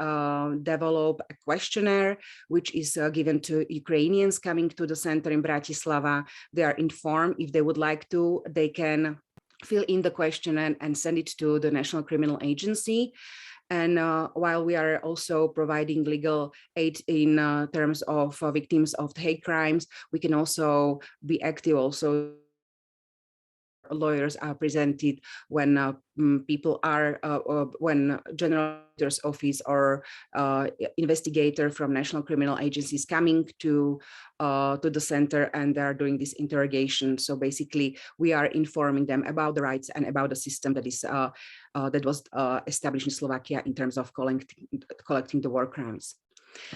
developed a questionnaire, which is given to Ukrainians coming to the center in Bratislava. They are informed if they would like to, they can fill in the question and send it to the National Criminal Agency. And while we are also providing legal aid in terms of victims of hate crimes, we can also be active also. Lawyers are presented when people are, when General Prosecutor's Office or investigator from National Criminal Agencies coming to the center and they're doing this interrogation. So basically, we are informing them about the rights and about the system that is that was established in Slovakia in terms of collecting the war crimes.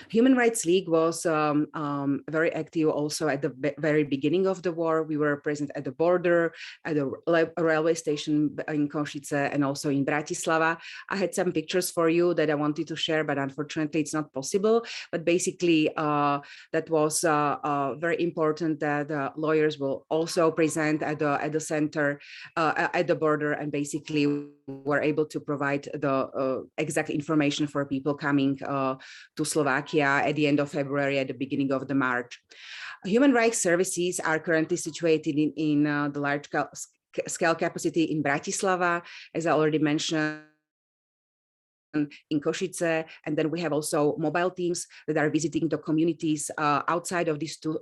Human Rights League was very active also at the very beginning of the war. We were present at the border, at the railway station in Košice, and also in Bratislava. I had some pictures for you that I wanted to share, but unfortunately it's not possible. But basically that was very important that lawyers will also present at the center, at the border, and basically were able to provide the exact information for people coming to Slovakia at the end of February, at the beginning of the March. Human rights services are currently situated in the large scale capacity in Bratislava, as I already mentioned, in Košice, and then we have also mobile teams that are visiting the communities outside of these two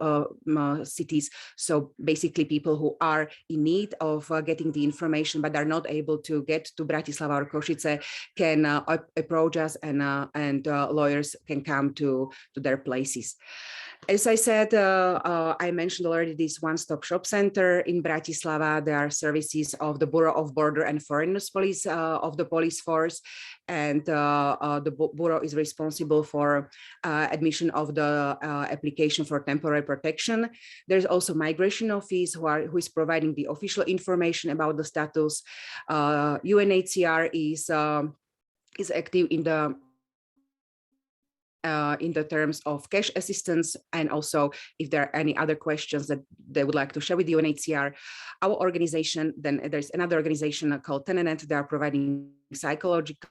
cities. So basically people who are in need of getting the information but are not able to get to Bratislava or Košice can approach us, and lawyers can come to their places. As I said, I mentioned already this one-stop shop center in Bratislava. There are services of the Bureau of Border and Foreigners Police of the police force, and the Bureau is responsible for admission of the application for temporary protection. There's also Migration Office who is providing the official information about the status. UNHCR is active in the terms of cash assistance, and also if there are any other questions that they would like to share with UNHCR. Our organization, then there's another organization called Tenenet. They are providing psychological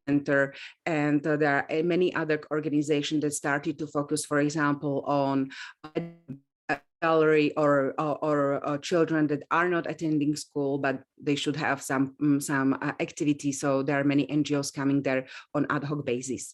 center, and there are many other organizations that started to focus, for example, on salary or children that are not attending school, but they should have some activity. So there are many NGOs coming there on ad hoc basis.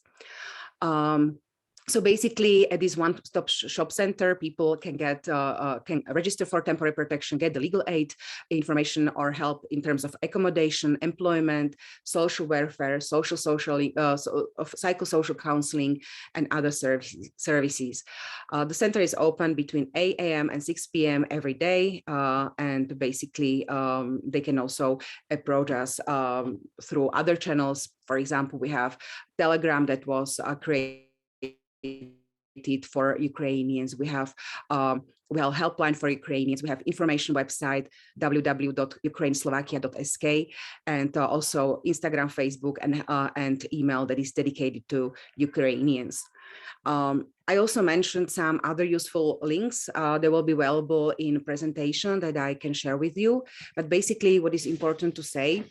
So basically, at this one-stop shop center, people can get can register for temporary protection, get the legal aid information or help in terms of accommodation, employment, social welfare, psychosocial counseling, and other services. The center is open between 8 a.m. and 6 p.m. every day, and basically they can also approach us through other channels. For example, we have Telegram that was created for Ukrainians. We have helpline for Ukrainians. We have information website www.ukraineslovakia.sk, and also Instagram, Facebook, and email that is dedicated to Ukrainians. I also mentioned some other useful links that will be available in a presentation that I can share with you. But basically, what is important to say,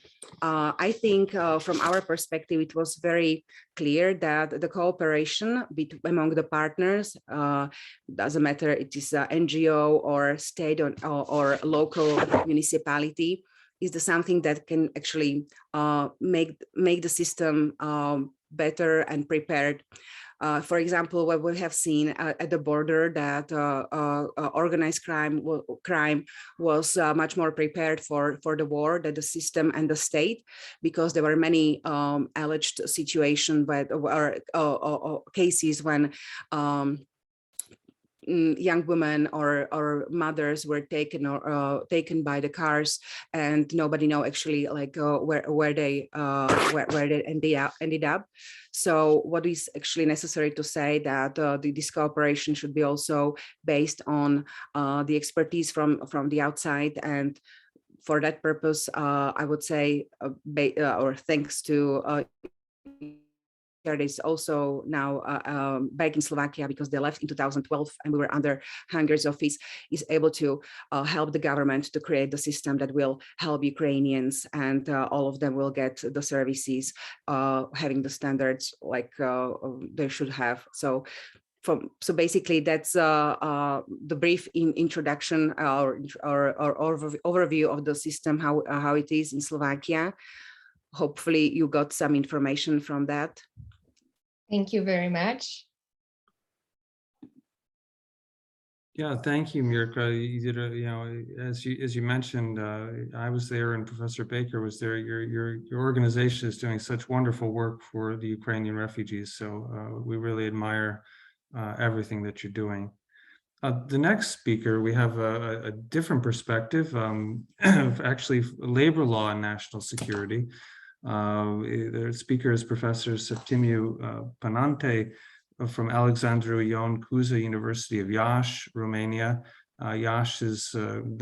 I think from our perspective, it was very clear that the cooperation among the partners, doesn't matter it is NGO or state or local municipality, is something that can actually make the system better and prepared. For example, what we have seen at the border, that organized crime was much more prepared for the war than the system and the state, because there were many alleged situations or cases when young women or mothers were taken by the cars, and nobody know actually like where they ended up. So what is actually necessary to say that this cooperation should be also based on the expertise from the outside, and for that purpose, I would say, or thanks to is also now back in Slovakia because they left in 2012 and we were under Hungary's office, is able to help the government to create the system that will help Ukrainians, and all of them will get the services having the standards like they should have. So basically that's the brief introduction or overview of the system, how it is in Slovakia. Hopefully you got some information from that. Thank you very much. Yeah, thank you, Mirka. You did as you mentioned, I was there and Professor Baker was there. Your organization is doing such wonderful work for the Ukrainian refugees. So we really admire everything that you're doing. The next speaker, we have a different perspective of actually labor law and national security. The speaker is Professor Septimiu Panante from Alexandru Ioan Cuza University of Iași, Romania. Iași is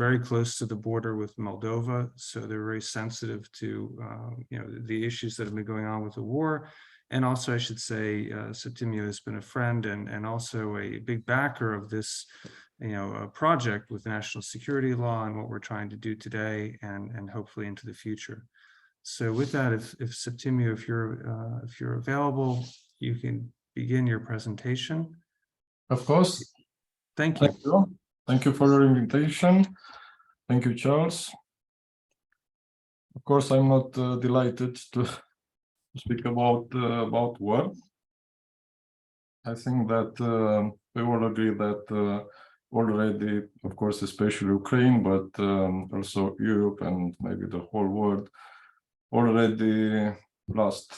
very close to the border with Moldova, so they're very sensitive to the issues that have been going on with the war. And also, I should say, Septimiu has been a friend and also a big backer of this project with national security law and what we're trying to do today and hopefully into the future. So with that, if Septimiu, if you're available, you can begin your presentation. Of course. Thank you. Thank you for your invitation. Thank you, Charles. Of course, I'm not delighted to speak about war. I think that we all agree that already, of course, especially Ukraine, but also Europe and maybe the whole world already lost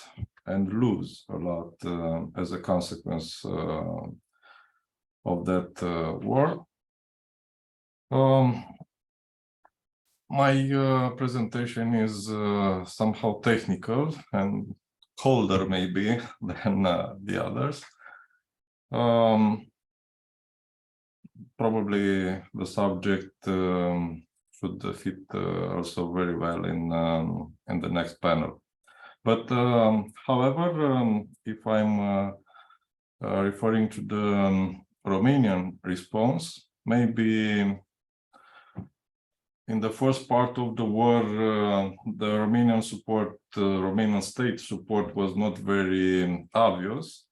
and lose a lot as a consequence of that war. My presentation is somehow technical and colder maybe than the others. Probably the subject should fit also very well in the next panel. But however, if I'm referring to the Romanian response, maybe in the first part of the war, the Romanian support, Romanian state support was not very obvious.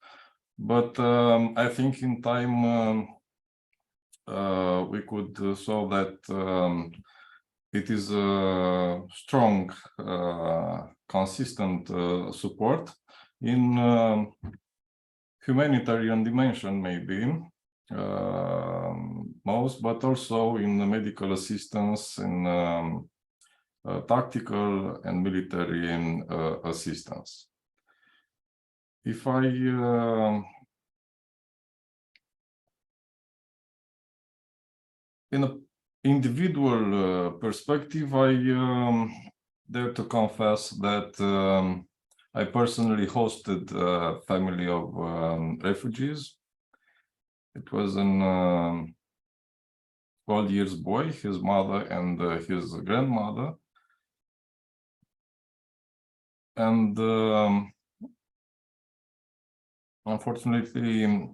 But I think in time we could saw that it is a strong, consistent support in humanitarian dimension, maybe most, but also in the medical assistance, in tactical and military assistance. If I in an individual perspective, I dare to confess that I personally hosted a family of refugees. It was an 12 years boy, his mother and his grandmother. And unfortunately,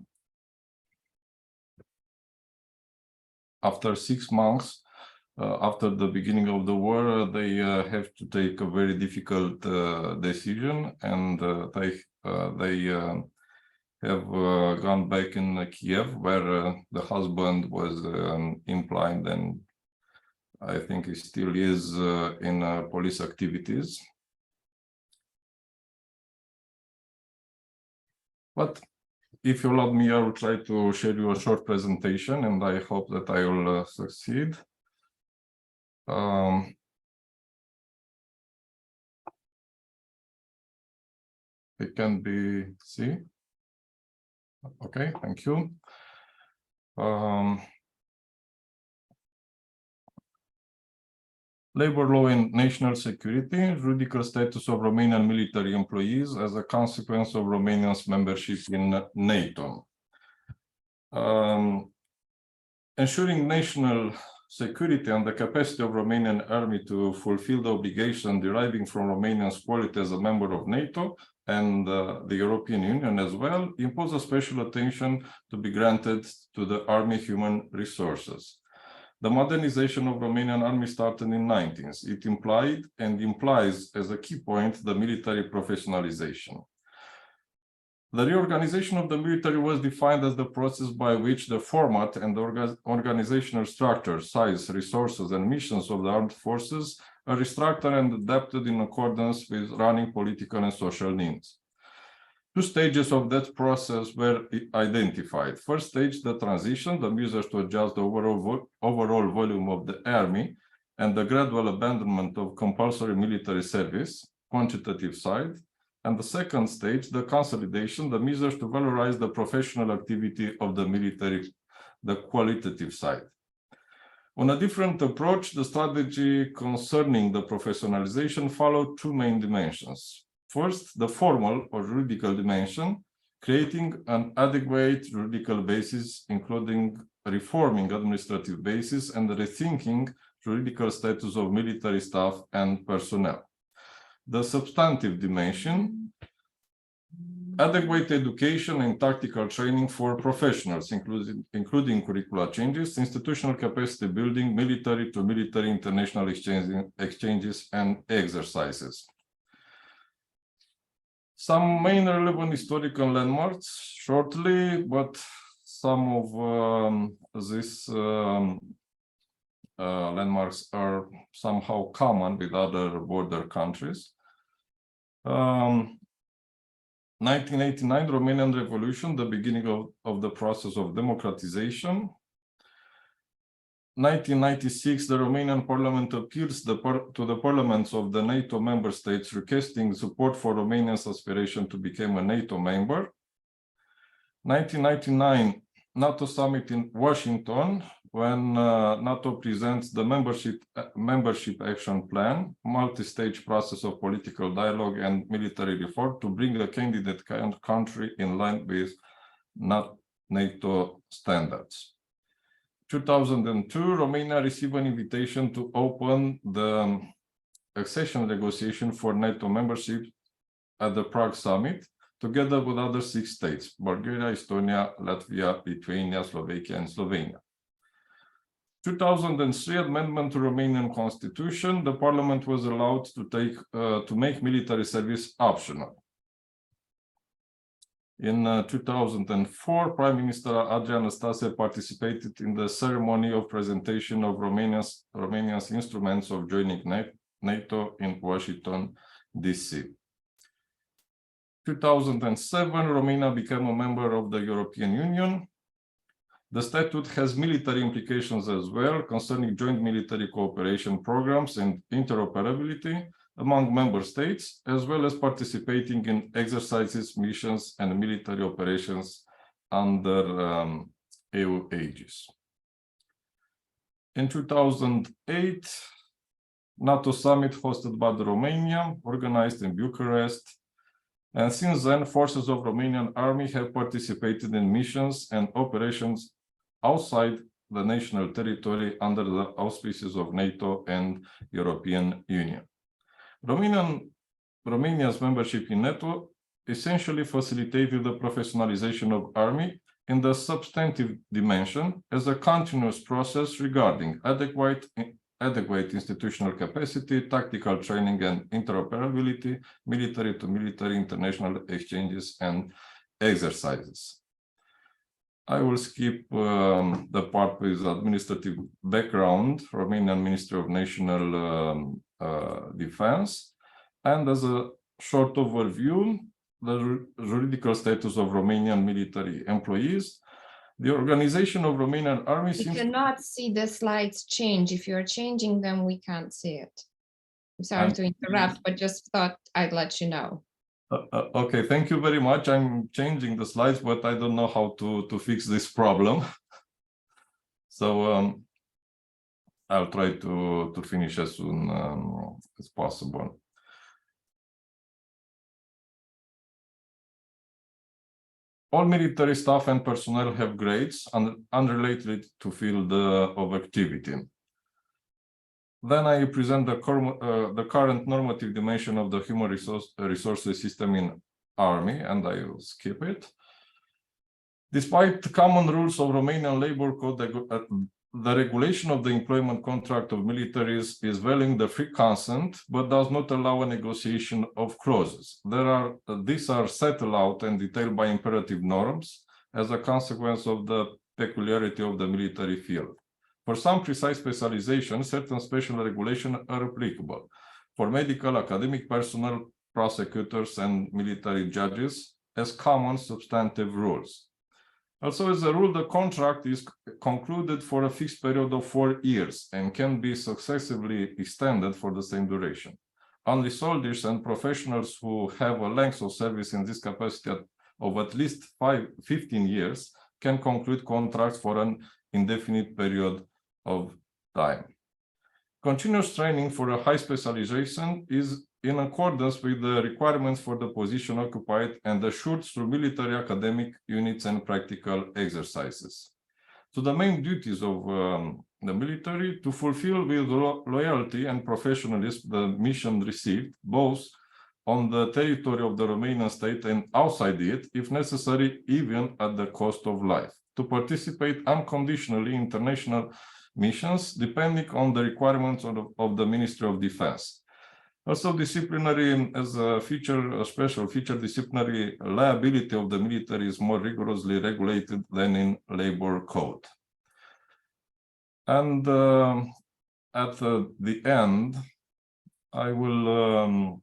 after 6 months, after the beginning of the war, they have to take a very difficult decision, and they have gone back in Kyiv, where the husband was implied, and I think he still is in police activities. But if you allow me, I will try to share you a short presentation, and I hope that I will succeed. It can be seen. Okay, thank you. Labor law and national security, judicial status of Romanian military employees as a consequence of Romania's membership in NATO. Ensuring national security, and the capacity of Romanian army to fulfill the obligation deriving from Romania's quality as a member of NATO and the European Union as well, impose a special attention to be granted to the army human resources. The modernization of Romanian army started in the 1990s. It implied and implies as a key point the military professionalization. The reorganization of the military was defined as the process by which the format and the organizational structure, size, resources, and missions of the armed forces are restructured and adapted in accordance with running political and social needs. Two stages of that process were identified. First stage, the transition, the measures to adjust the overall volume of the army and the gradual abandonment of compulsory military service, quantitative side. And the second stage, the consolidation, the measures to valorize the professional activity of the military, the qualitative side. On a different approach, the strategy concerning the professionalization followed two main dimensions. First, the formal or juridical dimension, creating an adequate juridical basis, including reforming administrative basis and rethinking juridical status of military staff and personnel. The substantive dimension, adequate education and tactical training for professionals, including curricular changes, institutional capacity building, military to military international exchanges and exercises. Some main relevant historical landmarks shortly, but some of these landmarks are somehow common with other border countries. 1989, Romanian Revolution, the beginning of the process of democratization. 1996, the Romanian Parliament appeals to the parliaments of the NATO member states requesting support for Romania's aspiration to become a NATO member. 1999, NATO summit in Washington, when NATO presents the membership action plan, multi-stage process of political dialogue and military reform to bring a candidate country in line with NATO standards. 2002, Romania received an invitation to open the accession negotiation for NATO membership at the Prague summit, together with other 6 states, Bulgaria, Estonia, Latvia, Lithuania, Slovakia, and Slovenia. 2003, amendment to Romanian constitution, the parliament was allowed to make military service optional. In 2004, Prime Minister Adrian Năstase participated in the ceremony of presentation of Romania's instruments of joining NATO in Washington, D.C. 2007, Romania became a member of the European Union. The statute has military implications as well concerning joint military cooperation programs and interoperability among member states, as well as participating in exercises, missions, and military operations under EU aegis. In 2008, NATO summit hosted by Romania, organized in Bucharest, and since then, forces of Romanian army have participated in missions and operations outside the national territory under the auspices of NATO and European Union. Romania's membership in NATO essentially facilitated the professionalization of army in the substantive dimension as a continuous process regarding adequate institutional capacity, tactical training and interoperability, military to military international exchanges and exercises. I will skip the part with administrative background, Romanian Ministry of National Defense, and as a short overview, the juridical status of Romanian military employees. The organization of Romanian army We cannot see the slides change. If you're changing them, we can't see it. I'm sorry to interrupt, but just thought I'd let you know. Okay, thank you very much. I'm changing the slides, but I don't know how to fix this problem. So I'll try to finish as soon as possible. All military staff and personnel have grades unrelated to field of activity. Then I present the current normative dimension of the human resources system in Army, and I will skip it. Despite the common rules of Romanian labor code, the regulation of the employment contract of militaries is veiling the free consent, but does not allow a negotiation of clauses. These are settled out and detailed by imperative norms as a consequence of the peculiarity of the military field. For some precise specialization, certain special regulations are applicable. For medical, academic personnel, prosecutors, and military judges, as common substantive rules. Also, as a rule, the contract is concluded for a fixed period of 4 years and can be successively extended for the same duration. Only soldiers and professionals who have a length of service in this capacity of at least 15 years can conclude contracts for an indefinite period of time. Continuous training for a high specialization is in accordance with the requirements for the position occupied and assured through military academic units and practical exercises. So the main duties of the military to fulfill with loyalty and professionalism the mission received, both on the territory of the Romanian state and outside it, if necessary, even at the cost of life. To participate unconditionally in international missions, depending on the requirements of the Ministry of Defense. Also, disciplinary, as a special feature, disciplinary liability of the military is more rigorously regulated than in labor code. And at the end, I will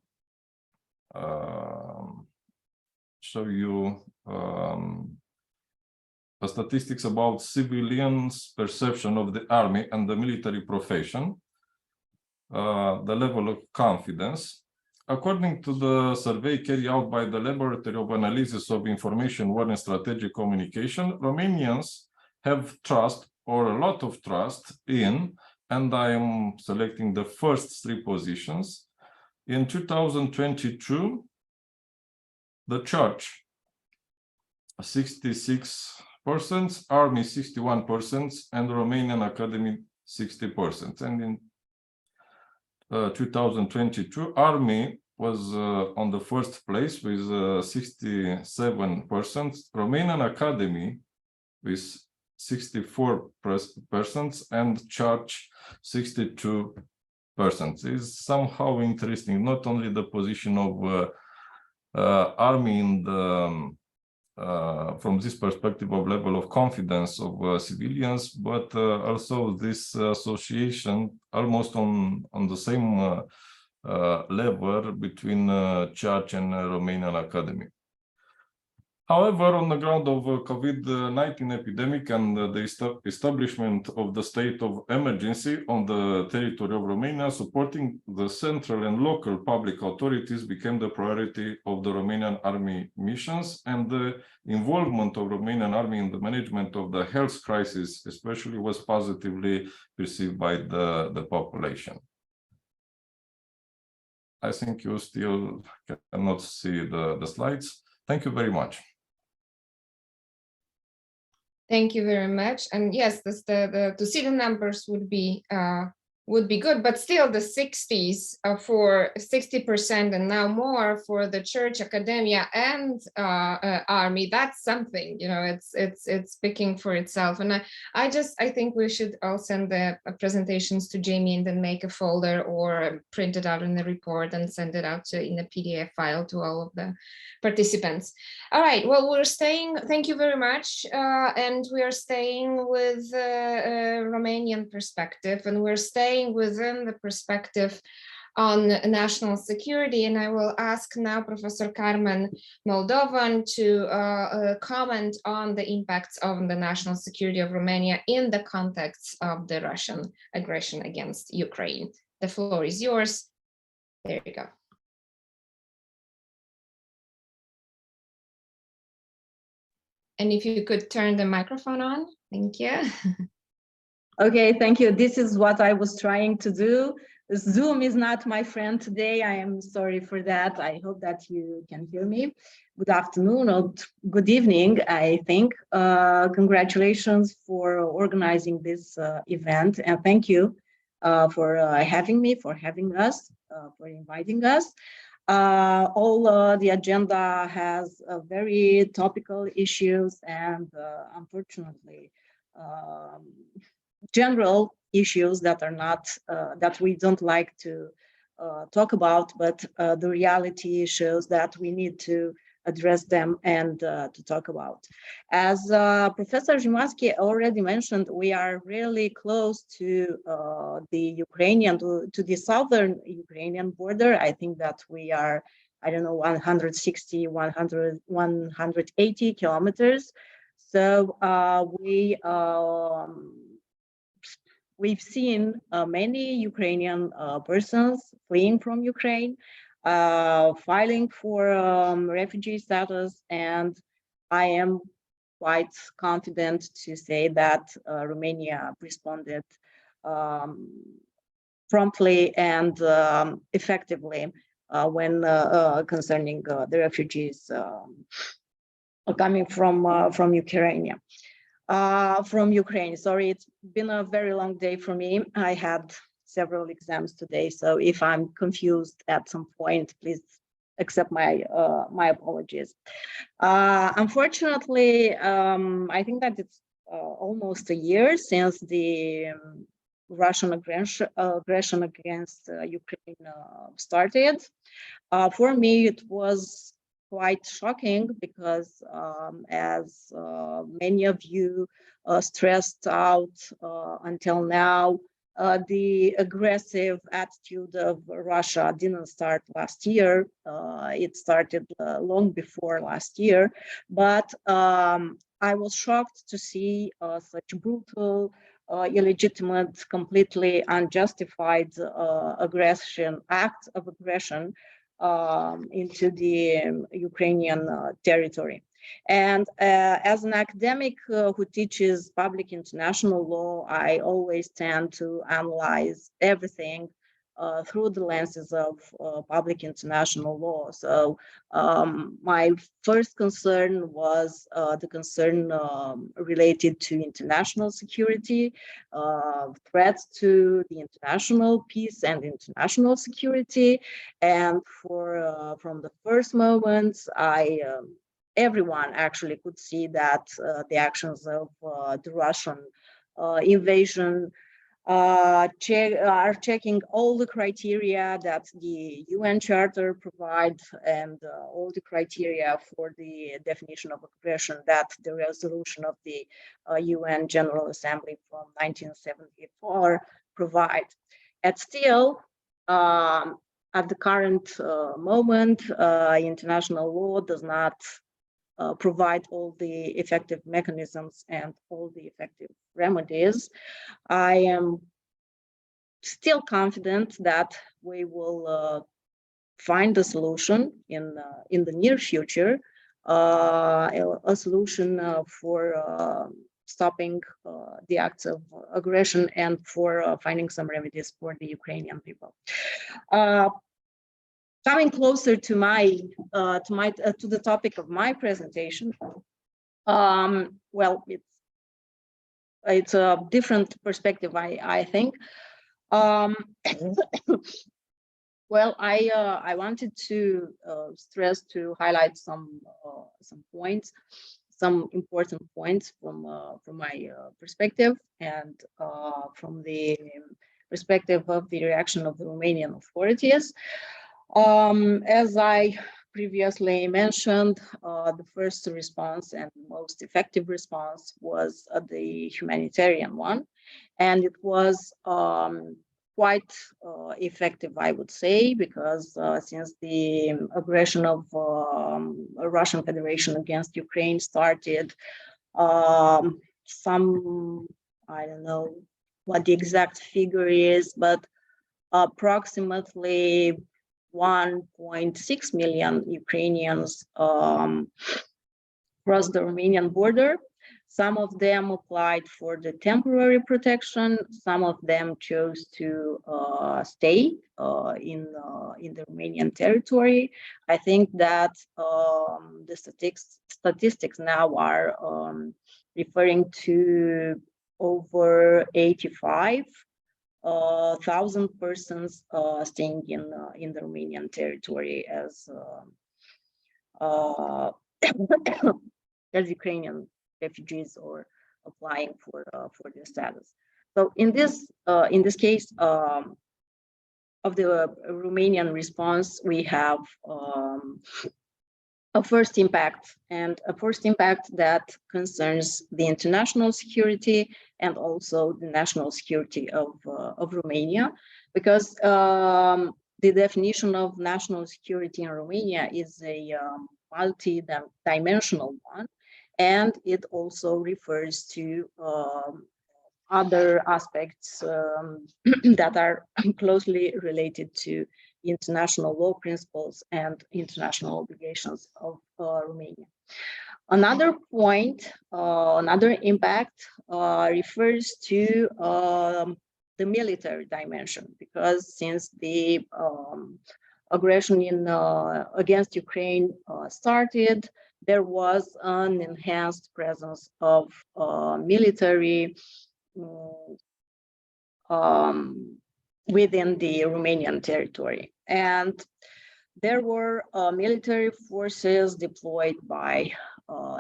show you the statistics about civilians' perception of the army and the military profession. The level of confidence. According to the survey carried out by the Laboratory of Analysis of Information War and Strategic Communication, Romanians have trust or a lot of trust in, and I am selecting the first 3 positions. In 2022, the Church 66%, Army 61%, and Romanian Academy 60%. And in 2022, Army was on the first place with 67%, Romanian Academy with 64%, and Church 62%. Is somehow interesting, not only the position of Army in the from this perspective of level of confidence of civilians, but also this association almost on the same level between Church and Romanian Academy. However, on the ground of COVID-19 epidemic and the establishment of the state of emergency on the territory of Romania, supporting the central and local public authorities became the priority of the Romanian Army missions, and the involvement of Romanian Army in the management of the health crisis especially was positively perceived by the population. I think you still cannot see the slides. Thank you very much. Thank you very much. And yes, this, to see the numbers would be good, but still the 60s for 60% and now more for the church, academia, and army. That's something, you know. It's speaking for itself. And I think we should all send the presentations to Jamie and then make a folder or print it out in the report and send it out in a PDF file to all of the participants. All right, well, we're staying, thank you very much. And we are staying with Romanian perspective, and we're staying within the perspective on national security. And I will ask now Professor Carmen Moldovan to comment on the impacts of the national security of Romania in the context of the Russian aggression against Ukraine. The floor is yours. There you go. And if you could turn the microphone on, thank you. Okay, thank you. This is what I was trying to do. Zoom is not my friend today. I am sorry for that. I hope that you can hear me. Good afternoon or good evening, I think. Congratulations for organizing this event, and thank you for having me, for having us, for inviting us. The agenda has very topical issues and unfortunately general issues that are not that we don't like to talk about, but the reality shows that we need to address them and to talk about. As Professor Zhimansky already mentioned, we are really close to the the southern Ukrainian border. I think that we are, I don't know, 160, 180 kilometers. So we've seen many Ukrainian persons fleeing from Ukraine, filing for refugee status, and I am quite confident to say that Romania responded promptly and effectively when concerning the refugees coming from Ukraine. Sorry, it's been a very long day for me. I had several exams today, so if I'm confused at some point, please accept my my apologies. Unfortunately, I think that it's almost a year since the Russian aggression against Ukraine started. For me, it was quite shocking because as many of you stressed out until now, the aggressive attitude of Russia didn't start last year. It started long before last year, but I was shocked to see such brutal, illegitimate, completely unjustified act of aggression into the Ukrainian territory. And as an academic who teaches public international law, I always tend to analyze everything through the lenses of public international law. So my first concern was the concern related to international security, threats to the international peace and international security. And from the first moments, everyone actually could see that the actions of the Russian invasion are checking all the criteria that the UN Charter provides and all the criteria for the definition of aggression that the resolution of the UN General Assembly from 1974 provide. And still, at the current moment, international law does not provide all the effective mechanisms and all the effective remedies. I am still confident that we will find a solution in the near future, a solution for stopping the acts of aggression and for finding some remedies for the Ukrainian people. Coming closer to the topic of my presentation, well, it's a different perspective, I think. Well, I wanted to highlight some points, some important points from my perspective and from the perspective of the reaction of the Romanian authorities. As I previously mentioned, the first response and most effective response was the humanitarian one, and it was quite effective, I would say, because since the aggression of Russian Federation against Ukraine started, some, I don't know what the exact figure is, but approximately 1.6 million Ukrainians crossed the Romanian border. Some of them applied for the temporary protection. Some of them chose to stay in the Romanian territory. I think that the statistics now are referring to over 85 1,000 persons staying in the Romanian territory as as Ukrainian refugees or applying for their status. So in this case of the Romanian response, we have a first impact, and a first impact that concerns the international security and also the national security of Romania, because the definition of national security in Romania is a multi-dimensional one, and it also refers to other aspects that are closely related to international law principles and international obligations of Romania. Another point, another impact refers to the military dimension, because since the aggression against Ukraine started, there was an enhanced presence of military within the Romanian territory. And there were military forces deployed by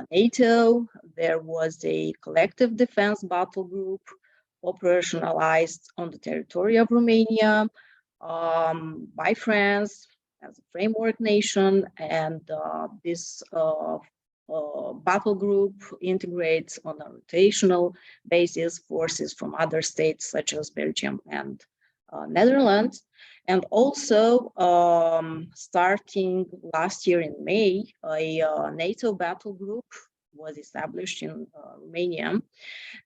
NATO. There was a collective defense battle group operationalized on the territory of Romania by France as a framework nation, and this battle group integrates on a rotational basis forces from other states such as Belgium and Netherlands. And also starting last year in May, a NATO battle group was established in Romania,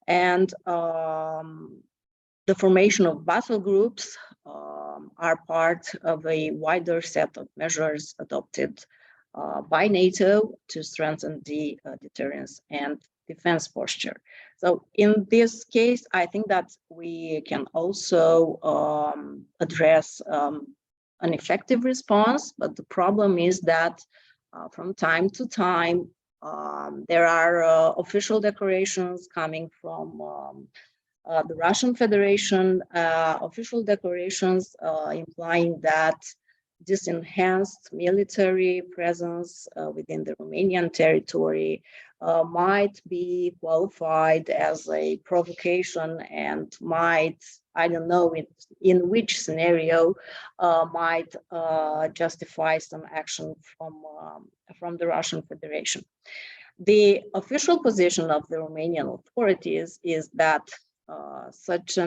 and the formation of battle groups are part of a wider set of measures adopted by NATO to strengthen the deterrence and defense posture. So in this case, I think that we can also address an effective response, but the problem is that from time to time, there are official declarations coming from the Russian Federation, official declarations implying that this enhanced military presence within the Romanian territory might be qualified as a provocation and might, I don't know in which scenario, might justify some action from the Russian Federation. The official position of the Romanian authorities is that such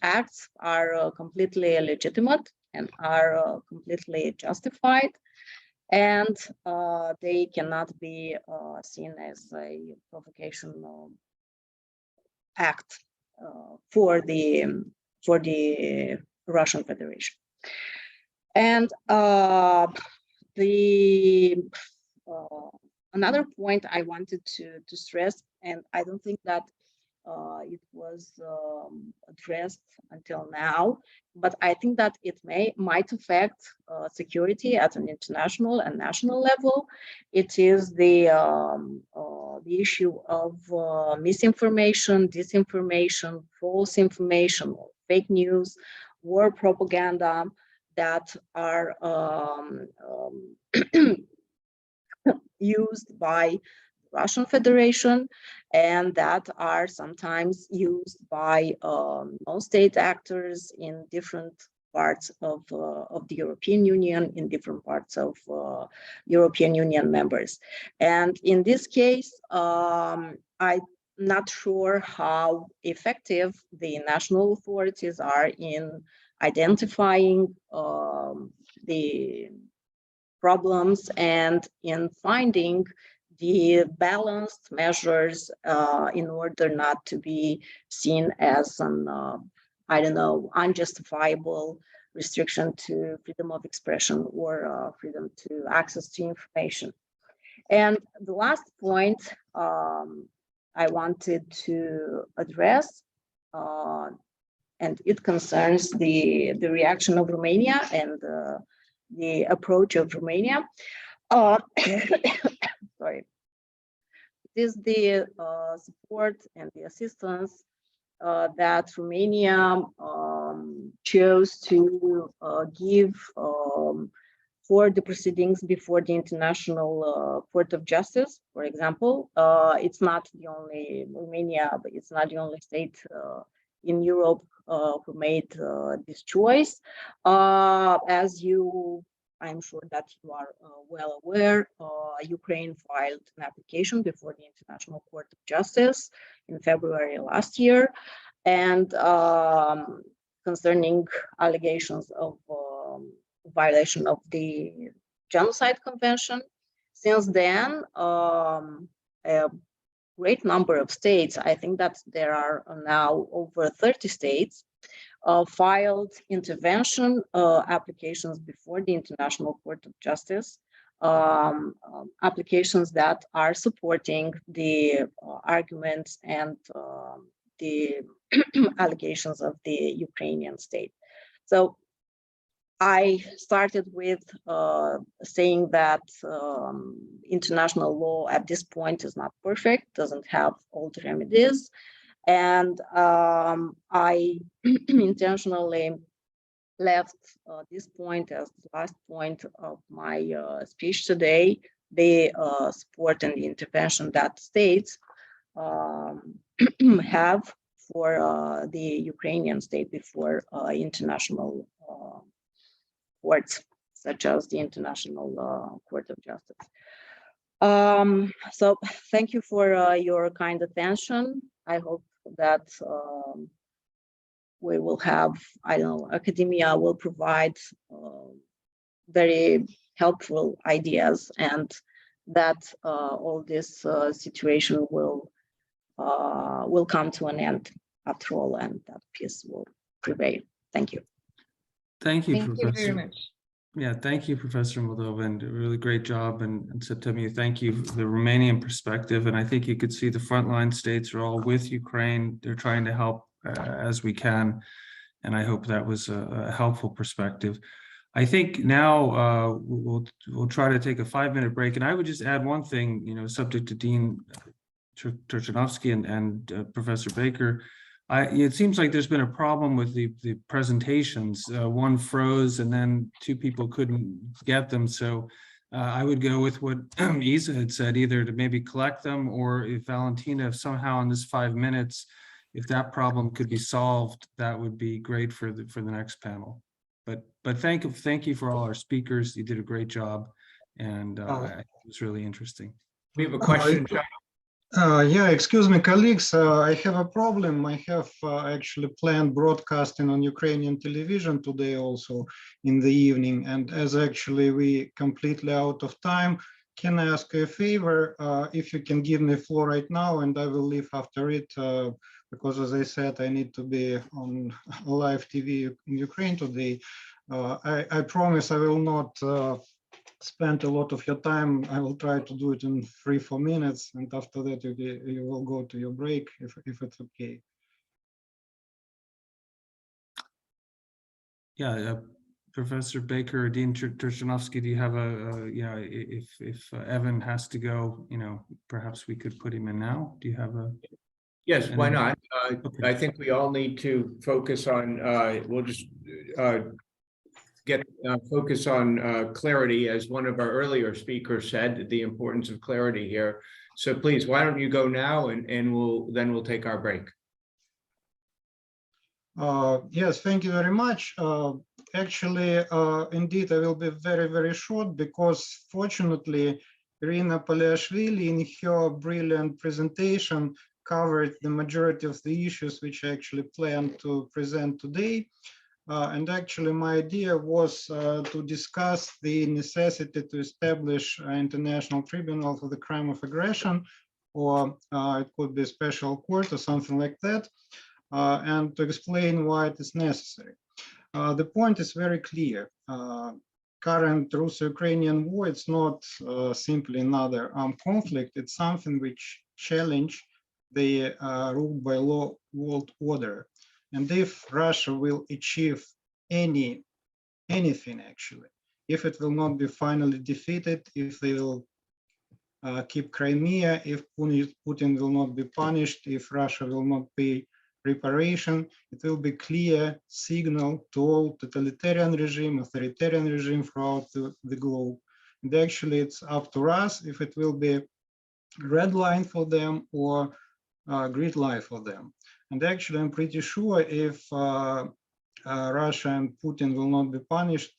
acts are completely legitimate and are completely justified, and they cannot be seen as a provocation act for the Russian Federation. And another point I wanted to stress, and I don't think that it was addressed until now, but I think that it might affect security at an international and national level. It is the issue of misinformation, disinformation, false information, fake news, war propaganda that are used by Russian Federation, and that are sometimes used by non-state actors in different parts of the European Union, in different parts of European Union members. And in this case, I'm not sure how effective the national authorities are in identifying the problems and in finding the balanced measures in order not to be seen as an, I don't know, unjustifiable restriction to freedom of expression or freedom to access to information. And the last point I wanted to address, and it concerns the reaction of Romania and the approach of Romania. Sorry. It is the support and the assistance that Romania chose to give for the proceedings before the International Court of Justice, for example. It's not the only Romania, but it's not the only state in Europe who made this choice. As I'm sure that you are well aware, Ukraine filed an application before the International Court of Justice in February last year, and concerning allegations of violation of the Genocide Convention. Since then, a great number of states, I think that there are now over 30 states, filed intervention applications before the International Court of Justice, applications that are supporting the arguments and the allegations of the Ukrainian state. So I started with saying that international law at this point is not perfect, doesn't have all the remedies. And I intentionally left this point as the last point of my speech today, the support and the intervention that states have for the Ukrainian state before international courts, such as the International Court of Justice. So thank you for your kind attention. I hope that we will have, I don't know, academia will provide very helpful ideas, and that all this situation will come to an end after all, and that peace will prevail. Thank you. Thank you, Thank Professor. you very much. Yeah, thank you, Professor Moldova, and a really great job. And Septemia, thank you for the Romanian perspective. And I think you could see the frontline states are all with Ukraine. They're trying to help as we can. And I hope that was a helpful perspective. I think now we'll try to take a 5-minute break. And I would just add one thing, subject to Dean Turchanovsky and Professor Baker. It seems like there's been a problem with the presentations. One froze and then 2 people couldn't get them. So I would go with what Isa had said, either to maybe collect them, or if Valentina, if somehow in this 5 minutes, if that problem could be solved, that would be great for the next panel. But thank you for all our speakers. You did a great job, and it was really interesting. We have a question. Yeah, excuse me, colleagues, I have a problem. I have actually planned broadcasting on Ukrainian television today also in the evening. And as actually we completely out of time, can I ask a favor if you can give me the floor right now, and I will leave after it, because as I said, I need to be on live TV in Ukraine today. I promise I will not spend a lot of your time. I will try to do it in 3-4 minutes, and after that you will go to your break if it's okay. Yeah, Professor Baker or Dean Turchanovsky, do you have if Evan has to go, perhaps we could put him in now. Do you have a? Yes, why not? Okay. I think we all need to focus on, we'll just focus on clarity, as one of our earlier speakers said, the importance of clarity here. So please, why don't you go now, and we'll take our break. Yes, thank you very much. Actually, indeed, I will be very, very short, because fortunately, Irina Poliashvili, in her brilliant presentation, covered the majority of the issues which I actually planned to present today. And actually, my idea was to discuss the necessity to establish an international tribunal for the crime of aggression, or it could be a special court or something like that, and to explain why it is necessary. The point is very clear. Current Russo-Ukrainian war, it's not simply another armed conflict. It's something which challenges the rule by law world order. And if Russia will achieve anything, actually, if it will not be finally defeated, if they will keep Crimea, if Putin will not be punished, if Russia will not pay reparation, it will be clear signal to all totalitarian regime, authoritarian regime throughout the globe. And actually, it's up to us if it will be red line for them or green line for them. And actually, I'm pretty sure if Russia and Putin will not be punished,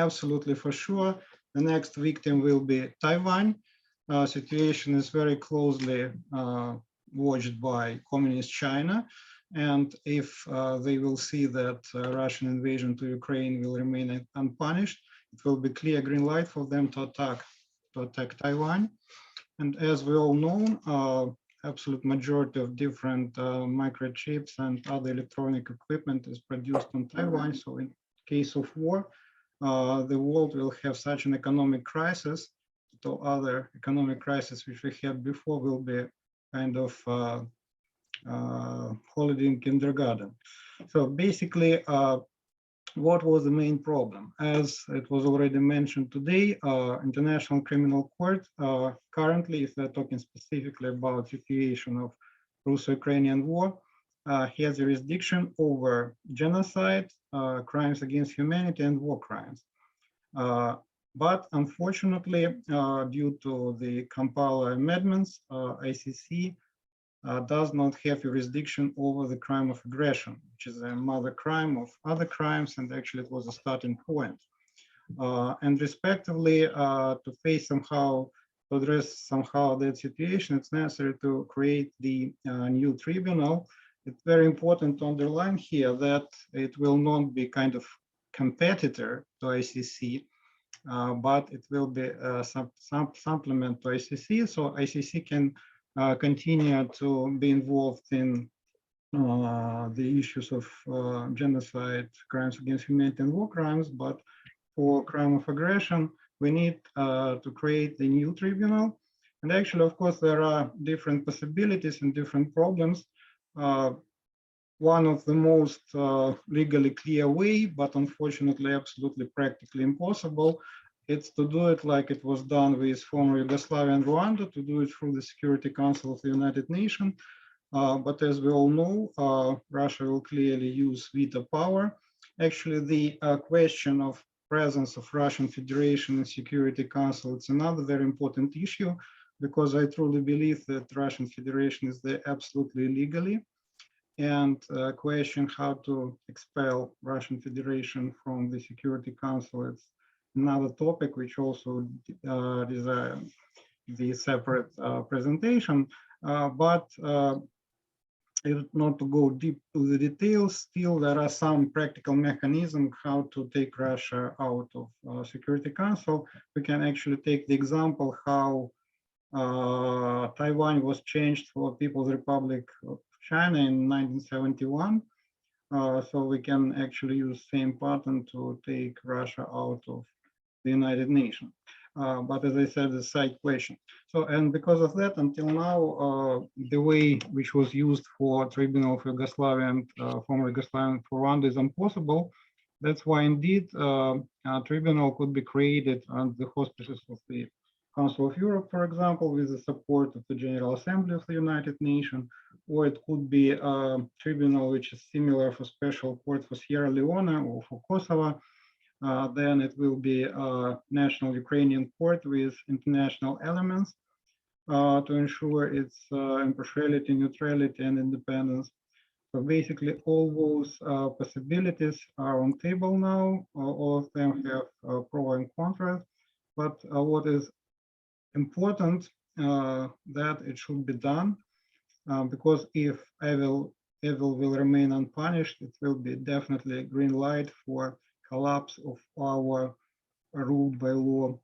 absolutely for sure, the next victim will be Taiwan. Situation is very closely watched by communist China. And if they will see that Russian invasion to Ukraine will remain unpunished, it will be clear green light for them to attack Taiwan. And as we all know, absolute majority of different microchips and other electronic equipment is produced in Taiwan. So in case of war, the world will have such an economic crisis. So other economic crisis which we had before will be kind of holiday in kindergarten. So basically, what was the main problem? As it was already mentioned today, International Criminal Court, currently, if we're talking specifically about situation of Russo-Ukrainian war, has jurisdiction over genocide, crimes against humanity, and war crimes. But unfortunately, due to the Kampala amendments, ICC does not have jurisdiction over the crime of aggression, which is a mother crime of other crimes, and actually it was a starting point. And respectively, to face somehow, to address somehow that situation, it's necessary to create the new tribunal. It's very important to underline here that it will not be kind of competitor to ICC, but it will be some supplement to ICC. So ICC can continue to be involved in the issues of genocide, crimes against humanity, and war crimes. But for crime of aggression, we need to create the new tribunal. And actually, of course, there are different possibilities and different problems. One of the most legally clear way, but unfortunately absolutely practically impossible, it's to do it like it was done with former Yugoslavia and Rwanda, to do it through the Security Council of the United Nations. But as we all know, Russia will clearly use veto power. Actually, the question of presence of Russian Federation in Security Council, it's another very important issue, because I truly believe that Russian Federation is there absolutely illegally. And question how to expel Russian Federation from the Security Council, it's another topic which also deserves the separate presentation. But not to go deep to the details, still there are some practical mechanisms how to take Russia out of Security Council. We can actually take the example how Taiwan was changed for People's Republic of China in 1971. So we can actually use same pattern to take Russia out of the United Nations. But as I said, it's a side question. So, and because of that, until now, the way which was used for Tribunal of Yugoslavia and former Yugoslavia for Rwanda is impossible. That's why indeed a tribunal could be created under the auspices of the Council of Europe, for example, with the support of the General Assembly of the United Nations, or it could be a tribunal which is similar for Special Court for Sierra Leone or for Kosovo. Then it will be a national Ukrainian court with international elements to ensure its impartiality, neutrality, and independence. So basically, all those possibilities are on table now. All of them have pro and contras. But what is important that it should be done, because if evil will remain unpunished, it will be definitely a green light for collapse of our ruled by law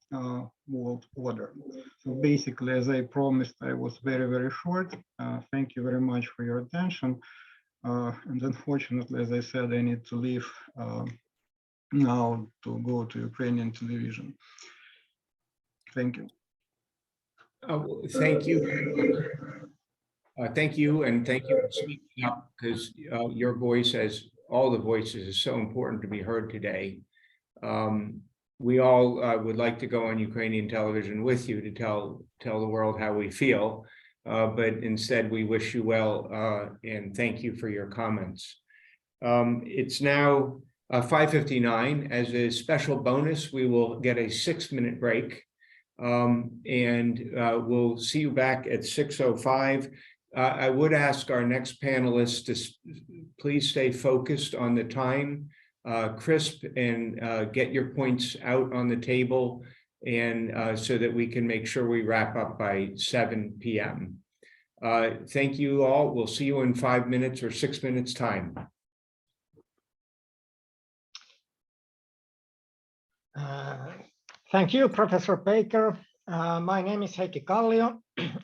world order. So basically, as I promised, I was very, very short. Thank you very much for your attention. And unfortunately, as I said, I need to leave now to go to Ukrainian television. Thank you. Thank you. Thank you, and thank you for speaking up, because your voice, as all the voices, is so important to be heard today. We all would like to go on Ukrainian television with you to tell the world how we feel, but instead we wish you well and thank you for your comments. It's now 5:59. As a special bonus, we will get a 6-minute break, and we'll see you back at 6:05. I would ask our next panelists to please stay focused on the time, crisp, and get your points out on the table, and so that we can make sure we wrap up by 7 p.m. Thank you all. We'll see you in 5 minutes or 6 minutes time. Thank you, Professor Baker. My name is Heikki Kallio.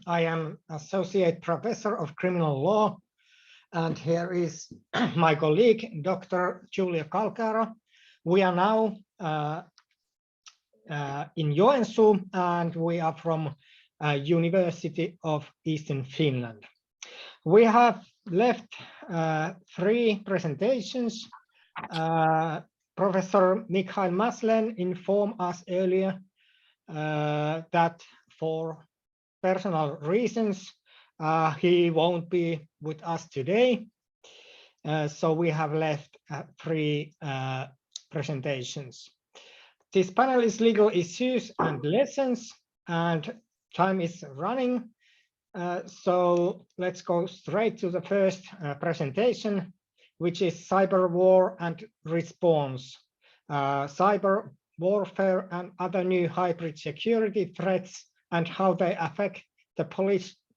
I am Associate Professor of Criminal Law, and here is my colleague, Dr. Julia Kalkara. We are now in Joensuu, and we are from University of Eastern Finland. We have left 3 presentations. Professor Mikhail Maslen informed us earlier that for personal reasons, he won't be with us today. So we have left 3 presentations. This panel is legal issues and lessons, and time is running. So let's go straight to the first presentation, which is cyber war and response, cyber warfare and other new hybrid security threats and how they affect the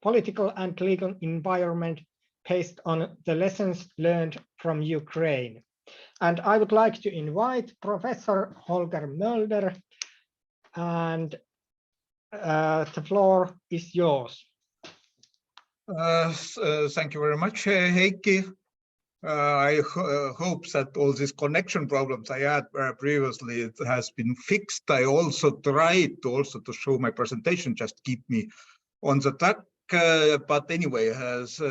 political and legal environment based on the lessons learned from Ukraine. And I would like to invite Professor Holger Mulder, and the floor is yours. Thank you very much, Heikki. I hope that all these connection problems I had previously, it has been fixed. I also tried to show my presentation, just keep me on the track. But anyway, as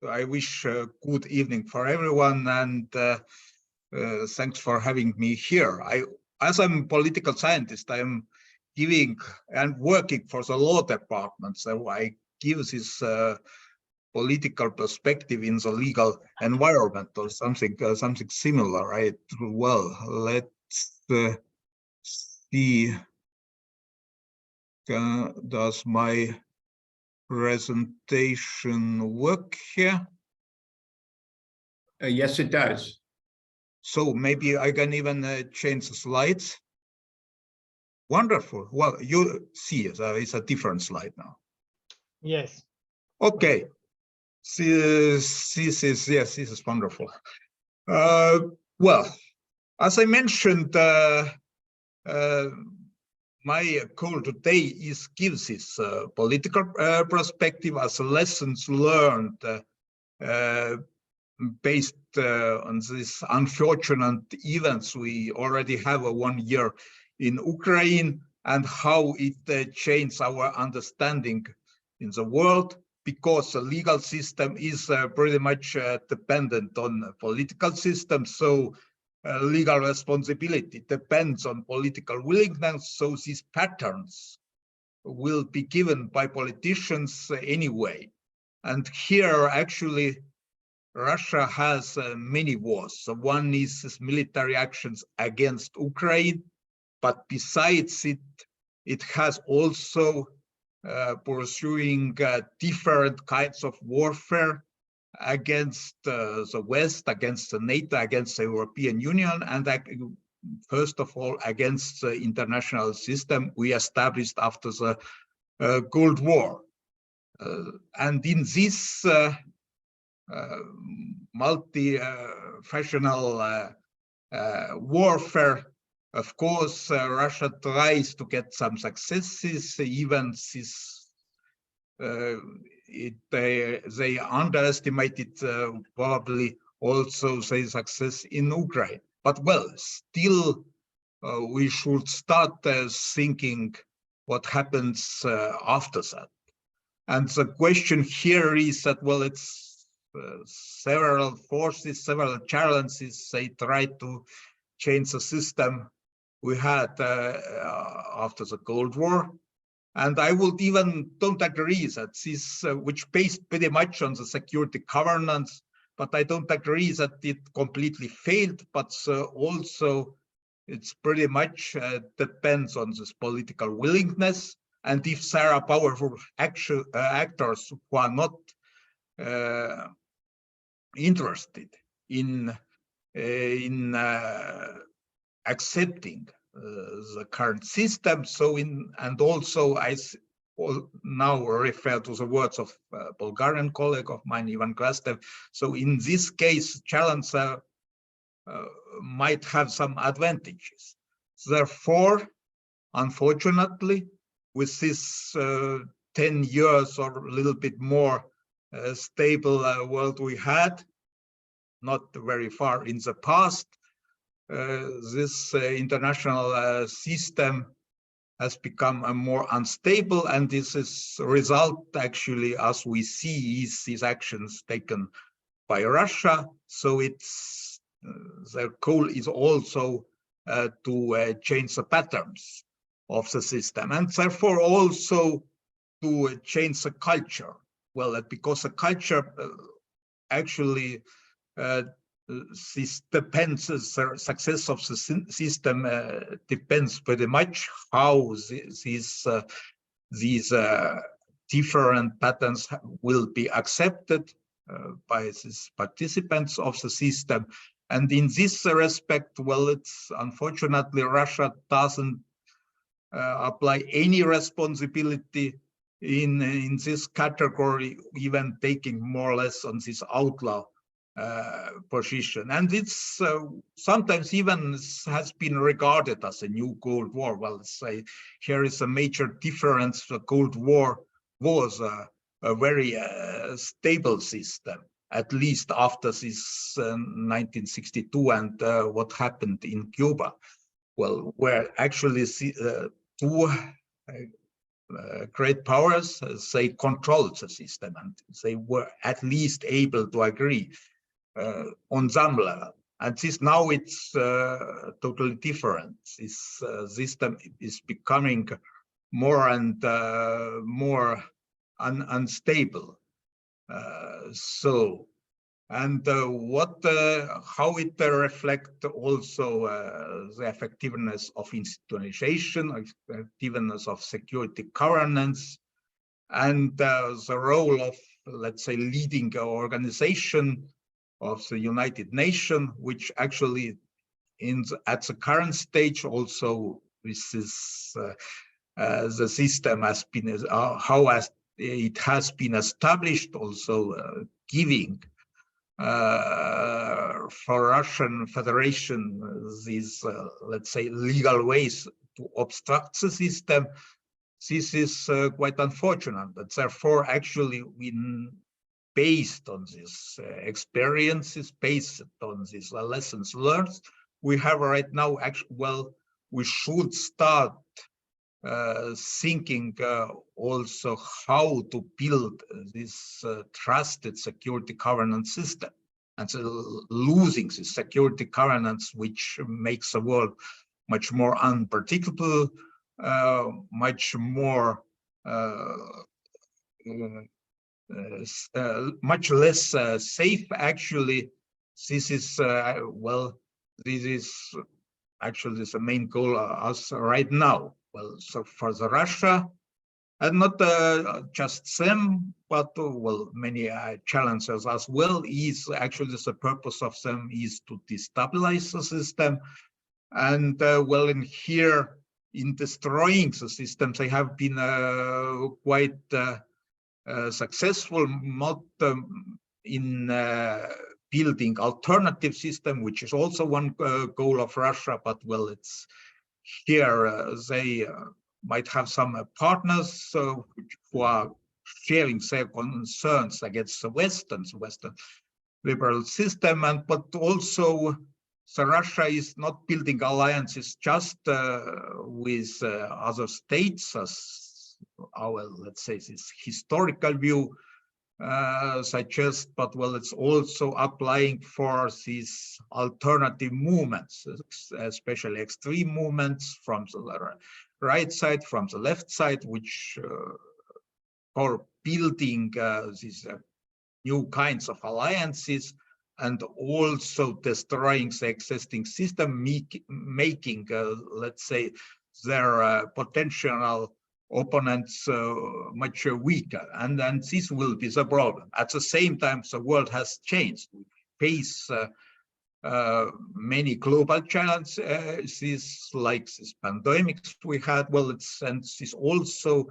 I wish a good evening for everyone, and thanks for having me here. As I'm a political scientist, I'm giving and working for the law department, so I give this political perspective in the legal environment or something similar, right? Well, let's see. Does my presentation work here? Yes, it does. So maybe I can even change the slides. Wonderful. Well, you see, it's a different slide now. Yes. Okay. This is wonderful. Well, as I mentioned, my goal today is give this political perspective as lessons learned based on these unfortunate events we already have 1 year in Ukraine, and how it changed our understanding in the world, because the legal system is pretty much dependent on the political system. So legal responsibility depends on political willingness. So these patterns will be given by politicians anyway. And here, actually, Russia has many wars. So one is this military actions against Ukraine, but besides it, it has also pursuing different kinds of warfare against the West, against the NATO, against the European Union, and first of all, against the international system we established after the Cold War. And in this multi-factional warfare, of course, Russia tries to get some successes, even this, they underestimated probably also their success in Ukraine. But well, still, we should start thinking what happens after that. And the question here is that, well, it's several forces, several challenges, they try to change the system we had after the Cold War. And I would even don't agree that this, which based pretty much on the security governance, but I don't agree that it completely failed, but also it's pretty much depends on this political willingness. And if there are powerful actors who are not interested in accepting the current system, and also I now refer to the words of a Bulgarian colleague of mine, Ivan Krastev. So in this case, challenger might have some advantages. Therefore, unfortunately, with this 10 years or a little bit more stable world we had, not very far in the past, this international system has become more unstable, and this is a result, actually, as we see, is these actions taken by Russia. So it's their goal is also to change the patterns of the system, and therefore also to change the culture. Well, because the culture actually this depends, the success of the system depends pretty much how these different patterns will be accepted by these participants of the system. And in this respect, well, it's unfortunately Russia doesn't apply any responsibility in this category, even taking more or less on this outlaw position. And it's sometimes even has been regarded as a new Cold War. Well, let's say here is a major difference. The Cold War was a very stable system, at least after this 1962 and what happened in Cuba. Well, where actually two great powers, they controlled the system, and they were at least able to agree on some level. And this now it's totally different. This system is becoming more and more unstable. How it reflects also the effectiveness of institutionalization, effectiveness of security governance, and the role of, let's say, leading organization of the United Nations, which actually at the current stage also this is the system has been it has been established, also giving for Russian Federation these let's say legal ways to obstruct the system. This is quite unfortunate, but therefore actually based on these experiences, based on these lessons learned, we have right now we should start thinking also how to build this trusted security governance system. And so losing this security governance, which makes the world much more unpredictable, much more much less safe. Actually, this is this is actually the main goal as right now. Well, so for the Russia, and not just them, but many challenges as well, is actually the purpose of them is to destabilize the system. And in here, in destroying the systems, they have been quite successful, not in building alternative system, which is also one goal of Russia, but it's here they might have some partners who are sharing their concerns against the Western liberal system, but also so Russia is not building alliances just with other states, as our, let's say, this historical view. suggest, but well, it's also applying for these alternative movements, especially extreme movements from the right side, from the left side, which are building these new kinds of alliances and also destroying the existing system, making, let's say, their potential opponents much weaker, and this will be the problem. At the same time, the world has changed. We face many global challenges, like this pandemics we had. Well, and this also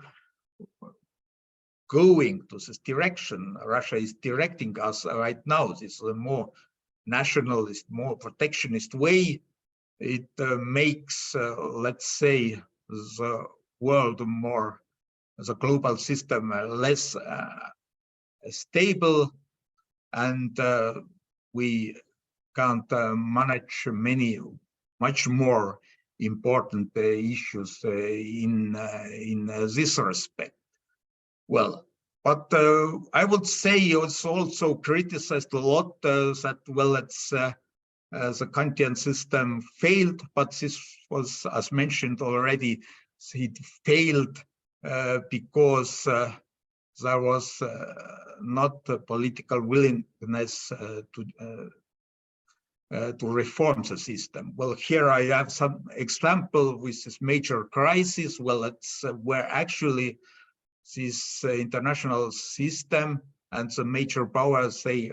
going to this direction. Russia is directing us right now. This is a more nationalist, more protectionist way. It makes, let's say, the world more, the global system less stable, and we can't manage much more important issues in this respect. Well, but I would say it's also criticized a lot that, well, it's the Kantian system failed, but this was, as mentioned already, it failed because there was not a political willingness to reform the system. Well, here I have some example with this major crisis. Well, it's where actually this international system and the major powers, they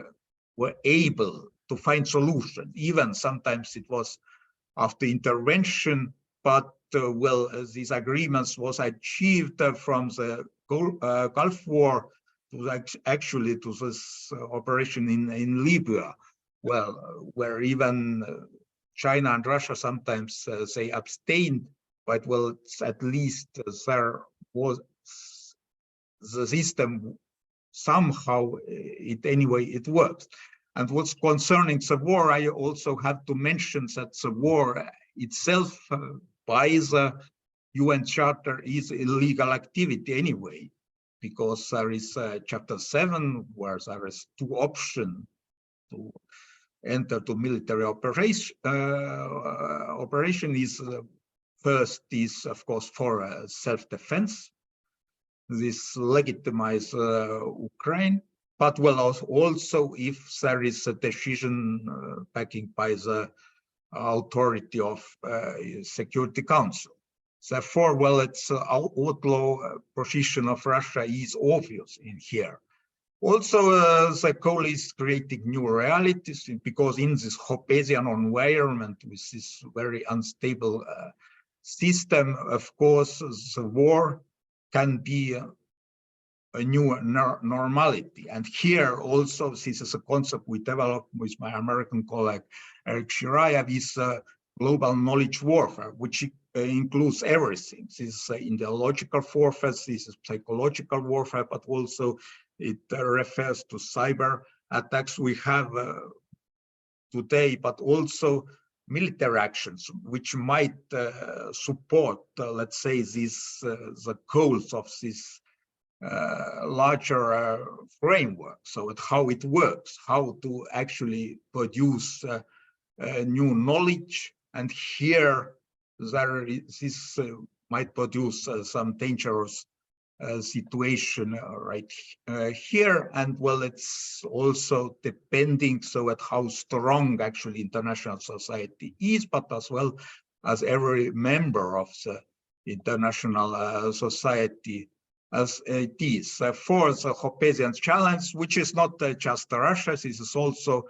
were able to find solution. Even sometimes it was after intervention, but well, these agreements was achieved from the Gulf War to actually to this operation in Libya. Well, where even China and Russia sometimes they abstained, but well, at least there was the system somehow. It works. And what's concerning the war, I also have to mention that the war itself by the UN Charter is illegal activity anyway, because there is Chapter 7 where there is two options to enter to military operation. Operation is first is, of course, for self-defense. This legitimize Ukraine, but well, also if there is a decision backing by the authority of Security Council. Therefore, well, it's outlaw position of Russia is obvious in here. Also, the goal is creating new realities, because in this Hobbesian environment with this very unstable system, of course, the war can be a new normality. And here also, this is a concept we developed with my American colleague, Eric Shirayev, is global knowledge warfare, which includes everything. This is ideological warfare, this is psychological warfare, but also it refers to cyber attacks we have today, but also military actions, which might support, let's say, the goals of this larger framework. So how it works, how to actually produce new knowledge, and here this might produce some dangerous situation right here. And well, it's also depending so at how strong actually international society is, but as well as every member of the international society as it is. For the Hobbesian challenge, which is not just Russia, this is also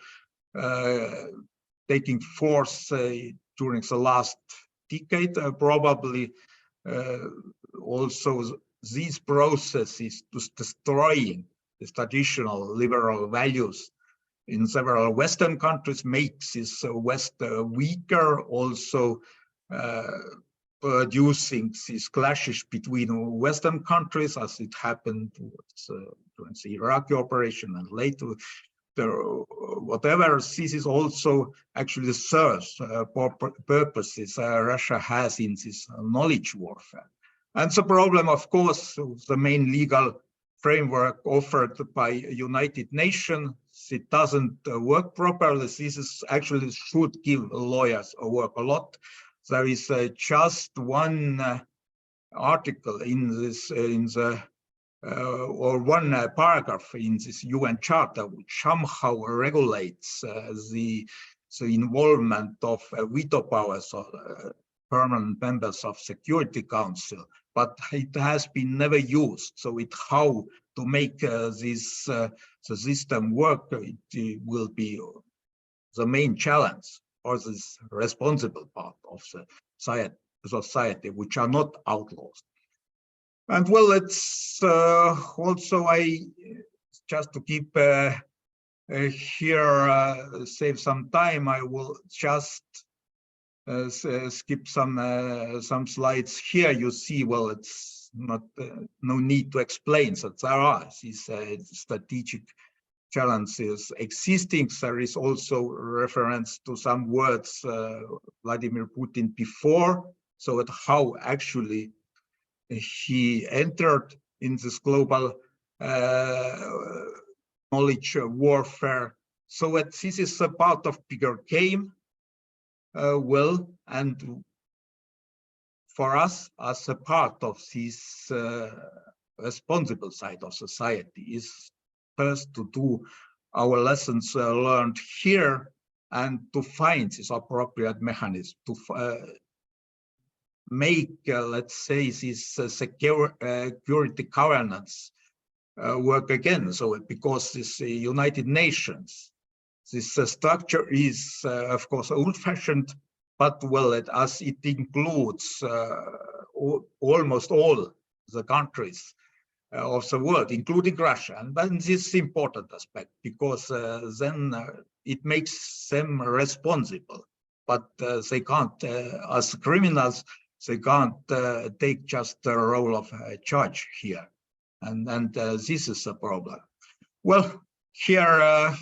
taking force during the last decade, probably also these processes to destroying the traditional liberal values in several Western countries makes this West weaker, also producing these clashes between Western countries, as it happened during the Iraqi operation and later. Whatever, this is also actually serves purposes Russia has in this knowledge warfare. And the problem, of course, the main legal framework offered by United Nations, it doesn't work properly. This is actually should give lawyers work a lot. There is just one article in this, or one paragraph in this UN Charter, which somehow regulates the involvement of veto powers of permanent members of Security Council, but it has been never used. So how to make this the system work, it will be the main challenge or this responsible part of the society, which are not outlaws. And well, it's also just to keep here, save some time, I will just skip some slides here. You see, well, it's not no need to explain that there are these strategic challenges existing. There is also reference to some words Vladimir Putin before, so at how actually he entered in this global knowledge warfare. So this is a part of bigger game. Well, and for us as a part of this responsible side of society is first to do our lessons learned here and to find this appropriate mechanism to make, let's say, this security governance work again. So because this United Nations, this structure is, of course, old-fashioned, but well, as it includes almost all the countries of the world, including Russia. And this is important aspect because then it makes them responsible, but they can't, as criminals, they can't take just the role of a judge here. And this is a problem. Well, here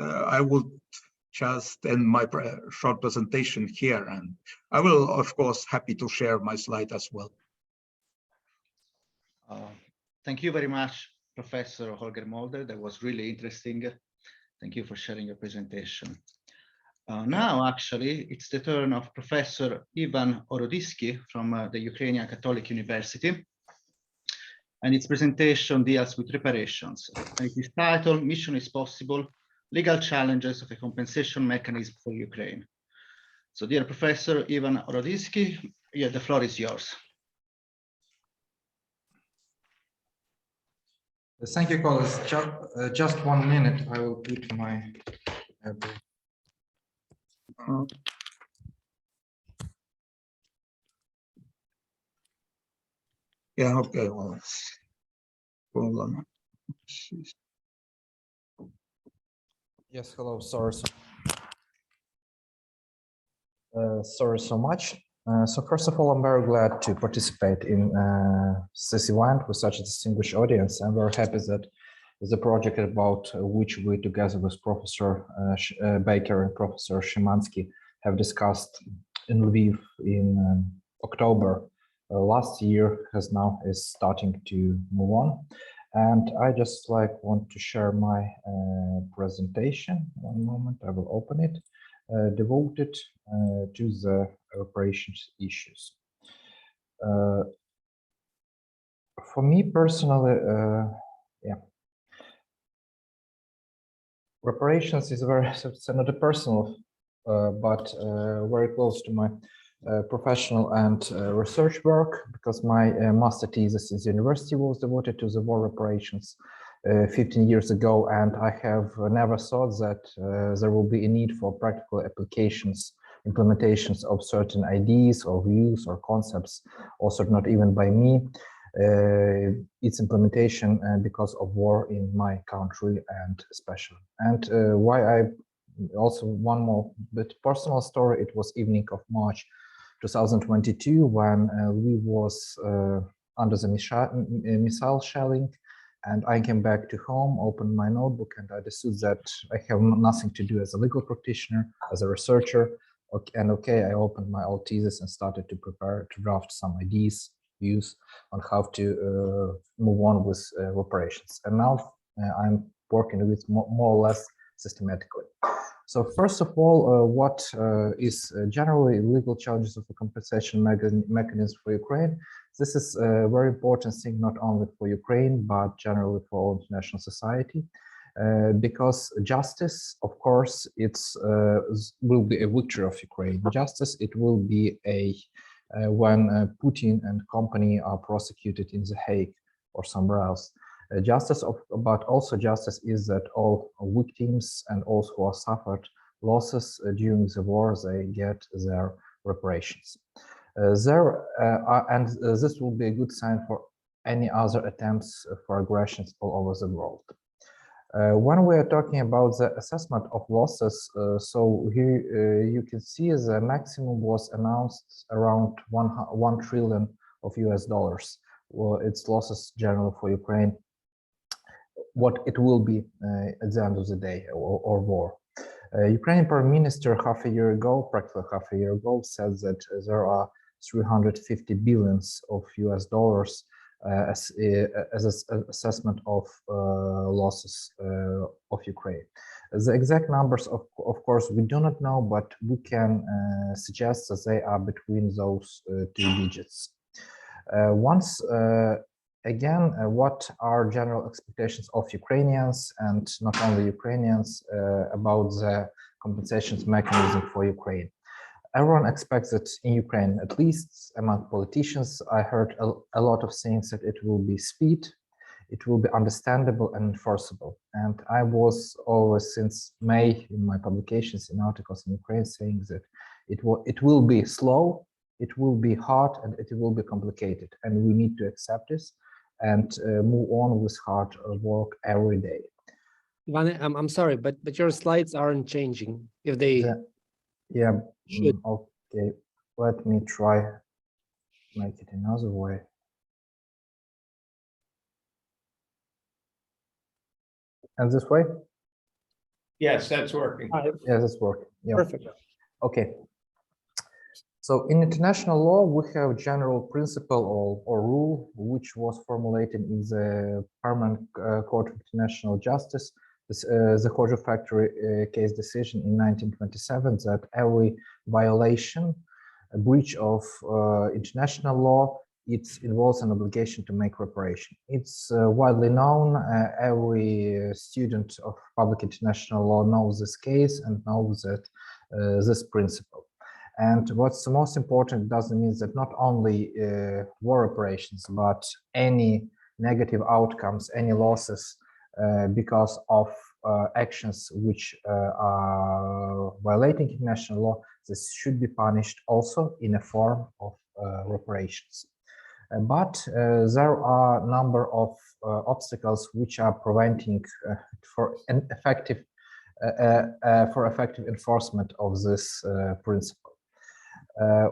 I would just end my short presentation here, and I will, of course, happy to share my slide as well. Thank you very much, Professor Holger Mulder. That was really interesting. Thank you for sharing your presentation. Now, actually, it's the turn of Professor Ivan Orodisky from the Ukrainian Catholic University. And its presentation deals with reparations. And it is titled, Mission is Possible, Legal Challenges of a Compensation Mechanism for Ukraine. So, dear Professor Ivan Orodisky, yeah, the floor is yours. Thank you, colleagues. Just 1 minute, I will put my... Yeah, okay, well, hold on. Yes, hello, sorry. Sorry so much. So first of all, I'm very glad to participate in this event with such a distinguished audience. I'm very happy that the project about which we, together with Professor Baker and Professor Szymanski, have discussed in Lviv in October last year, is starting to move on. And I just want to share my presentation. One moment, I will open it. Devoted to the reparations issues. For me personally, reparations is it's not a personal, but very close to my professional and research work, because my master thesis in the university was devoted to the war reparations 15 years ago, and I have never thought that there will be a need for practical applications, implementations of certain ideas or views or concepts, also not even by me, its implementation because of war in my country and especially. And why I also one more bit personal story, it was evening of March 2022 when we was under the missile shelling. And I came back to home, opened my notebook, and I understood that I have nothing to do as a legal practitioner, as a researcher. I opened my old thesis and started to prepare, to draft some ideas views on how to move on with reparations. And now I'm working with more or less systematically. So first of all, what is generally legal charges of a compensation mechanism for Ukraine? This is a very important thing, not only for Ukraine, but generally for all international society. Because justice, of course, will be a victory of Ukraine. Justice, it will be when Putin and company are prosecuted in The Hague or somewhere else. But also justice is that all victims and also who are suffered losses during the war, they get their reparations. And this will be a good sign for any other attempts for aggressions all over the world. When we are talking about the assessment of losses, so here you can see the maximum was announced around $1 trillion of US dollars. Well, its losses generally for Ukraine, what it will be at the end of the day or war. Ukrainian Prime Minister practically half a year ago, said that there are 350 billions of US dollars as an assessment of losses of Ukraine. The exact numbers, of course, we do not know, but we can suggest that they are between those two digits. What are general expectations of Ukrainians, and not only Ukrainians, about the compensations mechanism for Ukraine? Everyone expects that in Ukraine, at least among politicians, I heard a lot of things that it will be speed, it will be understandable and enforceable. And I was always, since May, in my publications, in articles in Ukraine, saying that it will be slow, it will be hard, and it will be complicated. And we need to accept this and move on with hard work every day. Ivan, I'm sorry, but your slides aren't changing. If they should. Okay, let me try make it another way. And this way? Yes, that's working. Yes, it's working. Yeah. Perfect. Okay. So in international law, we have general principle or rule, which was formulated in the Permanent Court of International Justice, the Hojo Factory case decision in 1927, that every violation, a breach of international law, it involves an obligation to make reparation. It's widely known. Every student of public international law knows this case and knows that this principle. And what's the most important, doesn't mean that not only war reparations, but any negative outcomes, any losses because of actions which are violating international law, this should be punished also in a form of reparations. But there are a number of obstacles which are preventing for effective enforcement of this principle.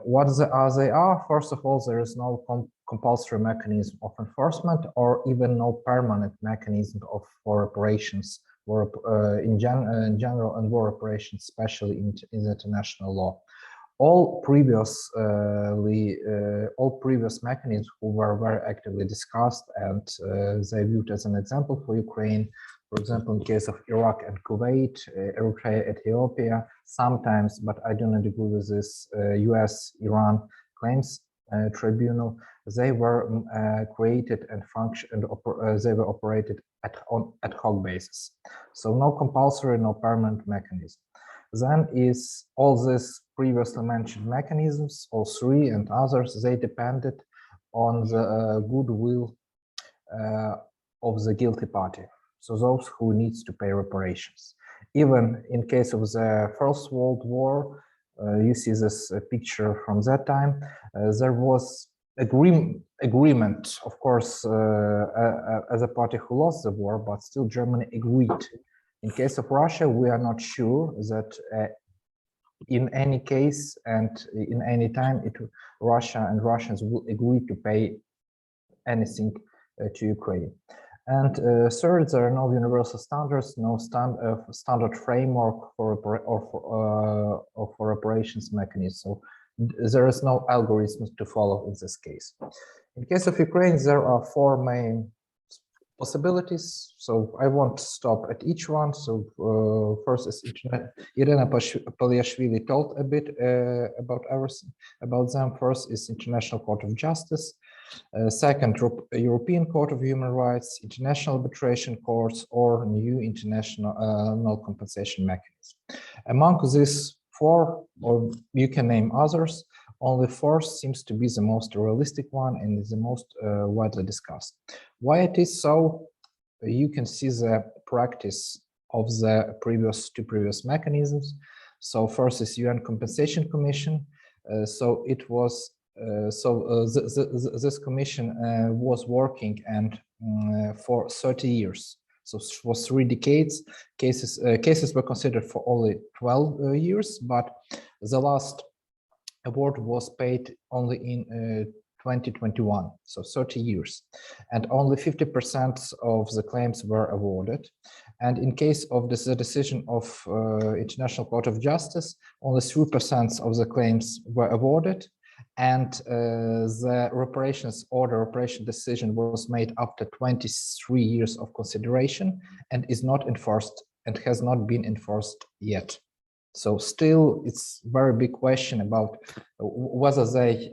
What they are? First of all, there is no compulsory mechanism of enforcement, or even no permanent mechanism for reparations, in general, and war reparations, especially in the international law. All previous mechanisms were very actively discussed, and they viewed as an example for Ukraine. For example, in case of Iraq and Kuwait, Eritrea, Ethiopia, sometimes, but I do not agree with this, US-Iran claims tribunal, they were created and functioned, they were operated on ad hoc basis. So no compulsory, no permanent mechanism. Then is all these previously mentioned mechanisms, all three and others, they depended on the goodwill of the guilty party. So those who needs to pay reparations. Even in case of the First World War, you see this picture from that time, there was agreement, of course, as a party who lost the war, but still Germany agreed. In case of Russia, we are not sure that in any case and in any time, Russia and Russians will agree to pay anything to Ukraine. And third, there are no universal standards, no standard framework for reparations mechanism. So there is no algorithm to follow in this case. In case of Ukraine, there are four main possibilities. So I won't stop at each one. So first is Irina Poliashvili told a bit about everything about them. First is International Court of Justice. Second, European Court of Human Rights, International Arbitration Courts, or new international compensation mechanism. Among these four, or you can name others, only fourth seems to be the most realistic one and is the most widely discussed. Why it is so? You can see the practice of the two previous mechanisms. So first is UN Compensation Commission. So it was this commission was working and for 30 years. So it was 3 decades. Cases were considered for only 12 years, but the last award was paid only in 2021, so 30 years, and only 50% of the claims were awarded. And in case of the decision of International Court of Justice, only 3% of the claims were awarded, and the reparations order, reparation decision was made after 23 years of consideration and is not enforced and has not been enforced yet. So still, it's a very big question about whether they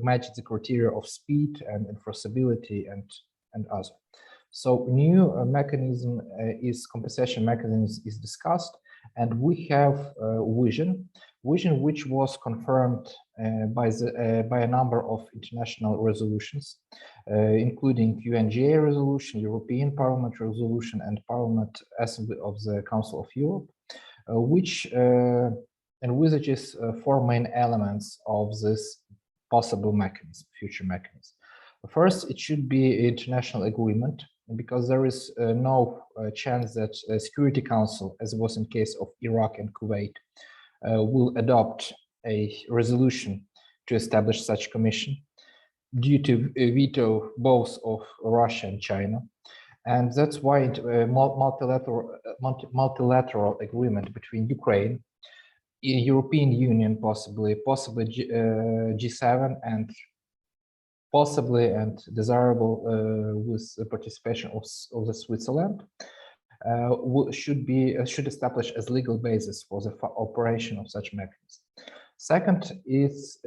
match the criteria of speed and enforceability and other. So new mechanism is compensation mechanisms is discussed, and we have vision which was confirmed by a number of international resolutions, including UNGA resolution, European Parliament resolution, and Parliament Assembly of the Council of Europe, which envisages four main elements of this possible mechanism, future mechanism. First, it should be international agreement, because there is no chance that Security Council, as was in case of Iraq and Kuwait, will adopt a resolution to establish such commission due to a veto both of Russia and China. And that's why multilateral agreement between Ukraine, European Union, possibly G7, and possibly and desirable with the participation of the Switzerland, should establish as legal basis for the operation of such mechanism. Second is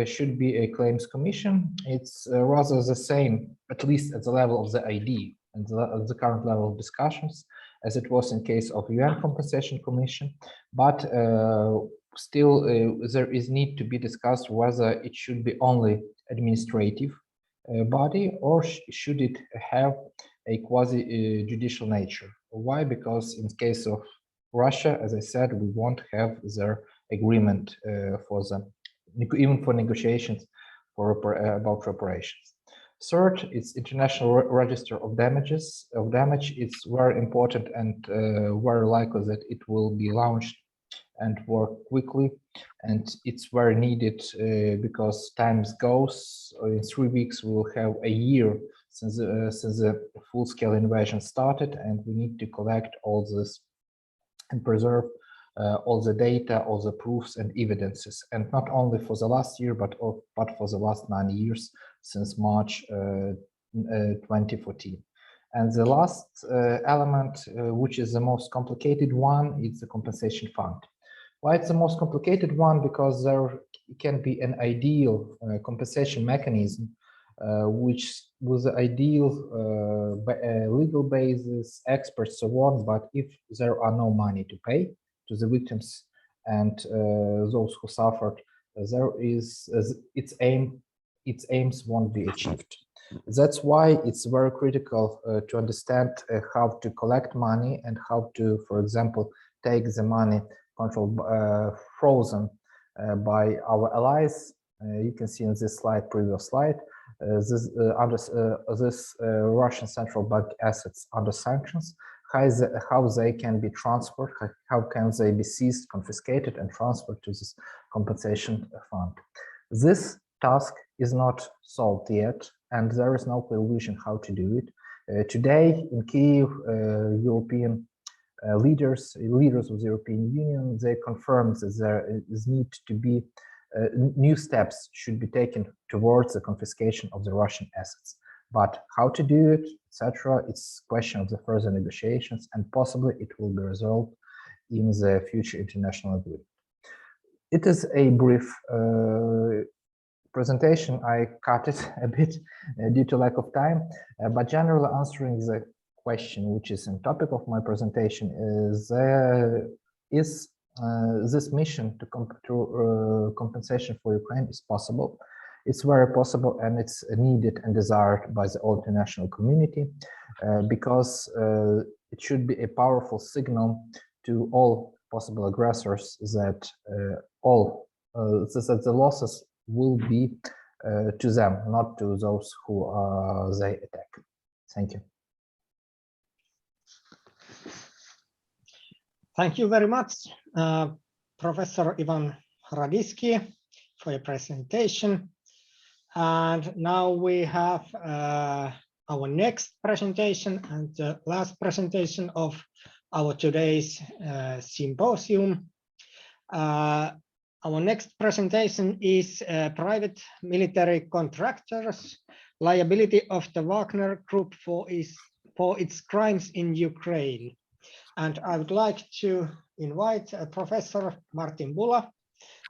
should be a claims commission. It's rather the same, at least at the level of the ID and the current level of discussions, as it was in case of UN Compensation Commission, but still there is need to be discussed whether it should be only administrative body or should it have a quasi-judicial nature. Why? Because in case of Russia, as I said, we won't have their agreement for them, even for negotiations for about reparations. Third, it's international register of damage. It's very important and very likely that it will be launched and work quickly, and it's very needed because time goes. In 3 weeks we will have a year since the full-scale invasion started, and we need to collect all this and preserve all the data, all the proofs and evidences, and not only for the last year, but for the last 9 years since March 2014. And the last element, which is the most complicated one, is the compensation fund. Why it's the most complicated one? Because there can be an ideal compensation mechanism, which with the ideal legal basis, experts, so on. But if there are no money to pay to the victims and those who suffered, there is its aims won't be achieved. That's why it's very critical to understand how to collect money and how to, for example, take the money controlled, frozen by our allies. You can see in this slide, previous slide, this Russian central bank assets under sanctions, how they can be transferred, how can they be seized, confiscated, and transferred to this compensation fund. This task is not solved yet, and there is no clear vision how to do it. Today in Kyiv, European leaders of the European Union, they confirmed that there is need to be new steps should be taken towards the confiscation of the Russian assets. But how to do it, etc., it's a question of the further negotiations, and possibly it will be resolved in the future international agreement. It is a brief presentation. I cut it a bit due to lack of time, but generally answering the question, which is on topic of my presentation, is this mission to compensation for Ukraine is possible. It's very possible, and it's needed and desired by the whole international community, because it should be a powerful signal to all possible aggressors that that the losses will be to them, not to those who they attack. Thank you. Thank you very much, Professor Ivan Hradyskyi, for your presentation. And now we have our next presentation and the last presentation of our today's symposium. Our next presentation is private military contractors, liability of the Wagner Group for its crimes in Ukraine. And I would like to invite Professor Martin Bula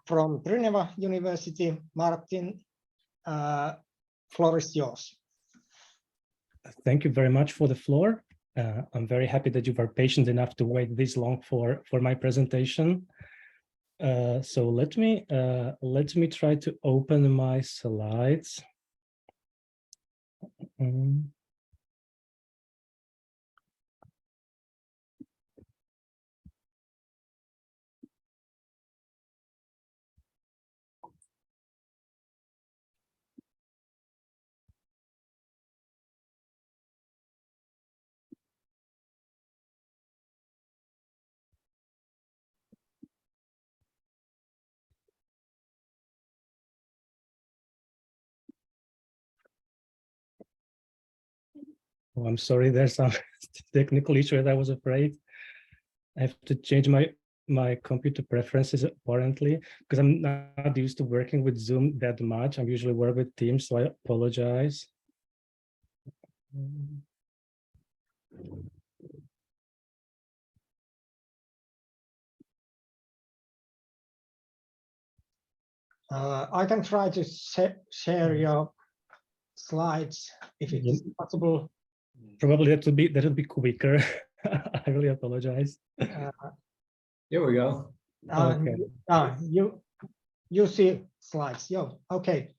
from Trnava University. Martin, floor is yours. Thank you very much for the floor. I'm very happy that you were patient enough to wait this long for my presentation. So let me try to open my slides. Oh, I'm sorry, there's some technical issue that I was afraid. I have to change my computer preferences apparently, because I'm not used to working with Zoom that much. I usually work with Teams, so I apologize. I can try to share your slides if it is possible. Probably that would be quicker. I really apologize. Here we go. Okay. You see slides. Okay.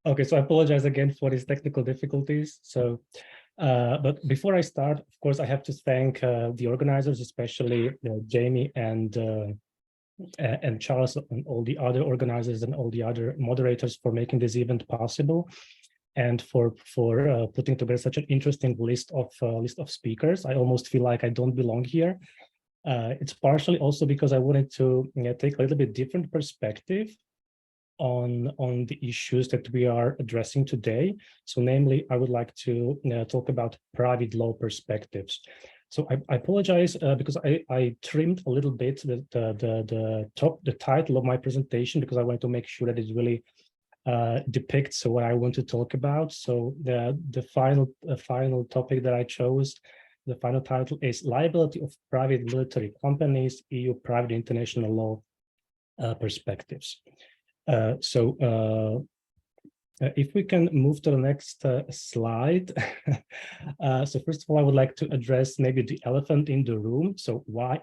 Okay, so I apologize again for these technical difficulties. So, but before I start, of course, I have to thank the organizers, especially Jamie and Charles and all the other organizers and all the other moderators for making this event possible, and for putting together such an interesting list of speakers. I almost feel like I don't belong here. It's partially also because I wanted to take a little bit different perspective on the issues that we are addressing today. So namely, I would like to talk about private law perspectives. So I apologize because I trimmed a little bit the title of my presentation, because I wanted to make sure that it really depicts what I want to talk about. So the final topic that I chose, the final title is Liability of Private Military Companies, EU Private International Law Perspectives. If we can move to the next slide. So first of all, I would like to address maybe the elephant in the room. So why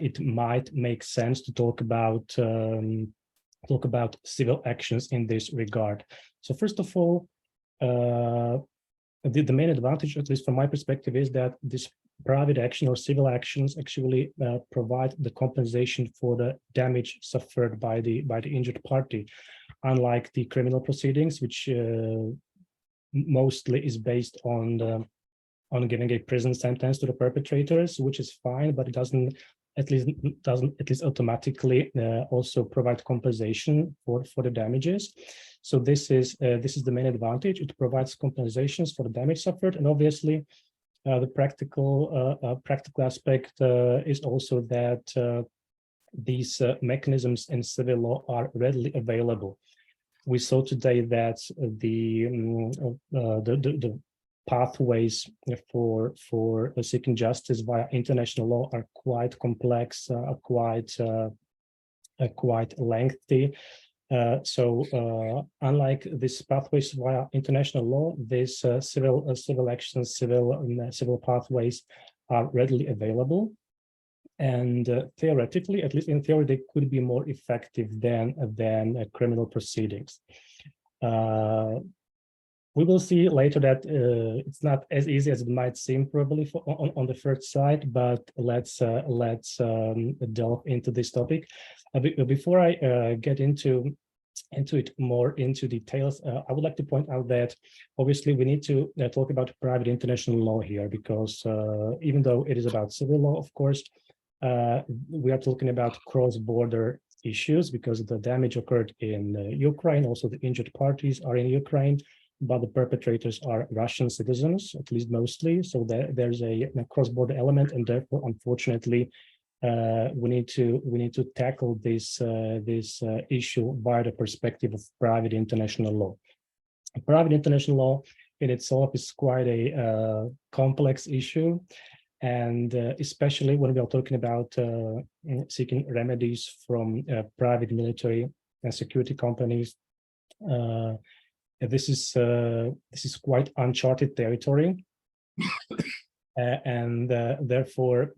it might make sense to talk about civil actions in this regard. So first of all, the main advantage, at least from my perspective, is that this private action or civil actions actually provide the compensation for the damage suffered by the injured party, unlike the criminal proceedings, which mostly is based on giving a prison sentence to the perpetrators, which is fine, but it doesn't at least automatically also provide compensation for the damages. So this is the main advantage. It provides compensations for the damage suffered, and obviously The practical aspect is also that these mechanisms in civil law are readily available. We saw today that the pathways for seeking justice via international law are quite complex, quite lengthy. So unlike these pathways via international law, these civil actions, civil pathways are readily available. And theoretically, at least in theory, they could be more effective than criminal proceedings. We will see later that it's not as easy as it might seem probably on the first sight, but let's delve into this topic. Before I get into it more into details, I would like to point out that obviously we need to talk about private international law here, because even though it is about civil law, of course, we are talking about cross-border issues because the damage occurred in Ukraine. Also, the injured parties are in Ukraine, but the perpetrators are Russian citizens, at least mostly. So there's a cross-border element, and therefore, unfortunately, we need to tackle this issue via the perspective of private international law. Private international law in itself is quite a complex issue. And especially when we are talking about seeking remedies from private military and security companies, this is quite uncharted territory, and therefore,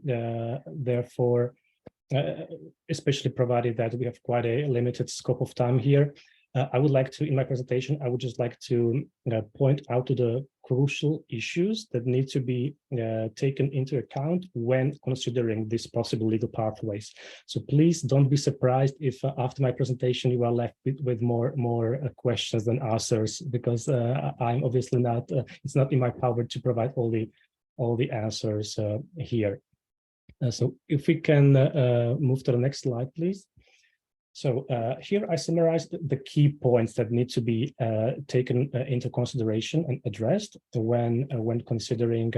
especially provided that we have quite a limited scope of time here, I would like to, in my presentation, I would just like to point out to the crucial issues that need to be taken into account when considering these possible legal pathways. So please don't be surprised if after my presentation you are left with more questions than answers, because I'm obviously not. It's not in my power to provide all the answers here. So if we can move to the next slide, please. So here I summarized the key points that need to be taken into consideration and addressed when considering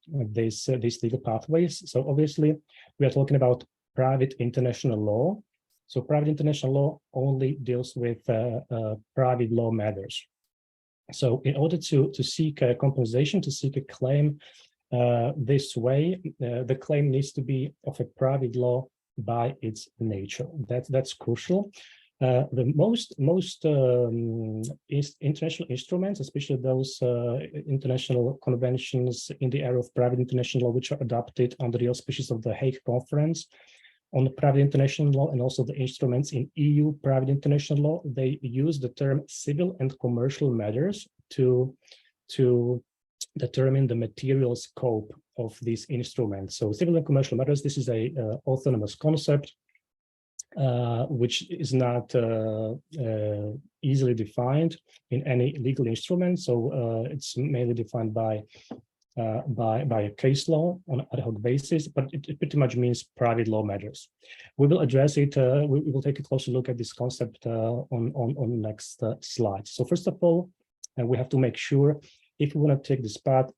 these legal pathways. So obviously, we are talking about private international law. So private international law only deals with private law matters. So in order to seek a compensation, to seek a claim this way, the claim needs to be of a private law by its nature. That's crucial. The most international instruments, especially those international conventions in the area of private international law, which are adopted under the auspices of the Hague Conference on private international law, and also the instruments in EU private international law, they use the term civil and commercial matters to determine the material scope of these instruments. So civil and commercial matters, this is a autonomous concept, which is not easily defined in any legal instrument. So it's mainly defined by a case law on an ad hoc basis, but it pretty much means private law matters. We will address it. We will take a closer look at this concept on next slide. So first of all, we have to make sure if we want to take this path,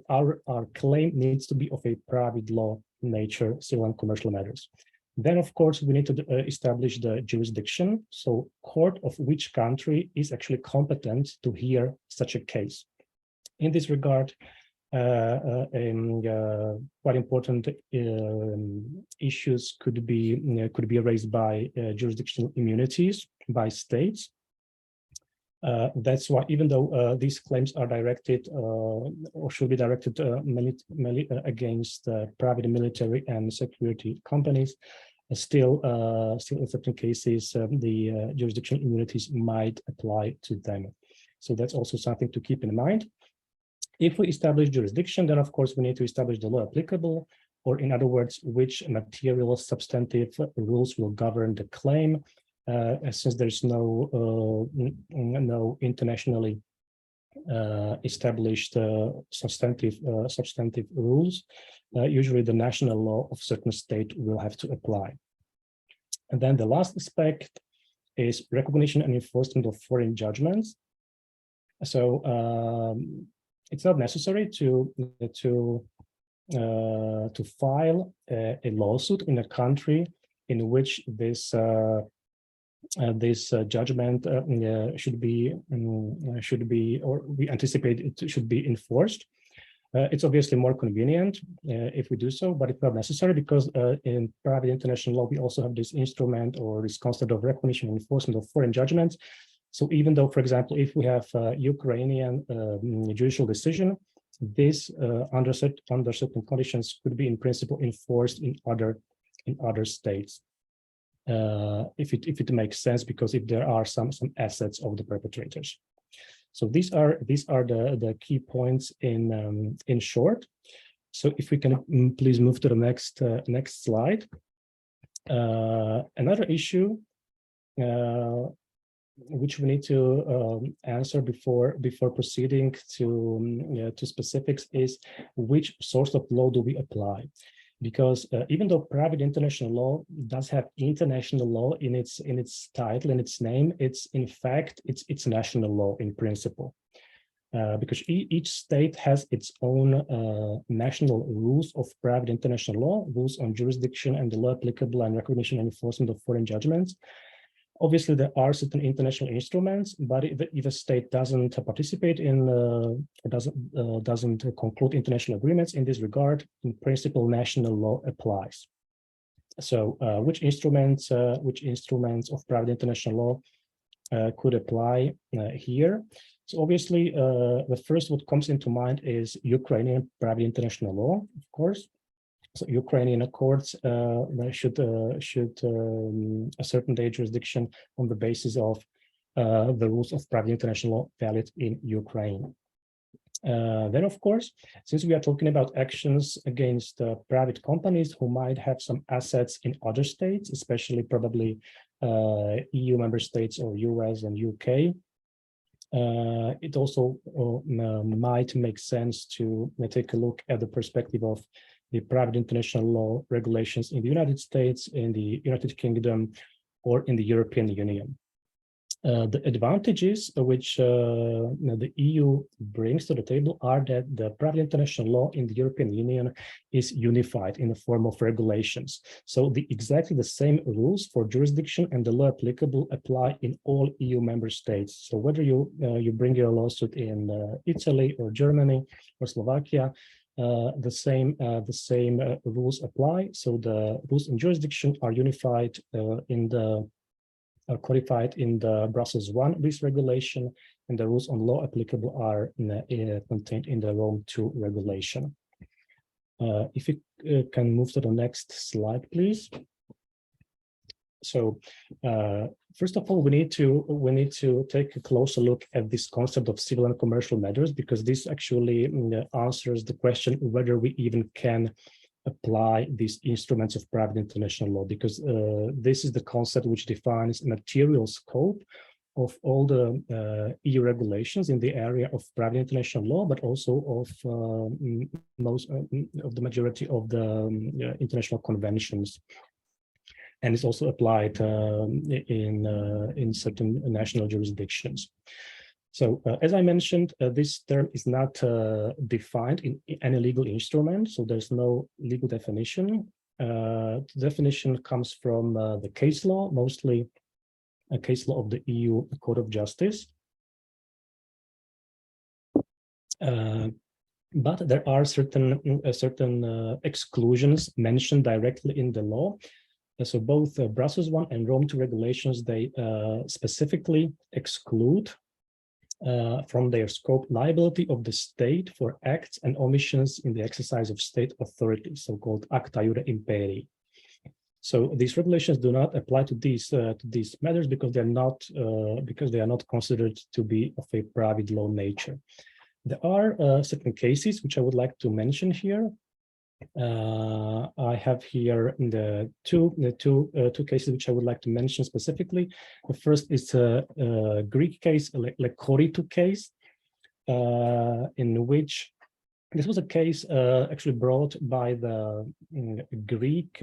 our claim needs to be of a private law nature, civil and commercial matters. Then, of course, we need to establish the jurisdiction. So court of which country is actually competent to hear such a case. In this regard, quite important issues could be raised by jurisdictional immunities by states. That's why, even though these claims are directed or should be directed mainly against private military and security companies, still in certain cases the jurisdictional immunities might apply to them. So that's also something to keep in mind. If we establish jurisdiction, then of course we need to establish the law applicable, or in other words, which material substantive rules will govern the claim. Since there's no internationally established substantive rules, usually the national law of certain state will have to apply. And then the last aspect is recognition and enforcement of foreign judgments. So it's not necessary to file a lawsuit in a country in which this judgment should be, or we anticipate it should be enforced. It's obviously more convenient if we do so, but it's not necessary because in private international law, we also have this instrument or this concept of recognition and enforcement of foreign judgments. So even though, for example, if we have a Ukrainian judicial decision, this under certain conditions could be in principle enforced in other states. If it makes sense, because if there are some assets of the perpetrators. So these are the key points in short. So if we can please move to the next slide. Another issue which we need to answer before proceeding to specifics is which source of law do we apply? Because even though private international law does have international law in its title, in its name, it's in fact it's national law in principle, because each state has its own national rules of private international law, rules on jurisdiction and the law applicable and recognition and enforcement of foreign judgments. Obviously, there are certain international instruments, but if a state doesn't participate in or doesn't conclude international agreements in this regard, in principle, national law applies. So, which instruments of private international law could apply here? So, obviously, the first what comes into mind is Ukrainian private international law, of course. So Ukrainian courts should ascertain their jurisdiction on the basis of the rules of private international law valid in Ukraine. Then, of course, since we are talking about actions against private companies who might have some assets in other states, especially probably EU member states or US and UK, it also might make sense to take a look at the perspective of the private international law regulations in the United States, in the United Kingdom, or in the European Union. The advantages which the EU brings to the table are that the private international law in the European Union is unified in the form of regulations. So exactly the same rules for jurisdiction and the law applicable apply in all EU member states. So whether you bring your lawsuit in Italy or Germany or Slovakia, the same rules apply. So the rules in jurisdiction are unified codified in the Brussels I lease regulation, and the rules on law applicable are contained in the Rome II regulation. If you can move to the next slide, please. So first of all, we need to take a closer look at this concept of civil and commercial matters, because this actually answers the question whether we even can apply these instruments of private international law, because this is the concept which defines material scope of all the EU regulations in the area of private international law, but also of most of the majority of the international conventions. And it's also applied in certain national jurisdictions. So, as I mentioned, this term is not defined in any legal instrument, so there's no legal definition. The definition comes from the case law, mostly a case law of the EU Court of Justice. But there are certain exclusions mentioned directly in the law. So both Brussels I and Rome II regulations, they specifically exclude from their scope liability of the state for acts and omissions in the exercise of state authority, so-called acta iure imperii. So these regulations do not apply to these matters because they are not considered to be of a private law nature. There are certain cases which I would like to mention here. I have here the two cases which I would like to mention specifically. The first is a Greek case, Le Koritou case, in which this was a case actually brought by the Greek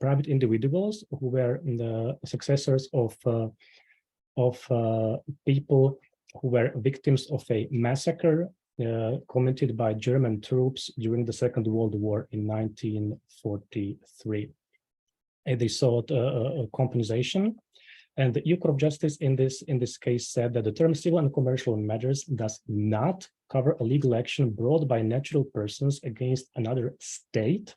private individuals who were the successors of people who were victims of a massacre committed by German troops during the Second World War in 1943. And they sought compensation. And the EU Court of Justice in this case said that the term civil and commercial matters does not cover a legal action brought by natural persons against another state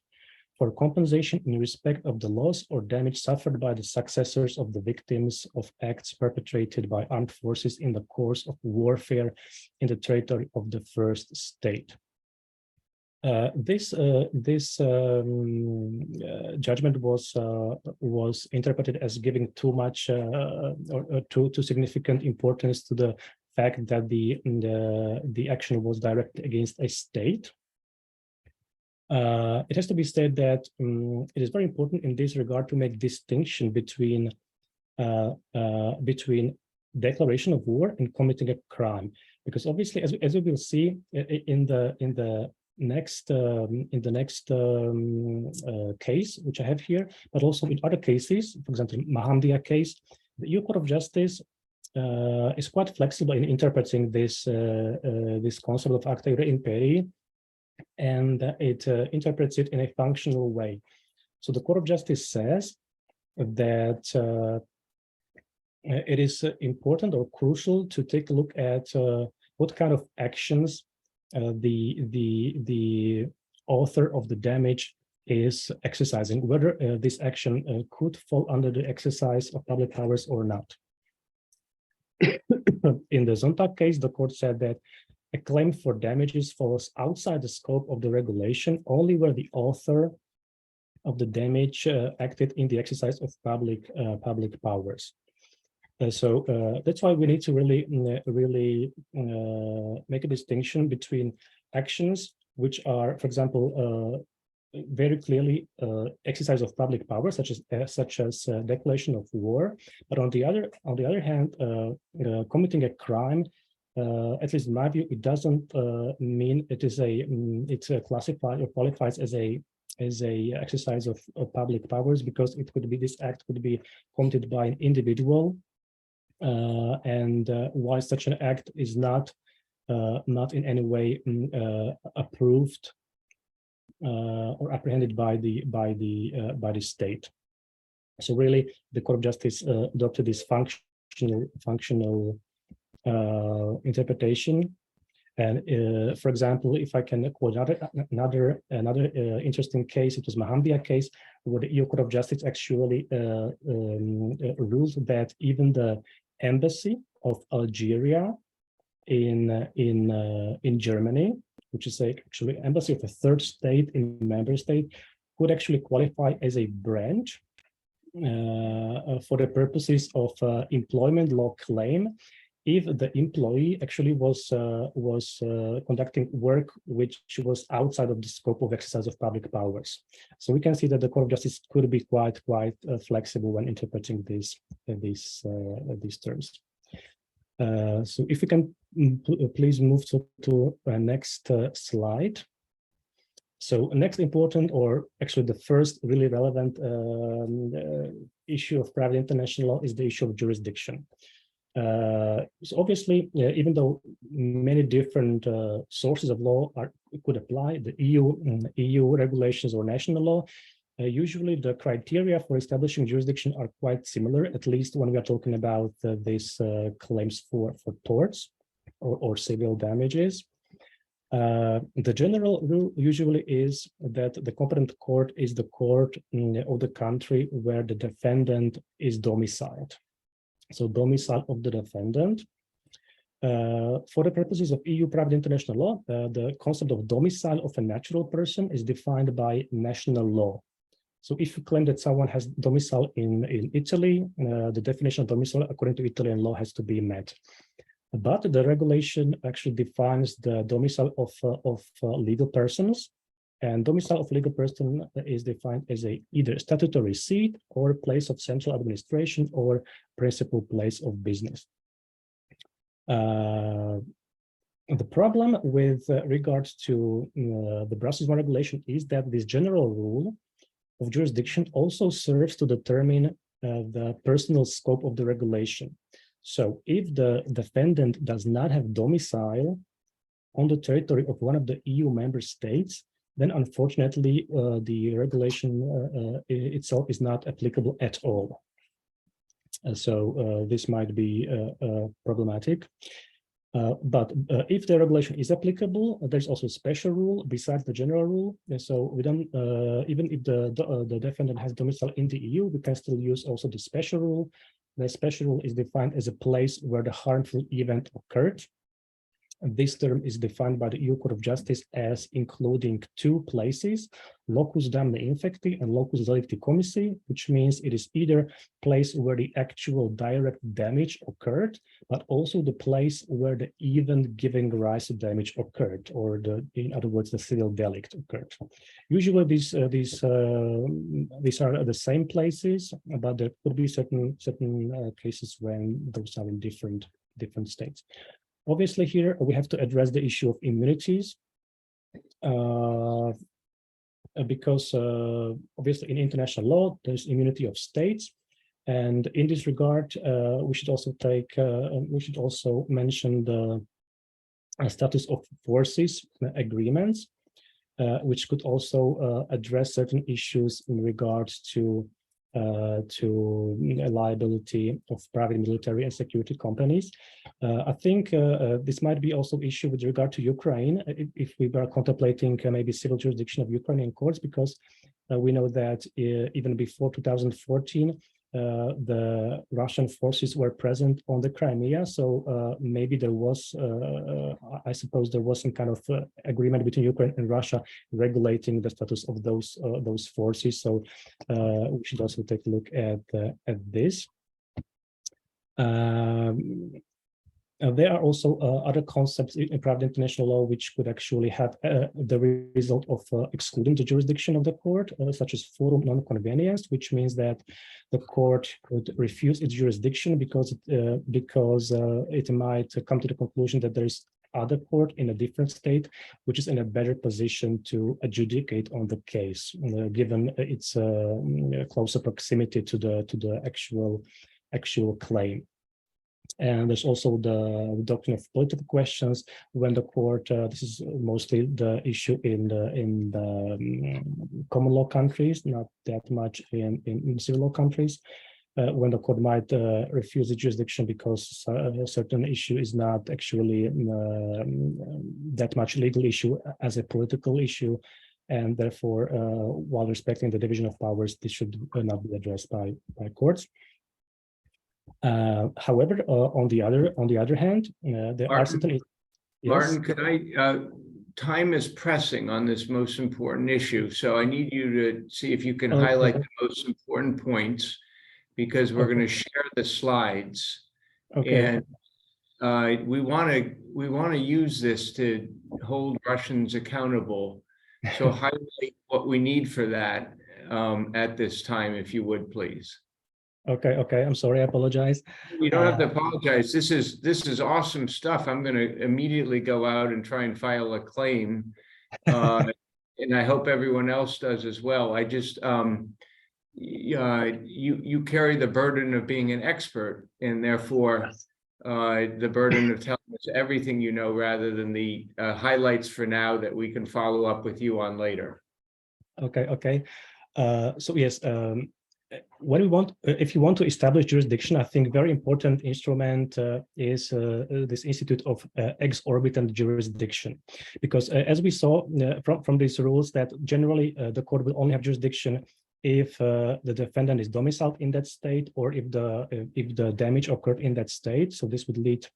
for compensation in respect of the loss or damage suffered by the successors of the victims of acts perpetrated by armed forces in the course of warfare in the territory of the first state. This judgment was interpreted as giving too much or too significant importance to the fact that the action was directed against a state. It has to be said that it is very important in this regard to make distinction between declaration of war and committing a crime, because obviously, as we will see in the next case, which I have here, but also in other cases, for example, Mahandia case, the EU Court of Justice is quite flexible in interpreting this concept of acta ire imperii, and it interprets it in a functional way. So the Court of Justice says that it is important or crucial to take a look at what kind of actions the author of the damage is exercising, whether this action could fall under the exercise of public powers or not. In the Zonta case, the court said that a claim for damages falls outside the scope of the regulation only where the author of the damage acted in the exercise of public powers. So that's why we need to really make a distinction between actions which are, for example, very clearly exercise of public power, such as declaration of war. But on the other hand, committing a crime, at least in my view, it doesn't mean it's classified or qualifies as a exercise of public powers, because it could be, this act could be committed by an individual, and while such an act is not in any way approved or apprehended by the state. So really, the Court of Justice adopted this functional interpretation. And for example, if I can quote another interesting case, it was Mahandia case, where the EU Court of Justice actually ruled that even the embassy of Algeria in Germany, which is actually embassy of a third state in a member state, could actually qualify as a branch for the purposes of employment law claim if the employee actually was conducting work which was outside of the scope of exercise of public powers. So we can see that the Court of Justice could be quite flexible when interpreting these terms. So if we can please move to next slide. So next important, or actually the first really relevant issue of private international law is the issue of jurisdiction. So obviously, even though many different sources of law could apply, the EU regulations or national law, usually the criteria for establishing jurisdiction are quite similar, at least when we are talking about these claims for torts or civil damages. The general rule usually is that the competent court is the court of the country where the defendant is domiciled. So domicile of the defendant. For the purposes of EU private international law, the concept of domicile of a natural person is defined by national law. So if you claim that someone has domicile in Italy, the definition of domicile according to Italian law has to be met. But the regulation actually defines the domicile of legal persons, and domicile of legal person is defined as either statutory seat or place of central administration or principal place of business. The problem with regards to the Brussels I regulation is that this general rule of jurisdiction also serves to determine the personal scope of the regulation. So if the defendant does not have domicile on the territory of one of the EU member states, then unfortunately the regulation itself is not applicable at all. So this might be problematic. But if the regulation is applicable, there's also a special rule besides the general rule. And so we don't, even if the defendant has domicile in the EU, we can still use also the special rule. The special rule is defined as a place where the harmful event occurred. And this term is defined by the EU Court of Justice as including two places, locus damni infecti and locus delicti commissi, which means it is either place where the actual direct damage occurred, but also the place where the event giving rise to damage occurred, or in other words, the civil delict occurred. Usually these are the same places, but there could be certain cases when those are in different states. Obviously, here we have to address the issue of immunities, because obviously in international law there's immunity of states, and in this regard we should also mention the status of forces agreements, which could also address certain issues in regards to liability of private military and security companies. I think this might be also an issue with regard to Ukraine, if we were contemplating maybe civil jurisdiction of Ukrainian courts, because we know that even before 2014, the Russian forces were present on the Crimea. So maybe there was, I suppose there was some kind of agreement between Ukraine and Russia regulating the status of those forces. So we should also take a look at this. There are also other concepts in private international law which could actually have the result of excluding the jurisdiction of the court, such as forum non-convenience, which means that the court could refuse its jurisdiction because it might come to the conclusion that there is other court in a different state which is in a better position to adjudicate on the case, given its closer proximity to the actual claim. And there's also the doctrine of political questions when the court, this is mostly the issue in the common law countries, not that much in civil law countries, when the court might refuse the jurisdiction because a certain issue is not actually that much legal issue as a political issue. And therefore, while respecting the division of powers, this should not be addressed by courts. However, on the other hand, there are certain. Yes? Martin, can I? Time is pressing on this most important issue, so I need you to see if you can highlight the most important points, because we're going to share the slides, and we want to use this to hold Russians accountable. So highlight what we need for that at this time, if you would, please. Okay. I'm sorry. I apologize. You don't have to apologize. This is awesome stuff. I'm going to immediately go out and try and file a claim, and I hope everyone else does as well. I just you carry the burden of being an expert, and therefore the burden of telling us everything you know, rather than the highlights for now that we can follow up with you on later. Okay. So yes. If you want to establish jurisdiction, I think very important instrument is this institute of exorbitant jurisdiction, because as we saw from these rules, that generally the court will only have jurisdiction if the defendant is domiciled in that state, or if the damage occurred in that state. So this would lead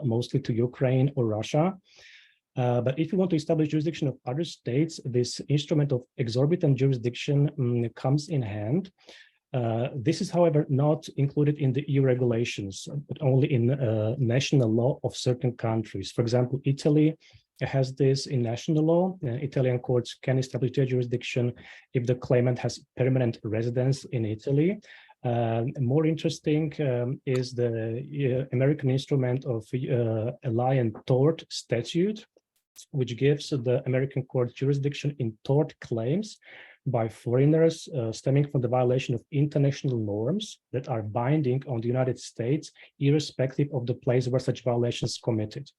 mostly to Ukraine or Russia. But if you want to establish jurisdiction of other states, this instrument of exorbitant jurisdiction comes in hand. This is, however, not included in the EU regulations, but only in national law of certain countries. For example, Italy has this in national law. Italian courts can establish their jurisdiction if the claimant has permanent residence in Italy. More interesting is the American instrument of Alien Tort Statute, which gives the American court jurisdiction in tort claims by foreigners stemming from the violation of international norms that are binding on the United States, irrespective of the place where such violations committed.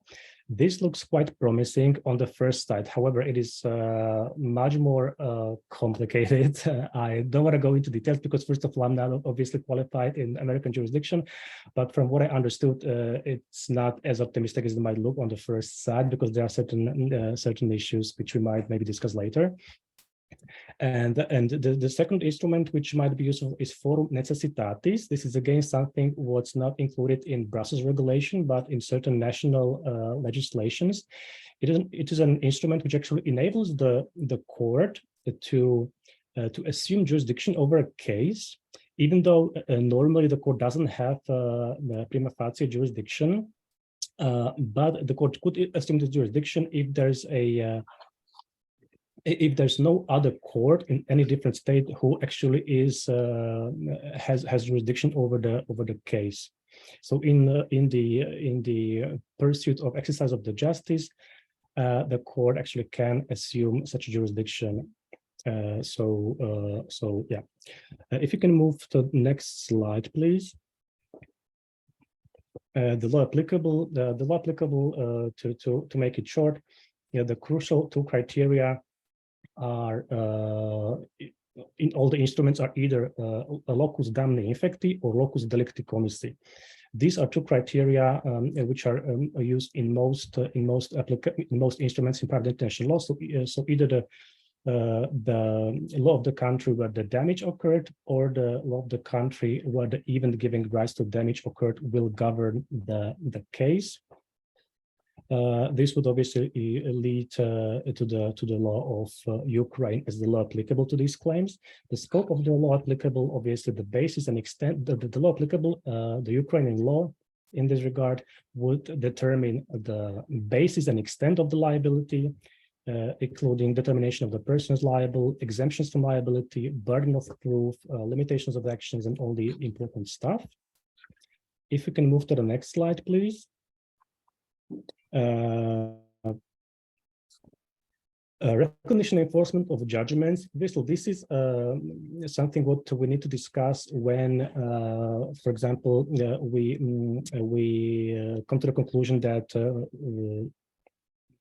This looks quite promising on the first sight. However, it is much more complicated. I don't want to go into details because, first of all, I'm not obviously qualified in American jurisdiction, but from what I understood, it's not as optimistic as it might look on the first sight, because there are certain issues which we might maybe discuss later. And the second instrument which might be useful is Forum Necessitatis. This is again something what's not included in Brussels regulation, but in certain national legislations. It is an instrument which actually enables the court to assume jurisdiction over a case, even though normally the court doesn't have prima facie jurisdiction. But the court could assume the jurisdiction if there's no other court in any different state who actually has jurisdiction over the case. So in the pursuit of exercise of the justice, the court actually can assume such jurisdiction. So yeah, if you can move to the next slide, please. The law applicable, to make it short, the crucial two criteria are in all the instruments are either a locus damni infecti or locus delicti commissi. These are two criteria which are used in most instruments in private international law. So either the law of the country where the damage occurred or the law of the country where the event giving rise to damage occurred will govern the case. This would obviously lead to the law of Ukraine as the law applicable to these claims. The scope of the law applicable, obviously the basis and extent, the law applicable, the Ukrainian law in this regard would determine the basis and extent of the liability, including determination of the persons liable, exemptions from liability, burden of proof, limitations of actions, and all the important stuff. If we can move to the next slide, please. Recognition and enforcement of judgments. This is something what we need to discuss when, for example, we come to the conclusion that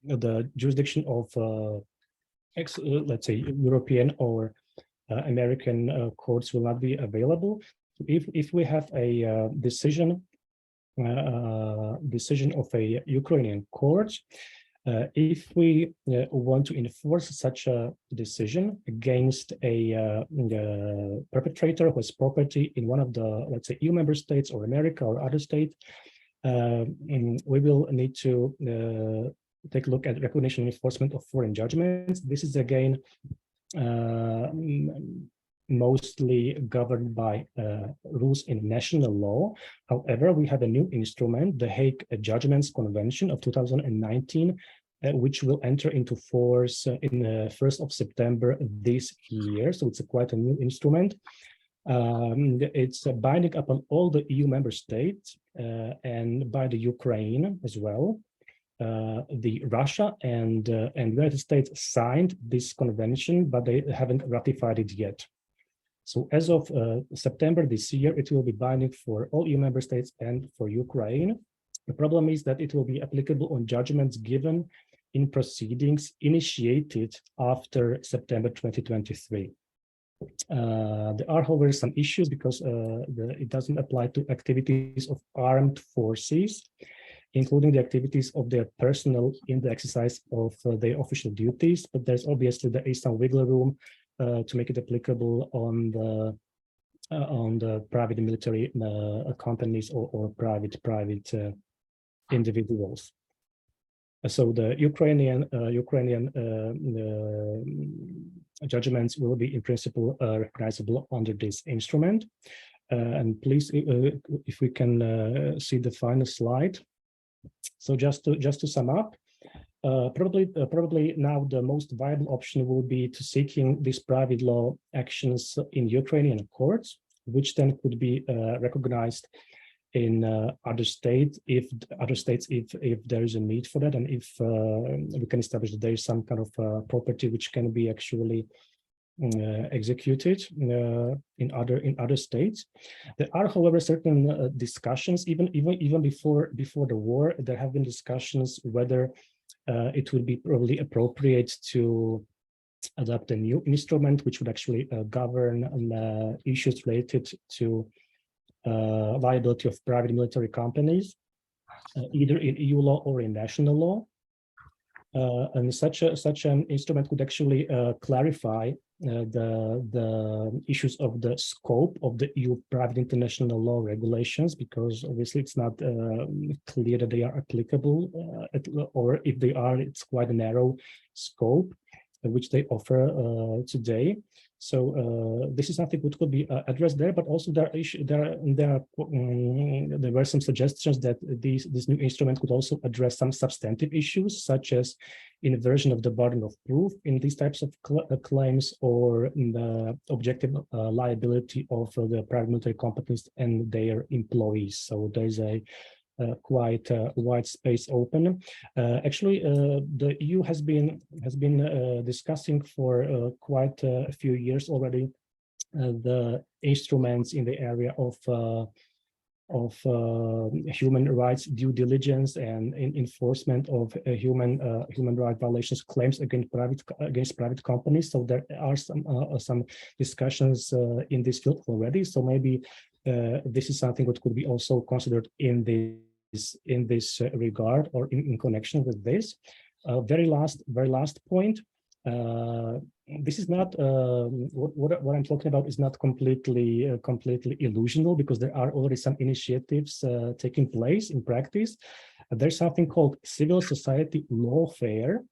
the jurisdiction of, let's say, European or American courts will not be available. If we have a decision of a Ukrainian court, if we want to enforce such a decision against a perpetrator who has property in one of the, let's say, EU member states or America or other state, we will need to take a look at recognition and enforcement of foreign judgments. This is again mostly governed by rules in national law. However, we have a new instrument, the Hague Judgments Convention of 2019, which will enter into force in the 1st of September this year. So it's quite a new instrument. It's binding upon all the EU member states and by the Ukraine as well. The Russia and United States signed this convention, but they haven't ratified it yet. So as of September this year, it will be binding for all EU member states and for Ukraine. The problem is that it will be applicable on judgments given in proceedings initiated after September 2023. There are, however, some issues because it doesn't apply to activities of armed forces, including the activities of their personnel in the exercise of their official duties. But there's obviously there is some wiggle room to make it applicable on the private military companies or private individuals. So the Ukrainian judgments will be in principle recognizable under this instrument. And please, if we can see the final slide. So just to sum up, probably now the most viable option will be to seeking these private law actions in Ukrainian courts, which then could be recognized in other states if there is a need for that, and if we can establish that there is some kind of property which can be actually executed in other states. There are, however, certain discussions, even before the war. There have been discussions whether it would be probably appropriate to adopt a new instrument which would actually govern issues related to liability of private military companies, either in EU law or in national law. And such an instrument could actually clarify the issues of the scope of the EU private international law regulations, because obviously it's not clear that they are applicable, or if they are, it's quite a narrow scope which they offer today. So this is something which could be addressed there, but also there were some suggestions that this new instrument could also address some substantive issues, such as inversion of the burden of proof in these types of claims, or in the objective liability of the private military companies and their employees. So there's a quite wide space open. Actually, the EU has been discussing for quite a few years already the instruments in the area of human rights due diligence and enforcement of human rights violations claims against private companies. So there are some discussions in this field already. So maybe this is something that could be also considered in this regard, or in connection with this. Very last point. This is not what I'm talking about is not completely illusional, because there are already some initiatives taking place in practice. There's something called civil society lawfare,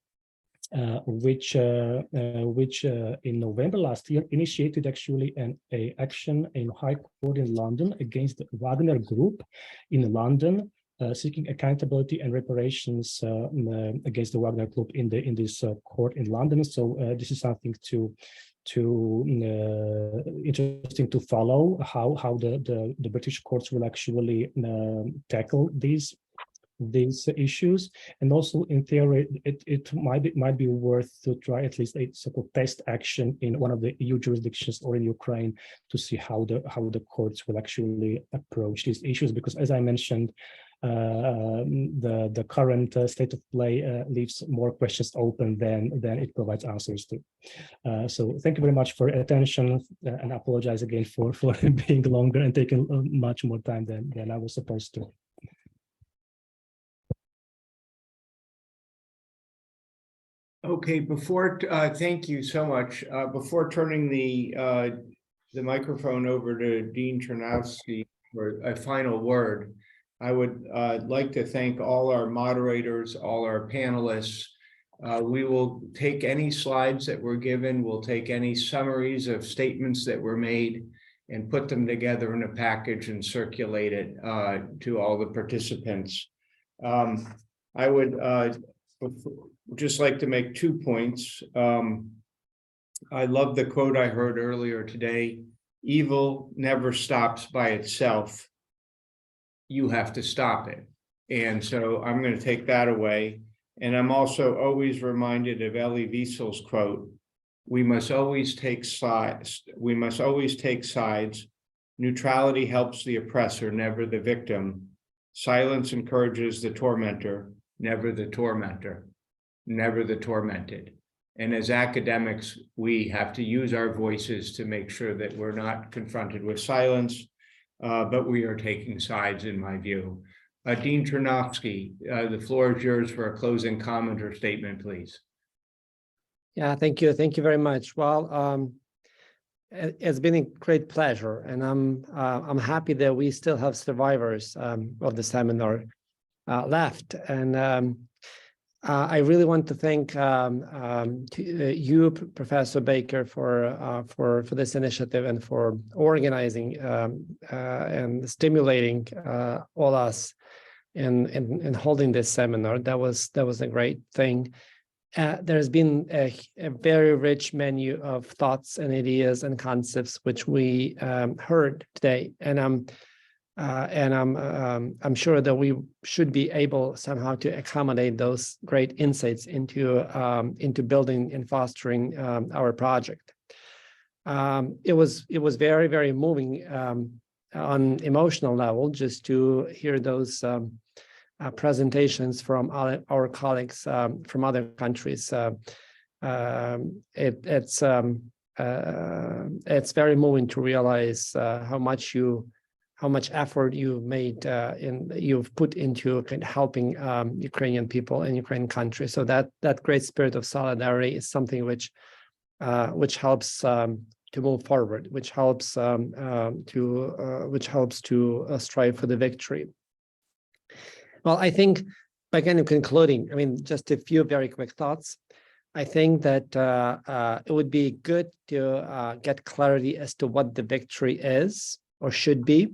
which in November last year initiated actually an action in High Court in London against the Wagner Group in London, seeking accountability and reparations against the Wagner Group in this court in London. So this is something interesting to follow, how the British courts will actually tackle these issues. And also in theory, it might be worth to try at least a so-called test action in one of the EU jurisdictions or in Ukraine to see how the courts will actually approach these issues, because as I mentioned, the current state of play leaves more questions open than it provides answers to. So thank you very much for your attention, and I apologize again for being longer and taking much more time than I was supposed to. Okay, thank you so much. Before turning the microphone over to Dean Chernovsky for a final word, I would like to thank all our moderators, all our panelists. We will take any slides that were given, we'll take any summaries of statements that were made, and put them together in a package and circulate it to all the participants. I would just like to make 2 points. I love the quote I heard earlier today: evil never stops by itself. You have to stop it. And so I'm going to take that away. And I'm also always reminded of Elie Wiesel's quote: we must always take sides. We must always take sides. Neutrality helps the oppressor, never the victim. Silence encourages the tormentor, never the tormentor, never the tormented. And as academics, we have to use our voices to make sure that we're not confronted with silence, but we are taking sides, in my view. Dean Chernovsky, the floor is yours for a closing comment or statement, please. Yeah, thank you. Thank you very much. Well, it's been a great pleasure, and I'm happy that we still have survivors of the seminar left. And I really want to thank you, Professor Baker, for this initiative and for organizing and stimulating all us in holding this seminar. That was a great thing. There's been a very rich menu of thoughts and ideas and concepts which we heard today, and I'm sure that we should be able somehow to accommodate those great insights into building and fostering our project. it was very, very moving on emotional level just to hear those presentations from our colleagues from other countries. It's very moving to realize how much effort you've put into helping Ukrainian people in Ukrainian country. So that great spirit of solidarity is something which helps to move forward, which helps to strive for the victory. Well, I think by kind of concluding, I mean, just a few very quick thoughts. I think that it would be good to get clarity as to what the victory is or should be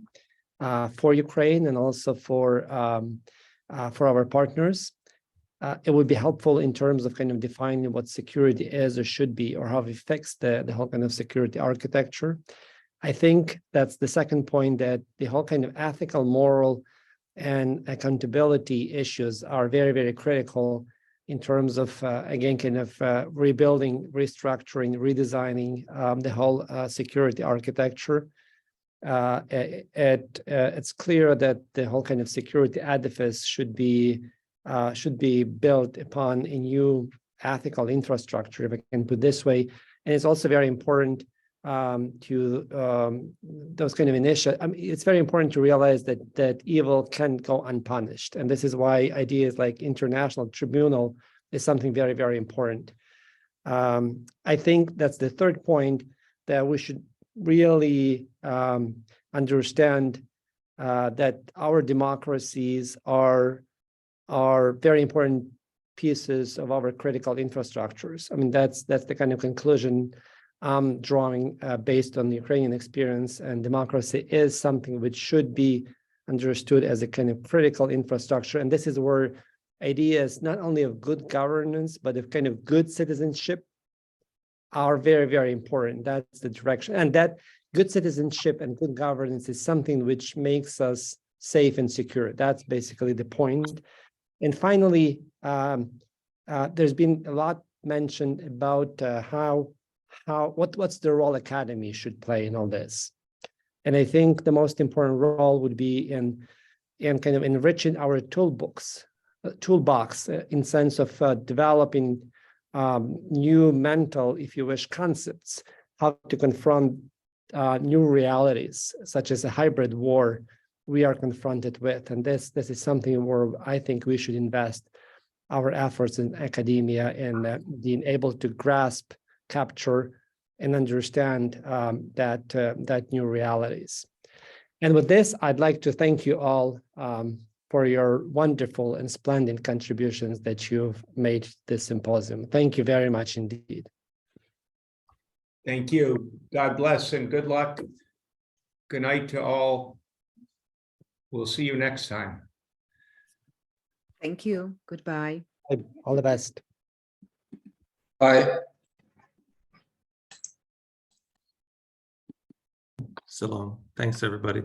for Ukraine and also for our partners. It would be helpful in terms of kind of defining what security is or should be, or how we fix the whole kind of security architecture. I think that's the second point, that the whole kind of ethical, moral, and accountability issues are very, very critical in terms of, again, kind of rebuilding, restructuring, redesigning the whole security architecture. It's clear that the whole kind of security edifice should be built upon a new ethical infrastructure, if I can put it this way. And it's also very important to those kind of initiatives. I mean, it's very important to realize that evil can go unpunished. And this is why ideas like international tribunal is something very, very important. I think that's the third point, that we should really understand that our democracies are very important pieces of our critical infrastructures. I mean, that's the kind of conclusion I'm drawing based on the Ukrainian experience, and democracy is something which should be understood as a kind of critical infrastructure. And this is where ideas not only of good governance, but of kind of good citizenship are very, very important. That's the direction. And that good citizenship and good governance is something which makes us safe and secure. That's basically the point. And finally, there's been a lot mentioned about what's the role academy should play in all this. And I think the most important role would be in kind of enriching our toolbox in sense of developing new mental, if you wish, concepts, how to confront new realities, such as a hybrid war we are confronted with. And this is something where I think we should invest our efforts in academia and being able to grasp, capture, and understand that new realities. And with this, I'd like to thank you all for your wonderful and splendid contributions that you've made this symposium. Thank you very much indeed. Thank you. God bless and good luck. Good night to all. We'll see you next time. Thank you. Goodbye. All the best. Bye. So long. Thanks, everybody.